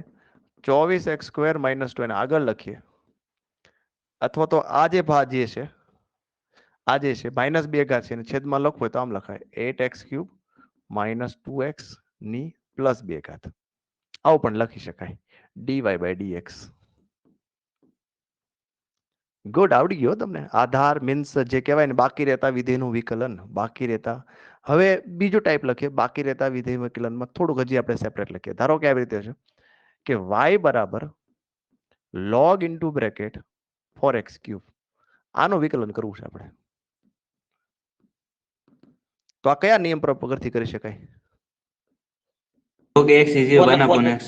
24x સ્ક્વેર માઇનસ 2 એને આગળ લખીએ, અથવા તો આ જે ભાગ જે છે, આ જે છે માઇનસ 2 ઘાત છે એને છેદમાં લખવું હોય તો આમ લખાય, 8x ક્યુબ માઇનસ 2x ની પ્લસ 2 ઘાત. આવું પણ લખી શકાય, dy બાય dx. ગુડ, આવડી ગયો તમને. આધાર મીન્સ જે કહેવાય ને બાકી રહેતા વિધેયનું વિકલન, બાકી રહેતા. હવે બીજું ટાઈપ લખીએ, બાકી રહેતા વિધેય વિકલનમાં થોડુંક હજી આપણે સેપરેટ લખીએ. ધારો કે આવી રીતે છે કે y બરાબર log into bracket 4x cube, આનું વિકલન કરવું છે આપણે. તો આ કયા નિયમ પરથી કરી શકાય? log x is 1 upon x.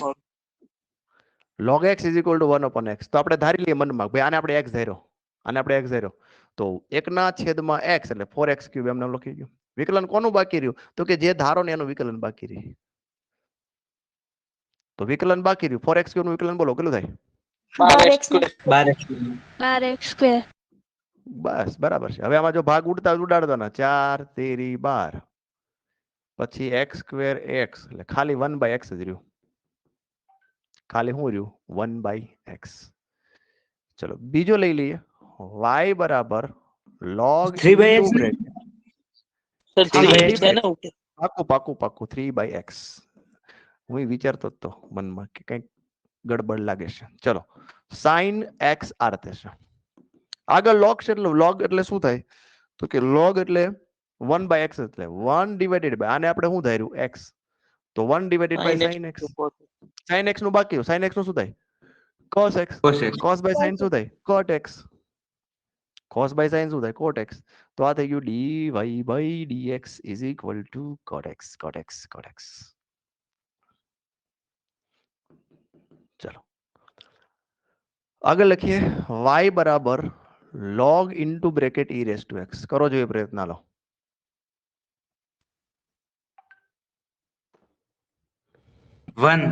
log x is equal to 1 upon x. તો આપણે ધારી લઈએ મનમાં, ભાઈ આને આપણે x ધાર્યો, આને આપણે x ધાર્યો, તો 1 ના છેદમાં x એટલે 4x ક્યુબ એમ નામ લખી ગયું. વિકલન કોનું બાકી રહ્યું? તો કે જે ધારો ને એનું વિકલન બાકી રહ્યું. તો વિકલન બાકી રહ્યું 4x ક્યુબ નું વિકલન બોલો કેટલું થાય? 12x 12x. 12x square. બસ બરાબર છે. હવે આમાં જો ભાગ ઉડતા ઉડાડવાના, 4 તેરી 12, પછી x સ્ક્વેર x એટલે ખાલી 1/x જ રહ્યું. ખાલી શું રહ્યું? 1/x. ચલો બીજો લઈ લઈએ, y બરાબર log 3/x. Sir, હા, 3x three है ना ऊपर. પાકું 3/x. હું વિચારતો હતો મનમાં કે કંઈક ગડબડ લાગે છે. ચલો sin x આ રીતે છે. આગળ log છે એટલે log એટલે શું થાય? તો કે log એટલે 1/x એટલે 1 ડિવાઇડેડ બાય, આને આપણે શું ધાર્યું? x. તો 1 divided by sin x. sin x નું બાકી, sin x નું શું થાય? cos x. Cos x. cos by sin શું થાય? cot x. cos by sin શું થાય? cot x. તો આ થઈ ગયું dy by dx is equal to cot x, cot x, cot x. ચલો આગળ લખીએ, y બરાબર log into bracket e race to x. કરો જોઈએ પ્રયત્ન. લો 1.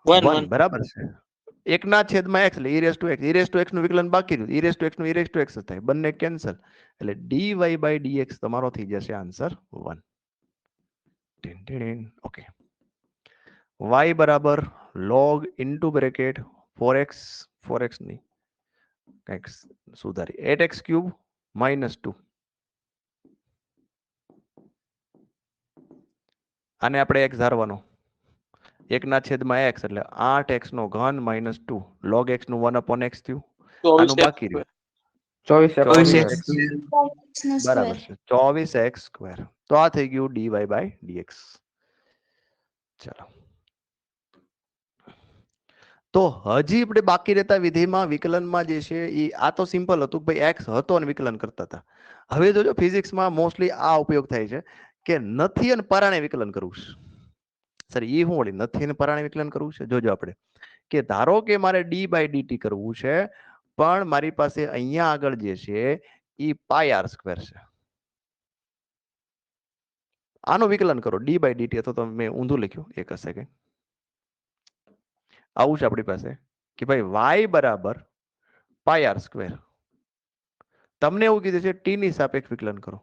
1 બરાબર છે. 1 ના છેદમાં x એટલે e race to x. e race to x નું વિકલન બાકી રહ્યું, e રેસ ટુ x નું e રેસ ટુ x થાય, બંને કેન્સલ, એટલે dy by dx તમારો થઈ જશે આન્સર 1. ઓકે, y બરાબર log ઇન્ટુ બ્રેકેટ 4x ની કંઈક સુધારી 8x ક્યુબ માઇનસ 2, આને આપણે x ધારવાનો, 1 ના છેદમાં x એટલે 8x નો ઘન માઇનસ 2, log x નું 1 upon x થયું, આનું બાકી રહ્યું 24x 24x. બરાબર છે 24x સ્ક્વેર. તો આ થઈ ગયું dy by dx. ચલો તો હજી આપણે બાકી રહેતા વિધેયમાં વિકલનમાં જે છે એ આ તો સિમ્પલ હતું કે ભાઈ x હતો અને વિકલન કરતા હતા. હવે જોજો ફિઝિક્સમાં મોસ્ટલી આ ઉપયોગ થાય છે કે નથી અને પરાણે વિકલન કરવું છે. સર એ શું વળી નથી અને પરાણે વિકલન કરવું છે? જોજો આપણે કે ધારો કે મારે d by dt કરવું છે, પણ મારી પાસે અહીંયા આગળ જે છે એ પાઈ આર સ્ક્વેર છે. આનું વિકલન કરો d by dt, અથવા તો મેં ઊંધું લખ્યું, એક સેકન્ડ. આવું છે આપણી પાસે કે ભાઈ y બરાબર પાઈ આર સ્ક્વેર, તમને એવું કીધું છે ટી ની સાપેક્ષ વિકલન કરો,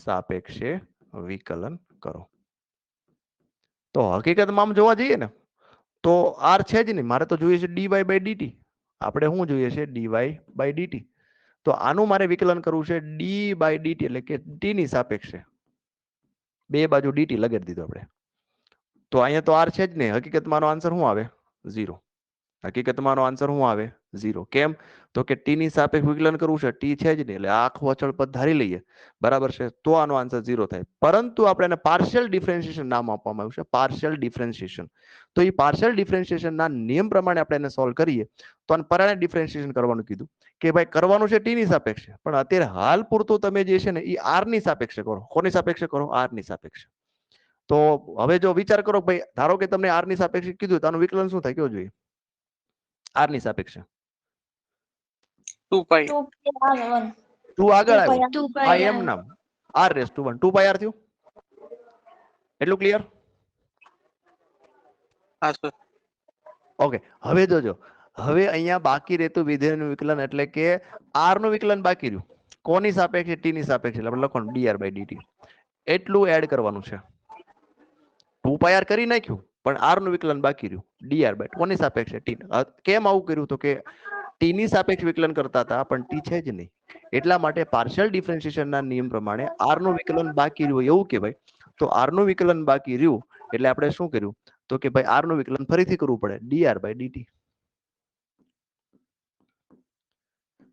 સાપેક્ષે વિકલન કરો. તો હકીકતમાં આમ જોવા જઈએ ને તો આર છે જ નહીં, મારે તો જોઈએ છે ડીવાય બાય ડીટી. આપણે શું જોઈએ છે? Dy by dt. તો આનું મારે વિકલન કરવું છે ડી બાય ડીટી, એટલે કે ટી ની સાપેક્ષે. બે બાજુ ડીટી લગાડી દીધો આપણે. તો અહીંયા તો આર છે જ નહીં, હકીકતમાં આનો આન્સર શું આવે? 0. હકીકતમાં આનો આન્સર શું આવે? 0. કેમ? તો કે ટી ની સાપેક્ષ વિકલન કરવું છે, ટી છે જ નહીં, એટલે આખું અચળ પદ ધારી લઈએ, બરાબર છે, તો આનો આન્સર 0 થાય. પરંતુ આપણે એને પાર્શિયલ ડિફરન્શિએશન નામ આપવામાં આવ્યું છે, પાર્શિયલ ડિફરન્શિએશન. તો એ પાર્શિયલ ડિફરન્શિએશનના નિયમ પ્રમાણે આપણે એને સોલ્વ કરીએ તો આને પરાણે ડિફરન્શિએશન કરવાનું કીધું કે ભાઈ કરવાનું છે ટી ની સાપેક્ષે, પણ અત્યારે હાલ પૂરતું તમે જે છે ને એ આર ની સાપેક્ષે કરો. કોની સાપેક્ષે કરો? આર ની સાપેક્ષે. તો હવે જો વિચાર કરો ભાઈ, ધારો કે તમને આર ની સાપેક્ષે કીધું તો આનું વિકલન શું થાય? કેવું જોઈએ? આર ની સાપેક્ષે 2 pi. 2 આગળ આવ્યો, 2 આ pi એમ નામ r raise to 1, 2 pi r થયું. એટલું ક્લિયર? હા સર. ઓકે, હવે જોજો, હવે અહીંયા બાકી રહેતું વિધેયનું વિકલન એટલે કે આર નું વિકલન બાકી રહ્યું. કોની સાપેક્ષે? ટી ની સાપેક્ષે. એટલે આપણે લખવાનું ડીઆર બાય ડીટી. એટલું એડ કરવાનું છે. 2 પાઈ આર કરી નાખ્યું, પણ આર નું વિકલન બાકી રહ્યું, ડીઆર બાય કોની સાપેક્ષે? ટી. કેમ આવું કર્યું? તો કે ટી ની સાપેક્ષ વિકલન કરતા હતા, પણ ટી છે જ નહીં, એટલા માટે પાર્શિયલ ડિફરન્શિએશનના નિયમ પ્રમાણે આર નું વિકલન બાકી રહ્યું એવું કહેવાય. તો આર નું વિકલન બાકી રહ્યું એટલે આપણે શું કર્યું? તો કે ભાઈ આર નું વિકલન ફરીથી કરવું પડે, ડીઆર બાય ડીટી.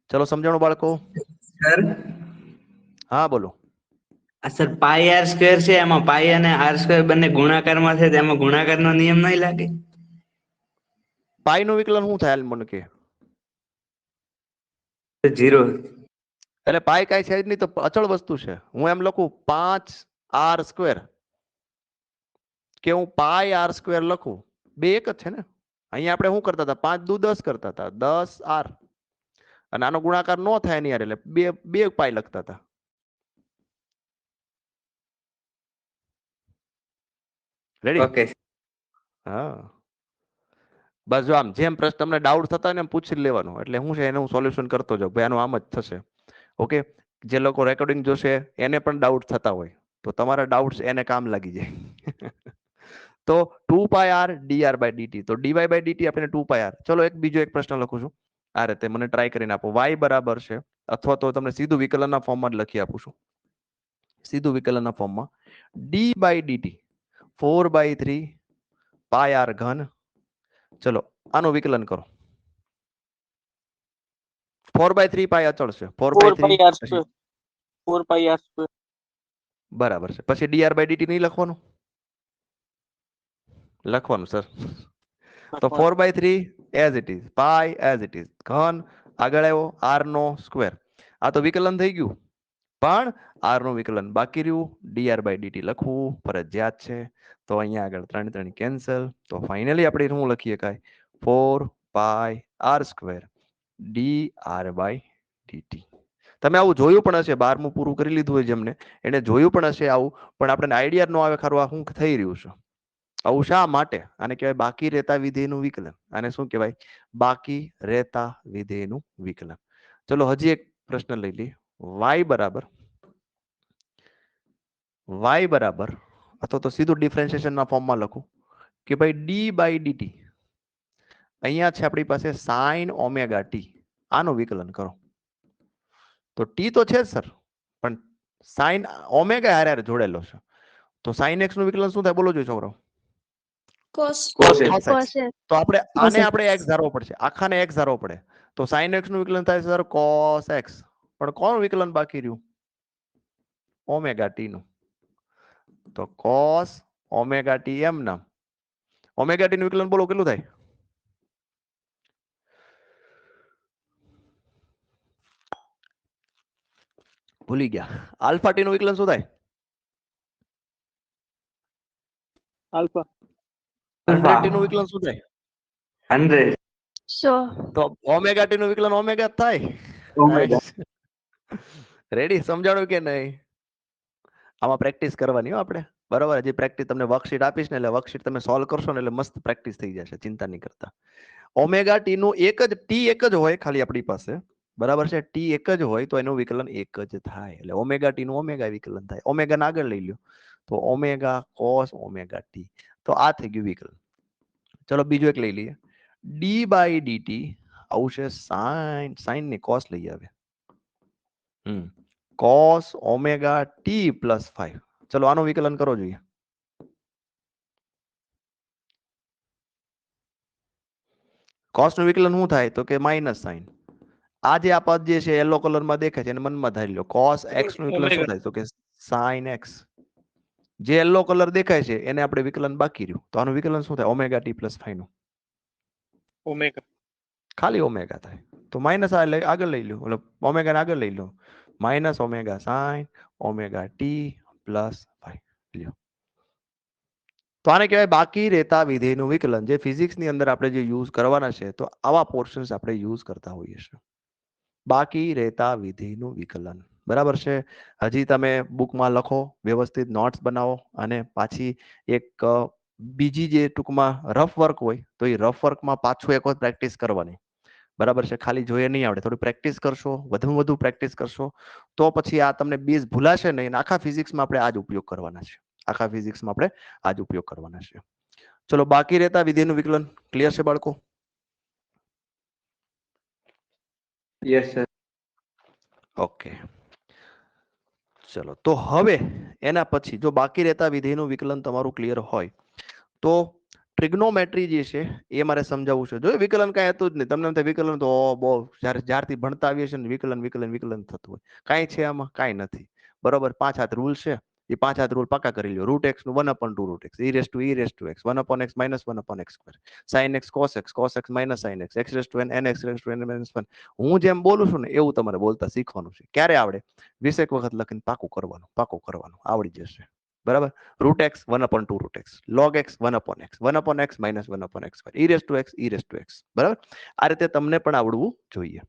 ચલો સમજાણું બાળકો? સર હા બોલો. આ સર પાઈ આર સ્ક્વેર છે, એમાં પાઈ અને આર સ્ક્વેર બંને ગુણાકારમાં છે, તેમાં ગુણાકારનો નિયમ નહીં લાગે? પાઈ નું વિકલન શું થાય? મને કે 0. એટલે પાઈ કાંઈ છે જ નહીં, તો અચળ વસ્તુ છે. હું એમ લખું 5 આર સ્ક્વેર, કે હું પાઈ આર સ્ક્વેર લખું, બે એક જ છે ને. અહીંયા આપણે શું કરતા હતા? 5 દુ 10 કરતા હતા, 10 આર, અને આનો ગુણાકાર નો થાય એની યાર, એટલે બે પાઈ લખતા હતા. રેડી? ઓકે. હા, બસ જો આમ જેમ પ્રશ્ન તમને ડાઉટ થતા હોય ને એમ પૂછી લેવાનું, એટલે હું છે એને હું સોલ્યુશન કરતો જાઉં. ભાઈ આનું આમ જ થશે. ઓકે, જે લોકો રેકોર્ડિંગ જોશે એને પણ ડાઉટ થતા હોય તો તમારા ડાઉટ્સ એને કામ લાગી જાય. તો 2 pi R DR by dt, તો ડીવાય બાય ડીટી આપણે 2 પાઈ આર. ચલો એક બીજો એક પ્રશ્ન લખું છું આ રીતે, મને ટ્રાય કરીને આપો. વાય બરાબર છે, અથવા તો તમને સીધું વિકલનના ફોર્મમાં જ લખી આપું છું, સીધું વિકલનના ફોર્મમાં. D by dt 4/3 pi r ઘન. ચલો આનું વિકલન કરો. 4/3 પાઈ અચળ છે, 4/3 4 pi r square. બરાબર છે. પછી ડીઆર બાય ડીટી નહીં લખવાનું? લખવાનું સર. તો 4/3 as it is, pi as it is, ઘન આગળ આવ્યો આર નો સ્ક્વેર. આ તો વિકલન થઈ ગયું, પણ આર નું વિકલન બાકી રહ્યું, ડીઆર બાય ડીટી લખવું ફરજિયાત છે. તો અહીંયા આગળ 3 કેન્સલ. તો ફાઇનલી આપણે શું લખીએ? કાંઈ 4 pi r square d r by d t. તમે આવું જોયું પણ હશે, 12મું પૂરું કરી લીધું હોય જેમને, એને જોયું પણ હશે આવું, પણ આપણને આઈડિયા ન આવે ખરું આ શું થઈ રહ્યું છે. આવું શા માટે? આને કહેવાય બાકી રહેતા વિધેયનું વિકલન. આને શું કહેવાય? બાકી રહેતા વિધેયનું વિકલન. ચલો હજી એક પ્રશ્ન લઈ લઈએ. y બરાબર અથવા તો સીધું ડિફરન્શિએશનના ફોર્મમાં લખું કે ભાઈ ડી બાય ડીટી, અહીંયા છે આપણી પાસે સાઇન ઓમેગા ટી, આનું વિકલન કરો. તો ટી તો છે જ સર, પણ સાઇન ઓમેગા હારે હારે જોડેલો છે. તો સાઇન એક્સ નું વિકલન શું થાય? બોલો જોઈએ છોકરાઓ. cos cos x. cos x. તો આપણે x ધારવો પડશે, આખાને x ધારવો પડે. તો sin x નું વિકલન થાય છે સર cos x, પણ કોનું વિકલન બાકી રહ્યું? ઓમેગા ટી નું. તો cos ઓમેગા ટી એમ નામ. ઓમેગા ટી નું વિકલન બોલો કેટલું થાય? ભૂલી ગયા. આલ્ફા ટી નું વિકલન શું થાય? Alpha. 100 ટી નું વિકલન શું થાય? 100. So તો ઓમેગા ટી નું વિકલન ઓમેગા થાય. રેડી? સમજાણું કે નહીં? આમાં પ્રેક્ટિસ કરવાની હો આપણે, બરાબર? હજી પ્રેક્ટિસ તમને વર્કશીટ આપીશ ને, એટલે વર્કશીટ તમે સોલ્વ કરશો ને એટલે મસ્ત પ્રેક્ટિસ થઈ જશે, ચિંતા નહીં કરતા. ઓમેગા ટી નું એક જ હોય ખાલી આપણી પાસે, બરાબર છે. ટી એક જ હોય તો એનું વિકલન એક જ થાય, એટલે ઓમેગા ટી નું ઓમેગા વિકલન થાય. ઓમેગા આગળ લઈ લ્યો તો ઓમેગા કોસ ઓમેગા ટી, તો આ થઈ ગયું વિકલન. ચલો બીજું એક લઈ લઈએ, ડી બાય ડીટી આવશે સાઇન, સાઇન ની કોસ લઈ આવે, કોસ ઓમેગા ટી પ્લસ 5. ચલો આનું વિકલન કરો જોઈએ. કોસ નું વિકલન શું થાય તો કે માઇનસ સાઇન. આ જે આ પદ જે છે યલો કલર માં દેખાય છે એને મનમાં ધારી લો. કોસ એક્સ નું વિકલન શું થાય તો કે સાઇન એક્સ. જે યલો કલર દેખાય છે એને આપણે વિકલન બાકી રહ્યું, તો આનું વિકલન શું થાય ઓમેગા ટી પ્લસ 5 નું. ઓમેગા ખાલી ઓમેગા થાય તો માઇનસ આ આગળ લઈ લો, એટલે ઓમેગા ને આગળ લઈ લો, minus omega sine omega t plus 5 લ્યો. તો આને કહેવાય બાકી રહેતા વિધેયનું વિકલન, જે ફિઝિક્સની અંદર આપણે જે યુઝ કરવાના છે તો આવા પોર્શન્સ આપણે યુઝ કરતા હોઈએ છીએ. બાકી રહેતા વિધેયનું વિકલન, બરાબર છે. હજી તમે બુકમાં લખો, વ્યવસ્થિત નોટ્સ બનાવો, અને પાછી એક બીજી જે ટૂંકમાં રફ વર્ક હોય તો એ રફ વર્કમાં પાછું એક વખત પ્રેક્ટિસ કરવાની, બરાબર છે. ખાલી જોઈએ નહીં આવડે, થોડી પ્રેક્ટિસ કરશો, વધુ પ્રેક્ટિસ કરશો તો પછી આ તમને બેઝ ભૂલાશે નહીં. આખા ફિઝિક્સમાં આપણે આ જ ઉપયોગ કરવાના છે, આખા ફિઝિક્સમાં આપણે આ જ ઉપયોગ કરવાના છે. ચલો બાકી રહેતા વિધેયનું વિકલન ક્લિયર છે બાળકો? Yes sir. ઓકે, ચલો તો હવે એના પછી જો બાકી રહેતા વિધેયનું વિકલન તમારું ક્લિયર હોય તો ટ્રિગ્નોમેટ્રી જે છે એ મારે સમજાવવું છે. જો વિકલન કાંઈ હતું જ નહીં, તમને એમ થાય વિકલન તો બહુ જ્યારથી ભણતા આવીએ છીએ ને વિકલન થતું હોય, કાંઈ છે આમાં? કાંઈ નથી. બરોબર, 5 હાથ રૂલ છે, એ 5 હાથ રૂલ પાકા કરી લ્યો. રૂટ એક્સ નું 1/2 root x, e race to x 1/x minus 1/x square, sine x cos x minus sine x, x raise to n x raise to n minus 1. હું જેમ બોલું છું ને એવું તમારે બોલતા શીખવાનું છે. ક્યારે આવડે? 20 વખત લખીને પાકું કરવાનું આવડી જશે. બરાબર. Root x 1/2 root x, log x 1/x minus 1/x square, e raise to x. બરાબર, આ રીતે તમને પણ આવડવું જોઈએ.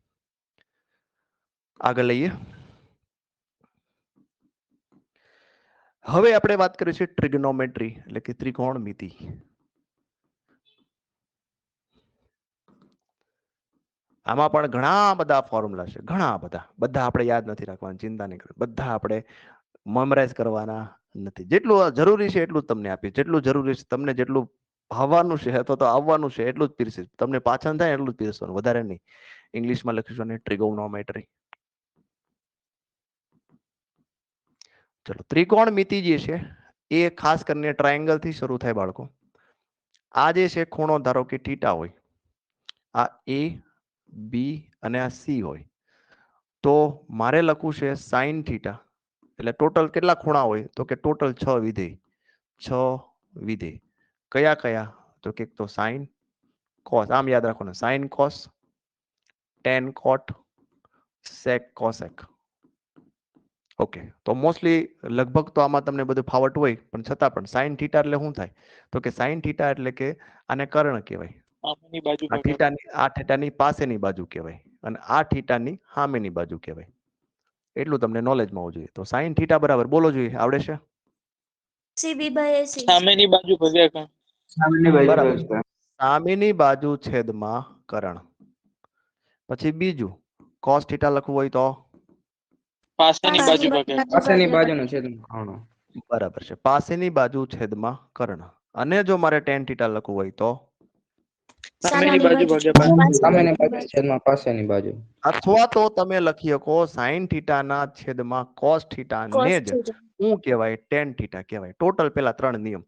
આગળ લઈએ. હવે આપણે વાત કરીએ છીએ ટ્રિગ્નોમેટ્રી એટલે કે ત્રિકોણમિતિ. આમાં પણ ઘણા બધા ફોર્મ્યુલા છે, ઘણા બધા આપણે યાદ નથી રાખવાના, ચિંતા નહીં કરો. બધા આપણે મેમરાઇઝ કરવાના નથી. જેટલું જરૂરી છે એટલું જ તમને આપીશ, જેટલું જરૂરી છે તમને, જેટલું ભાવવાનું છે અથવા તો આવવાનું છે એટલું જ પીરસીશ. તમને પાછળ થાય એટલું જ પીરસવાનું, વધારે નહીં. ઇંગ્લિશમાં લખીશું ને ટ્રિગોનોમેટ્રી. ચલો, ત્રિકોણમિતિ જે છે એ ખાસ કરીને ટ્રાયેંગલ થી શરૂ થાય બાળકો. આ જે છે ખૂણો ધારો કે થીટા હોય, આ એ બી અને આ સી હોય, તો મારે લખવું છે સાઇન થીટા. એટલે ટોટલ કેટલા ખૂણા હોય તો કે ટોટલ 6 વિધેય. 6 વિધેય કયા કયા તો કે તો સાઇન કોસ, આમ યાદ રાખવાનું, સાઇન કોસ, ટેન કોટ, સેક કોસેક. ઓકે, તો મોસ્ટલી લગભગ તો આમાં તમને બધું ફાવટ હોય, પણ છતાં પણ સાઇન થીટા એટલે શું થાય તો કે સાઇન થીટા એટલે કે આને કર્ણ કહેવાય. સામેની બાજુ આ થીટાની પાસેની બાજુ કહેવાય, અને આ થીટાની સામેની બાજુ કહેવાય. એટલું તમને નોલેજમાં હોવું જોઈએ. તો સાઇન થીટા બરાબર બોલો જોઈએ, આવડે છે? CB by AC. સામેની બાજુ ભગ્યા કર્ણ. સામેની બાજુ બરાબર. plus કર્ણ. સામેની બાજુ છેદમાં કર્ણ. પછી બીજું cos થીટા લખવું હોય તો પાસેની બાજુ ભગ્યા. પાસેની બાજુનું છેદમાં કર્ણ. બરાબર છે, પાસેની બાજુ છેદમાં કર્ણ. અને જો મારે tan થીટા લખવું હોય તો સામેની બાજુ ભગ્યા સામેની બાજુ છેદમાં પાસેની બાજુ. અથવા તો તમે લખી શકો sin થીટા ના છેદમાં cos થીટા ને જ શું કહેવાય tan થીટા કહેવાય. ટોટલ પેલા 3 નિયમ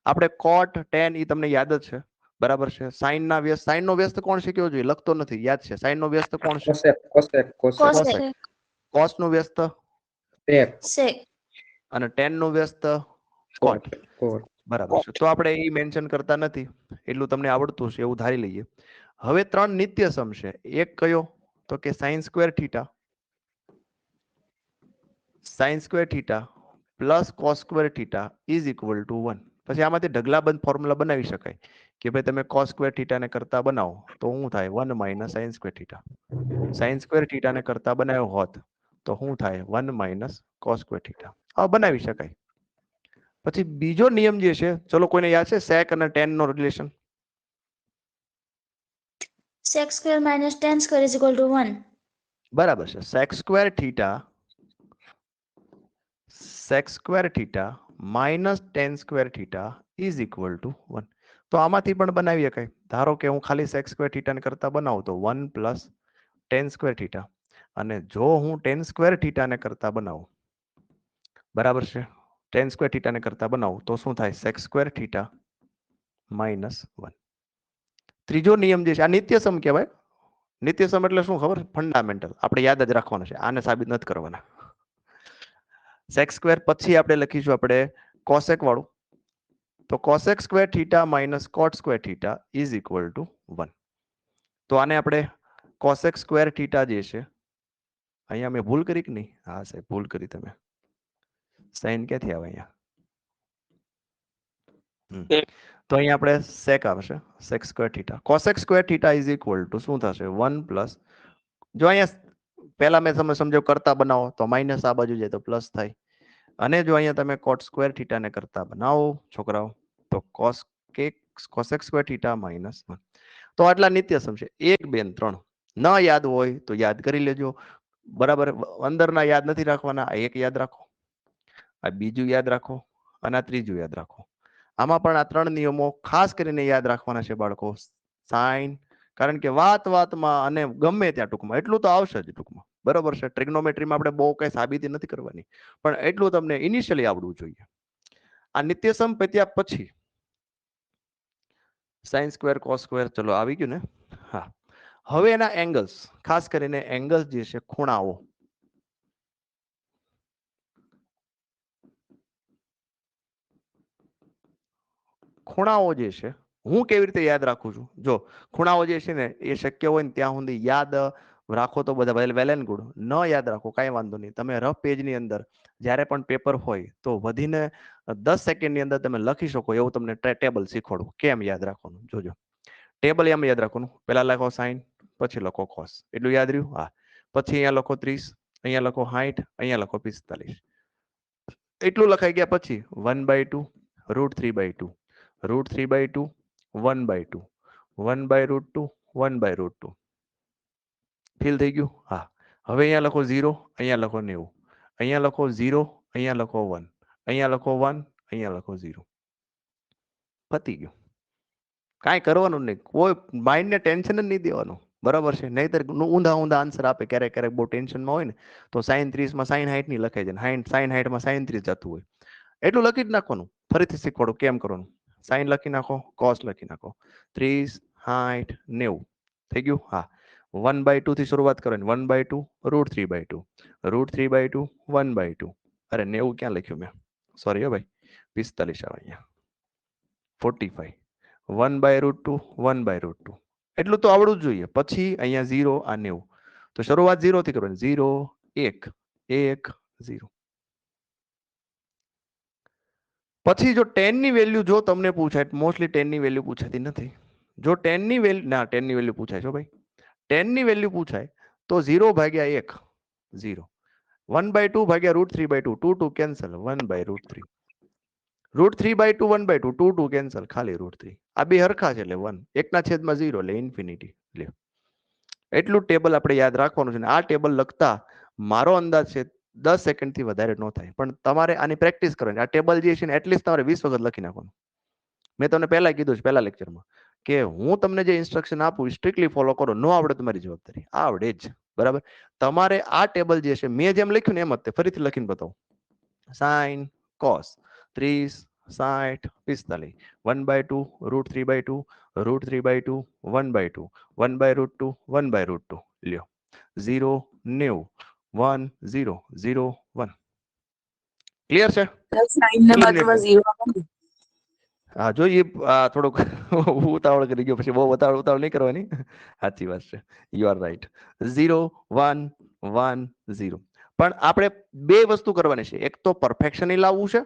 આપણે cot tan ઈ તમને યાદ જ છે, બરાબર છે. sin ના વ્યસ્ત, sin નો વ્યસ્ત કોણ શીખ્યો જોઈએ? લખતો નથી, યાદ છે. sin નો વ્યસ્ત કોણ છે? કોસેક cos નો વ્યસ્ત Sec. અને tan નો વ્યસ્ત cot. બરાબર છે, તો આપણે એ મેન્શન કરતા નથી, એટલું તમને આવડતું છે એવું ધારી લઈએ. હવે 3 નિત્ય સમ છે. એક કયો તો કે sin square theta, sin square theta plus cos square theta is equal to 1. પછી આમાંથી ઢગલાબંધ ફોર્મ્યુલા બનાવી શકાય કે ભાઈ તમે cos સ્ક્વેર થીટા ને કરતા બનાવો તો શું થાય 1 minus sin square theta. sin square theta ને કરતા બનાવ્યો હોત તો શું થાય 1 માઇનસ cos સ્ક્વેર થીટા. આ બનાવી શકાય. પછી બીજો નિયમ જે છે, ચલો કોઈને યાદ છે sec અને tan no relation? Sec square minus tan square is equal to 1. બરાબર છે. sec square theta minus ten square theta is equal to 1. તો આમાંથી પણ બનાવી શકાય. ધારો કે હું ખાલી sec સ્ક્વેર થીટાને કરતા બનાવું તો 1 પ્લસ ટેન સ્ક્વેર થીટા, અને જો હું ટેન સ્ક્વેર થીટાને કરતા બનાવું, બરાબર છે, ટેન સ્ક્વેર થીટાને કરતા બનાવું તો શું થાય? sec square theta minus 1. ત્રીજો નિયમ જે છે આ નિત્યસમ કહેવાય. નિત્યસમ એટલે શું ખબર? ફંડામેન્ટલ. આપણે યાદ જ રાખવાનું છે, આને સાબિત નથી કરવાના. sec સ્ક્વેર પછી આપણે લખીશું આપણે cosec વાળું, તો cosec square theta minus cot square theta is equal to 1. તો આને આપણે cosec સ્ક્વેર થીટા જે છે, અહીંયા મેં ભૂલ કરી કે નહીં? હા સાહેબ ભૂલ કરી. તમે સાઈન ક્યાંથી આવે અહીંયા? તો અહીંયા આપણે sec આવશે, sec square theta. cosec square theta is equal to શું થશે? 1 પ્લસ, જો અહીંયા પહેલા મેં તમે સમજો કરતા બનાવો તો માઇનસ આ બાજુ જાય તો પ્લસ થાય, અને જો અહીંયા તમે cot સ્ક્વેર થીટા ને કરતા બનાવો છોકરાઓ તો cosec સ્ક્વેર થીટા માઇનસ 1. તો આટલા નિત્યસમ છે. 1 2 3 ન યાદ હોય તો યાદ કરી લેજો, બરાબર. અંદરના યાદ નથી રાખવાના. આ એક યાદ રાખો, આ બીજું યાદ રાખો, અને આ ત્રીજું યાદ રાખો. આમાં પણ આ ત્રણ નિયમો ખાસ કરીને યાદ રાખવાના છે બાળકો. સાઇન, કારણ કે વાતમાં અને ગમે ત્યાં ટૂંકમાં એટલું તો આવશે જ ટૂંકમાં, બરોબર છે. ટ્રિગ્નોમેટ્રીમાં આપણે બહુ કઈ સાબિતી નથી કરવાની, પણ એટલું તમને ઇનિશિયલી આવડવું જોઈએ. આ નિત્યસમ પત્યા પછી સાઇન સ્ક્વેર કોસ સ્ક્વેર ચલો આવી ગયું ને. હા, હવે એના એંગલ્સ, ખાસ કરીને એંગલ્સ જે છે, ખૂણાઓ. ખૂણાઓ જે છે હું કેવી રીતે યાદ રાખું છું? જો ખૂણાઓ જે છે ને એ શક્ય હોય ને ત્યાં સુધી યાદ રાખો તો બધા વેલ એન્ડ ગુડ. ન યાદ રાખો કાંઈ વાંધો નહીં. તમે રફ પેજની અંદર જ્યારે પણ પેપર હોય તો વધીને 10 સેકન્ડની અંદર તમે લખી શકો એવું તમને ટેબલ શીખવાડું કેમ યાદ રાખવાનું. જોજો, ટેબલ એમ યાદ રાખવાનું, પહેલા લખો સાઈન, પછી લખો કોસ, એટલું યાદ રહ્યું? હા. પછી અહીંયા લખો 30, અહીંયા લખો 60, અહીંયા લખો 45, એટલું લખાઈ ગયા. પછી 1/2 √3/2, √3/2, 1/2, 1/√2, 1/√2. ફીલ થઈ ગયું? હા. હવે અહીંયા લખો 0, અહીંયા લખો 90, અહીંયા લખો 0, અહીંયા લખો 1, અહીંયા લખો 1, અહીંયા લખો 0. પતી ગયું. કાંઈ કરવાનું નહીં, કોઈ માઇન્ડને ટેન્શન જ નહીં દેવાનું, બરાબર છે. નહીતર ઊંધા આન્સર આપે. ક્યારેક ક્યારેક બહુ ટેન્શનમાં હોય ને તો sin 30 માં sin 60 ની લખાઈ જાય, sin 60 માં sin 30 જતું હોય. એટલું લખી જ નાખવાનું. ફરીથી શીખવાડું કેમ કરવાનું. સાઈન લખી નાખો, કોસ લખી નાખો, 30 60 90 થઈ ગયું? હા. 1/2 થી શરૂઆત કરવાની, 1/2 √3/2, √3/2, 1/2. અરે 90 ક્યાં લખ્યું મેં? સોરી હો ભાઈ, 45 આવે અહીંયા. 45, 1/√2, 1/√2. એટલું તો આવડવું જ જોઈએ. પછી અહીંયા 0, આ 90. તો શરૂઆત 0 થી કરવાની, 0 1 1 0. પછી જો 10 ની વેલ્યુ જો તમને પૂછાય, મોસ્ટલી 10 ની વેલ્યુ પૂછાતી નથી. જો 10 ની વેલ્યુ, ના 10 ની વેલ્યુ પૂછાય છે ભાઈ, 10 ની વેલ્યુ પૂછાય તો 0/1 0, 1/2 ભાગ્યા √3/2, 2 2 કેન્સલ, 1/√3, √3/2, 1/2, 2 2 કેન્સલ, ખાલી √3. આ બે હરખા છે એટલે 1, 1/0 એટલે ઇન્ફિનિટી. લે, એટલું ટેબલ આપણે યાદ રાખવાનું છે. આ ટેબલ લખતા મારો અંદાજ છે 10 સેકન્ડ થી વધારે ન થાય, પણ તમારે આની પ્રેક્ટિસ કરવાની. આ ટેબલ જે છે ને એટલીસ્ટ તમારે 20 વખત લખી નાખવાનું. મેં તમને પહેલા કીધું છે, પહેલા લેક્ચરમાં, કે હું તમને જે ઇન્સ્ટ્રક્શન આપું સ્ટ્રિક્ટલી ફોલો કરો. ન આવડે તમારી જવાબદારી, આવડે જ, બરાબર. તમારે આ ટેબલ જે છે મેં જેમ લખ્યું ને એમ જ ફરીથી લખીને બતાવો. Sine cos 30 60 45, 1/2 √3/2, √3/2, 1/2, 1/√2, 1/√2. લ્યો, 0 90, 1 0 0 1. ક્લિયર છે? હા, જોઈએ. થોડુંક ઉતાવળ કરી ગયો, પછી બહુ ઉતાવળ નહીં કરવાની. સાચી વાત છે, યુ આર રાઈટ. 0 1 1 0. પણ આપણે બે વસ્તુ કરવાની છે. એક તો પરફેક્શન લાવવું છે,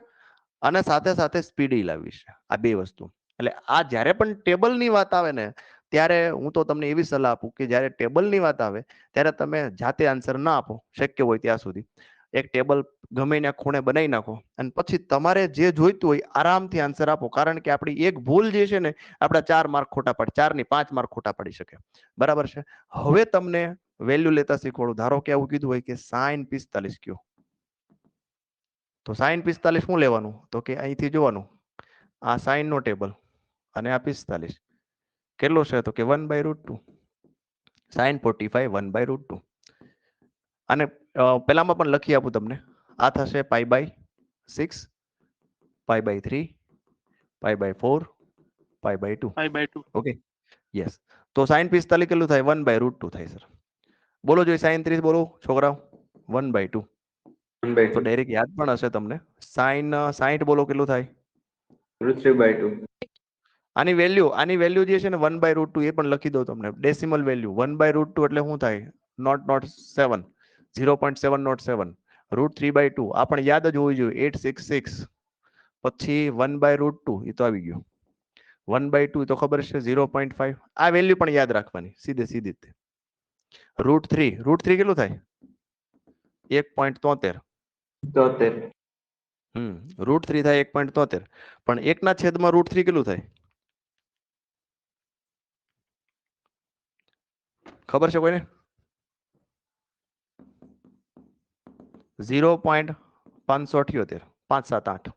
અને સાથે સાથે સ્પીડ લાવવી છે. આ બે વસ્તુ. એટલે આ જ્યારે પણ ટેબલની વાત આવે ને ત્યારે હું તો તમને એવી સલાહ આપું કે જ્યારે ટેબલની વાત આવે ત્યારે તમે જાતે આન્સર ના આપો, શક્ય હોય ત્યાં સુધી. એક ટેબલ ગમે ત્યાં ખૂણે બનાવી નાખો, અને પછી તમારે જે જોઈતું હોય આરામથી આન્સર આપો. કારણ કે આપણી એક ભૂલ જે છે ને આપણા 4 માર્ક ખોટા પાડે, 4 ની 5 માર્ક ખોટા પાડી શકે, બરાબર છે. હવે તમને વેલ્યુ લેતા શીખવાડું. ધારો કે આવું કીધું હોય કે sin 45 કયો, તો sin 45 શું લેવાનું, તો કે અહીંથી જોવાનું આ sin નો ટેબલ અને આ 45 કેટલો છે, તો કે 1/√2 sin 45 1/√2. અને પેલામાં પણ લખી આપું તમને, આ થશે π/6 π/3 π/4 π/2. 5/2. Okay yes. તો sin 45 કેટલું થાય, 1/√2 થાય સર. બોલો જોઈએ sin 30, બોલો છોકરાઓ. 1/2. તો ડાયરેક્ટ યાદ પણ હશે તમને. sin 60 બોલો કેટલું થાય. √3/2. આની વેલ્યુ જે છે ને 1/√2 એ પણ લખી દઉં તમને, ડેસિમલ વેલ્યુ 1/√2 એટલે શું થાય, 0.07 0.707 √3/2 આ પણ યાદ જ હોવી જોઈએ. 866 પછી 1/√2 એ તો આવી ગયું, 1/2 તો ખબર છે 0.5. આ વેલ્યુ પણ યાદ રાખવાની સીધે સીધી રીતે. √3 કેટલું થાય, 1.73. √3 થાય 1.73, પણ 1/છેદમાં √3 કેટલું થાય ખબર છે કોઈને? 0.578 578.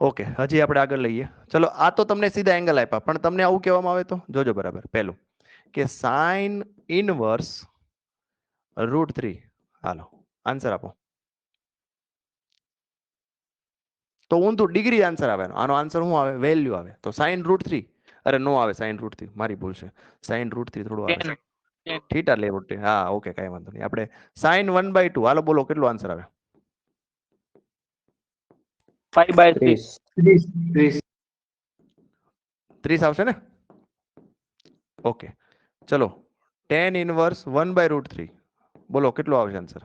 ઓકે, હજી આપણે આગળ લઈએ. ચલો, આ તો તમને સીધા એંગલ આપ્યા, પણ તમને આવું કહેવામાં આવે તો જોજો બરાબર. પહેલું કે sin ઇનવર્સ √3. હાલો આન્સર આપો. તો ઊંધું ડિગ્રી આન્સર આવે. આનો આન્સર શું આવે, વેલ્યુ આવે. તો sin √3, અરે નો આવે sin √3, મારી ભૂલ છે. sin √3 થોડું આવે છે, થીટા લે √3. હા ઓકે, કઈ વાંધો નહીં. આપણે sin 1/2. હાલો બોલો કેટલો આન્સર આવે. 5/6. 30 આવશે ને? ઓકે ચલો, tan ઇનવર્સ 1/√3 બોલો કેટલો આવશે આન્સર.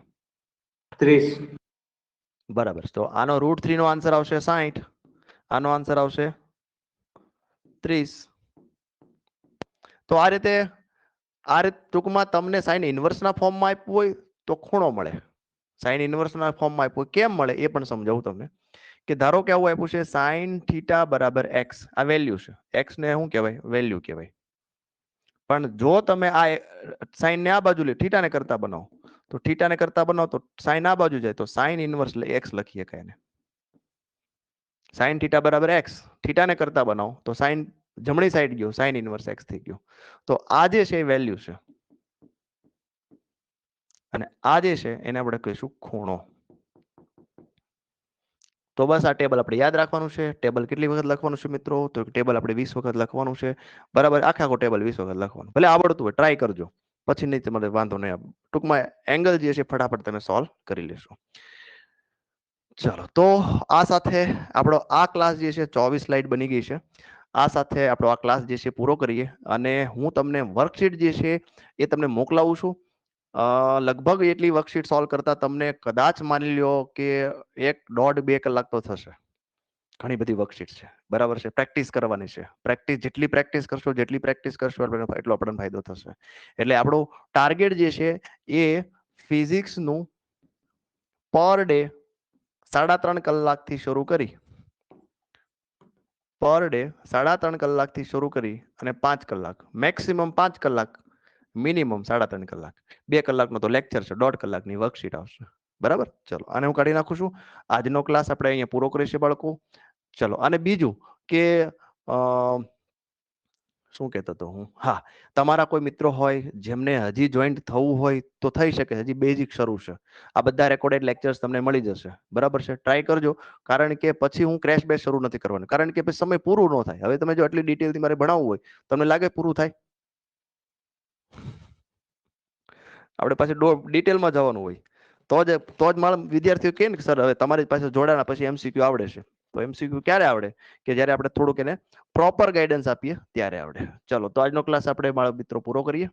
30. બરાબર. તો આનો √3 નો આન્સર આવશે 60, આનો આન્સર આવશે 30. તો આ રીતે ટૂંકમાં તમને સાઇન ઇન્વર્સના ફોર્મમાં આપ્યું હોય તો ખૂણો મળે. સાઇન ઇન્વર્સના ફોર્મમાં આપ્યું હોય કેમ મળે એ પણ સમજાવું તમને. કે ધારો કે આવું આપ્યું છે sin θ બરાબર x, આ વેલ્યુ છે. x ને શું કહેવાય, વેલ્યુ કહેવાય. પણ જો તમે આ સાઇન ને આ બાજુ લે, θ ને કરતા બનાવો, તો θ ને કરતા બનાવો તો સાઇન આ બાજુ જાય, તો sin ઇન્વર્સ x લખી શકાય એને. sin θ બરાબર x, θ ને કરતા બનાવો તો sin જમણી સાઈડ ગયો, sin ઇન્વર્સ x થઈ ગયો. તો આ જે છે એ વેલ્યુ છે, અને આ જે છે એને આપણે કહીશું ખૂણો. તો બસ આ ટેબલ આપણે યાદ રાખવાનું છે. ટેબલ કેટલી વખત લખવાનું છે મિત્રો, તો ટેબલ આપણે 20 વખત લખવાનું છે. બરાબર, આખો ટેબલ 20 વખત લખવાનું. ભલે આવડતું હોય ટ્રાય કરજો, પછી નહીં તમારે વાંધો નહીં. ટૂંકમાં એંગલ જે છે ફટાફટ તમે સોલ્વ કરી લેશો. ચાલો, તો આ સાથે આપણો આ ક્લાસ જે છે 24 સ્લાઇડ બની ગઈ છે. આ સાથે આપણો આ ક્લાસ જે છે પૂરો કરીએ, અને હું તમને વર્કશીટ જે છે એ તમને મોકલાવું છું. લગભગ એટલી વર્કશીટ સોલ્વ કરતા તમને કદાચ માની લ્યો કે 1.5-2 કલાક તો થશે. ઘણી બધી વર્કશીટ છે, બરાબર છે. પ્રેક્ટિસ કરવાની છે. જેટલી પ્રેક્ટિસ કરશો એટલો આપણને ફાયદો થશે. એટલે આપણો ટાર્ગેટ જે છે એ ફિઝિક્સનું પર ડે 3.5 કલાકથી શરૂ કરી, પર ડે 3.5 કલાકથી શરૂ કરી અને 5 કલાક, મેક્સિમમ 5 કલાક, મિનિમમ 3.5 કલાક. 2 કલાકનો તો લેક્ચર છે, 1.5 કલાકની વર્કશીટ આવશે. બરાબર, ચલો આને હું કાઢી નાખું છું. આજનો ક્લાસ આપણે અહીંયા પૂરો કરીશું બાળકો. ચલો, અને બીજું કે શું કહેતો હતો હું, હા, તમારા કોઈ મિત્રો હોય જેમને હજી જોઈન્ટ થવું હોય તો થઈ શકે. હજી બેઝિક શરૂ છે. આ બધા રેકોર્ડેડ લેક્ચર્સ તમને મળી જશે. બરાબર છે, ટ્રાય કરજો. કારણ કે પછી હું ક્રેશ બેચ શરૂ નથી કરવાનું, કારણ કે પછી સમય પૂરું ન થાય. હવે તમે જો આટલી ડિટેલથી મારે ભણાવવું હોય, તમને લાગે પૂરું થાય? આપણે પાછું ડિટેલમાં જવાનું હોય તો જ મારા વિદ્યાર્થીઓ કહે ને સર હવે તમારી પાસે જોડાણા પછી MCQ આવડે છે. તો MCQ ક્યારે આવડે, કે જ્યારે આપણે થોડુંક એને પ્રોપર ગાઈડન્સ આપીએ ત્યારે આવડે. ચલો, તો આજનો ક્લાસ આપણે મારા મિત્રો પૂરો કરીએ.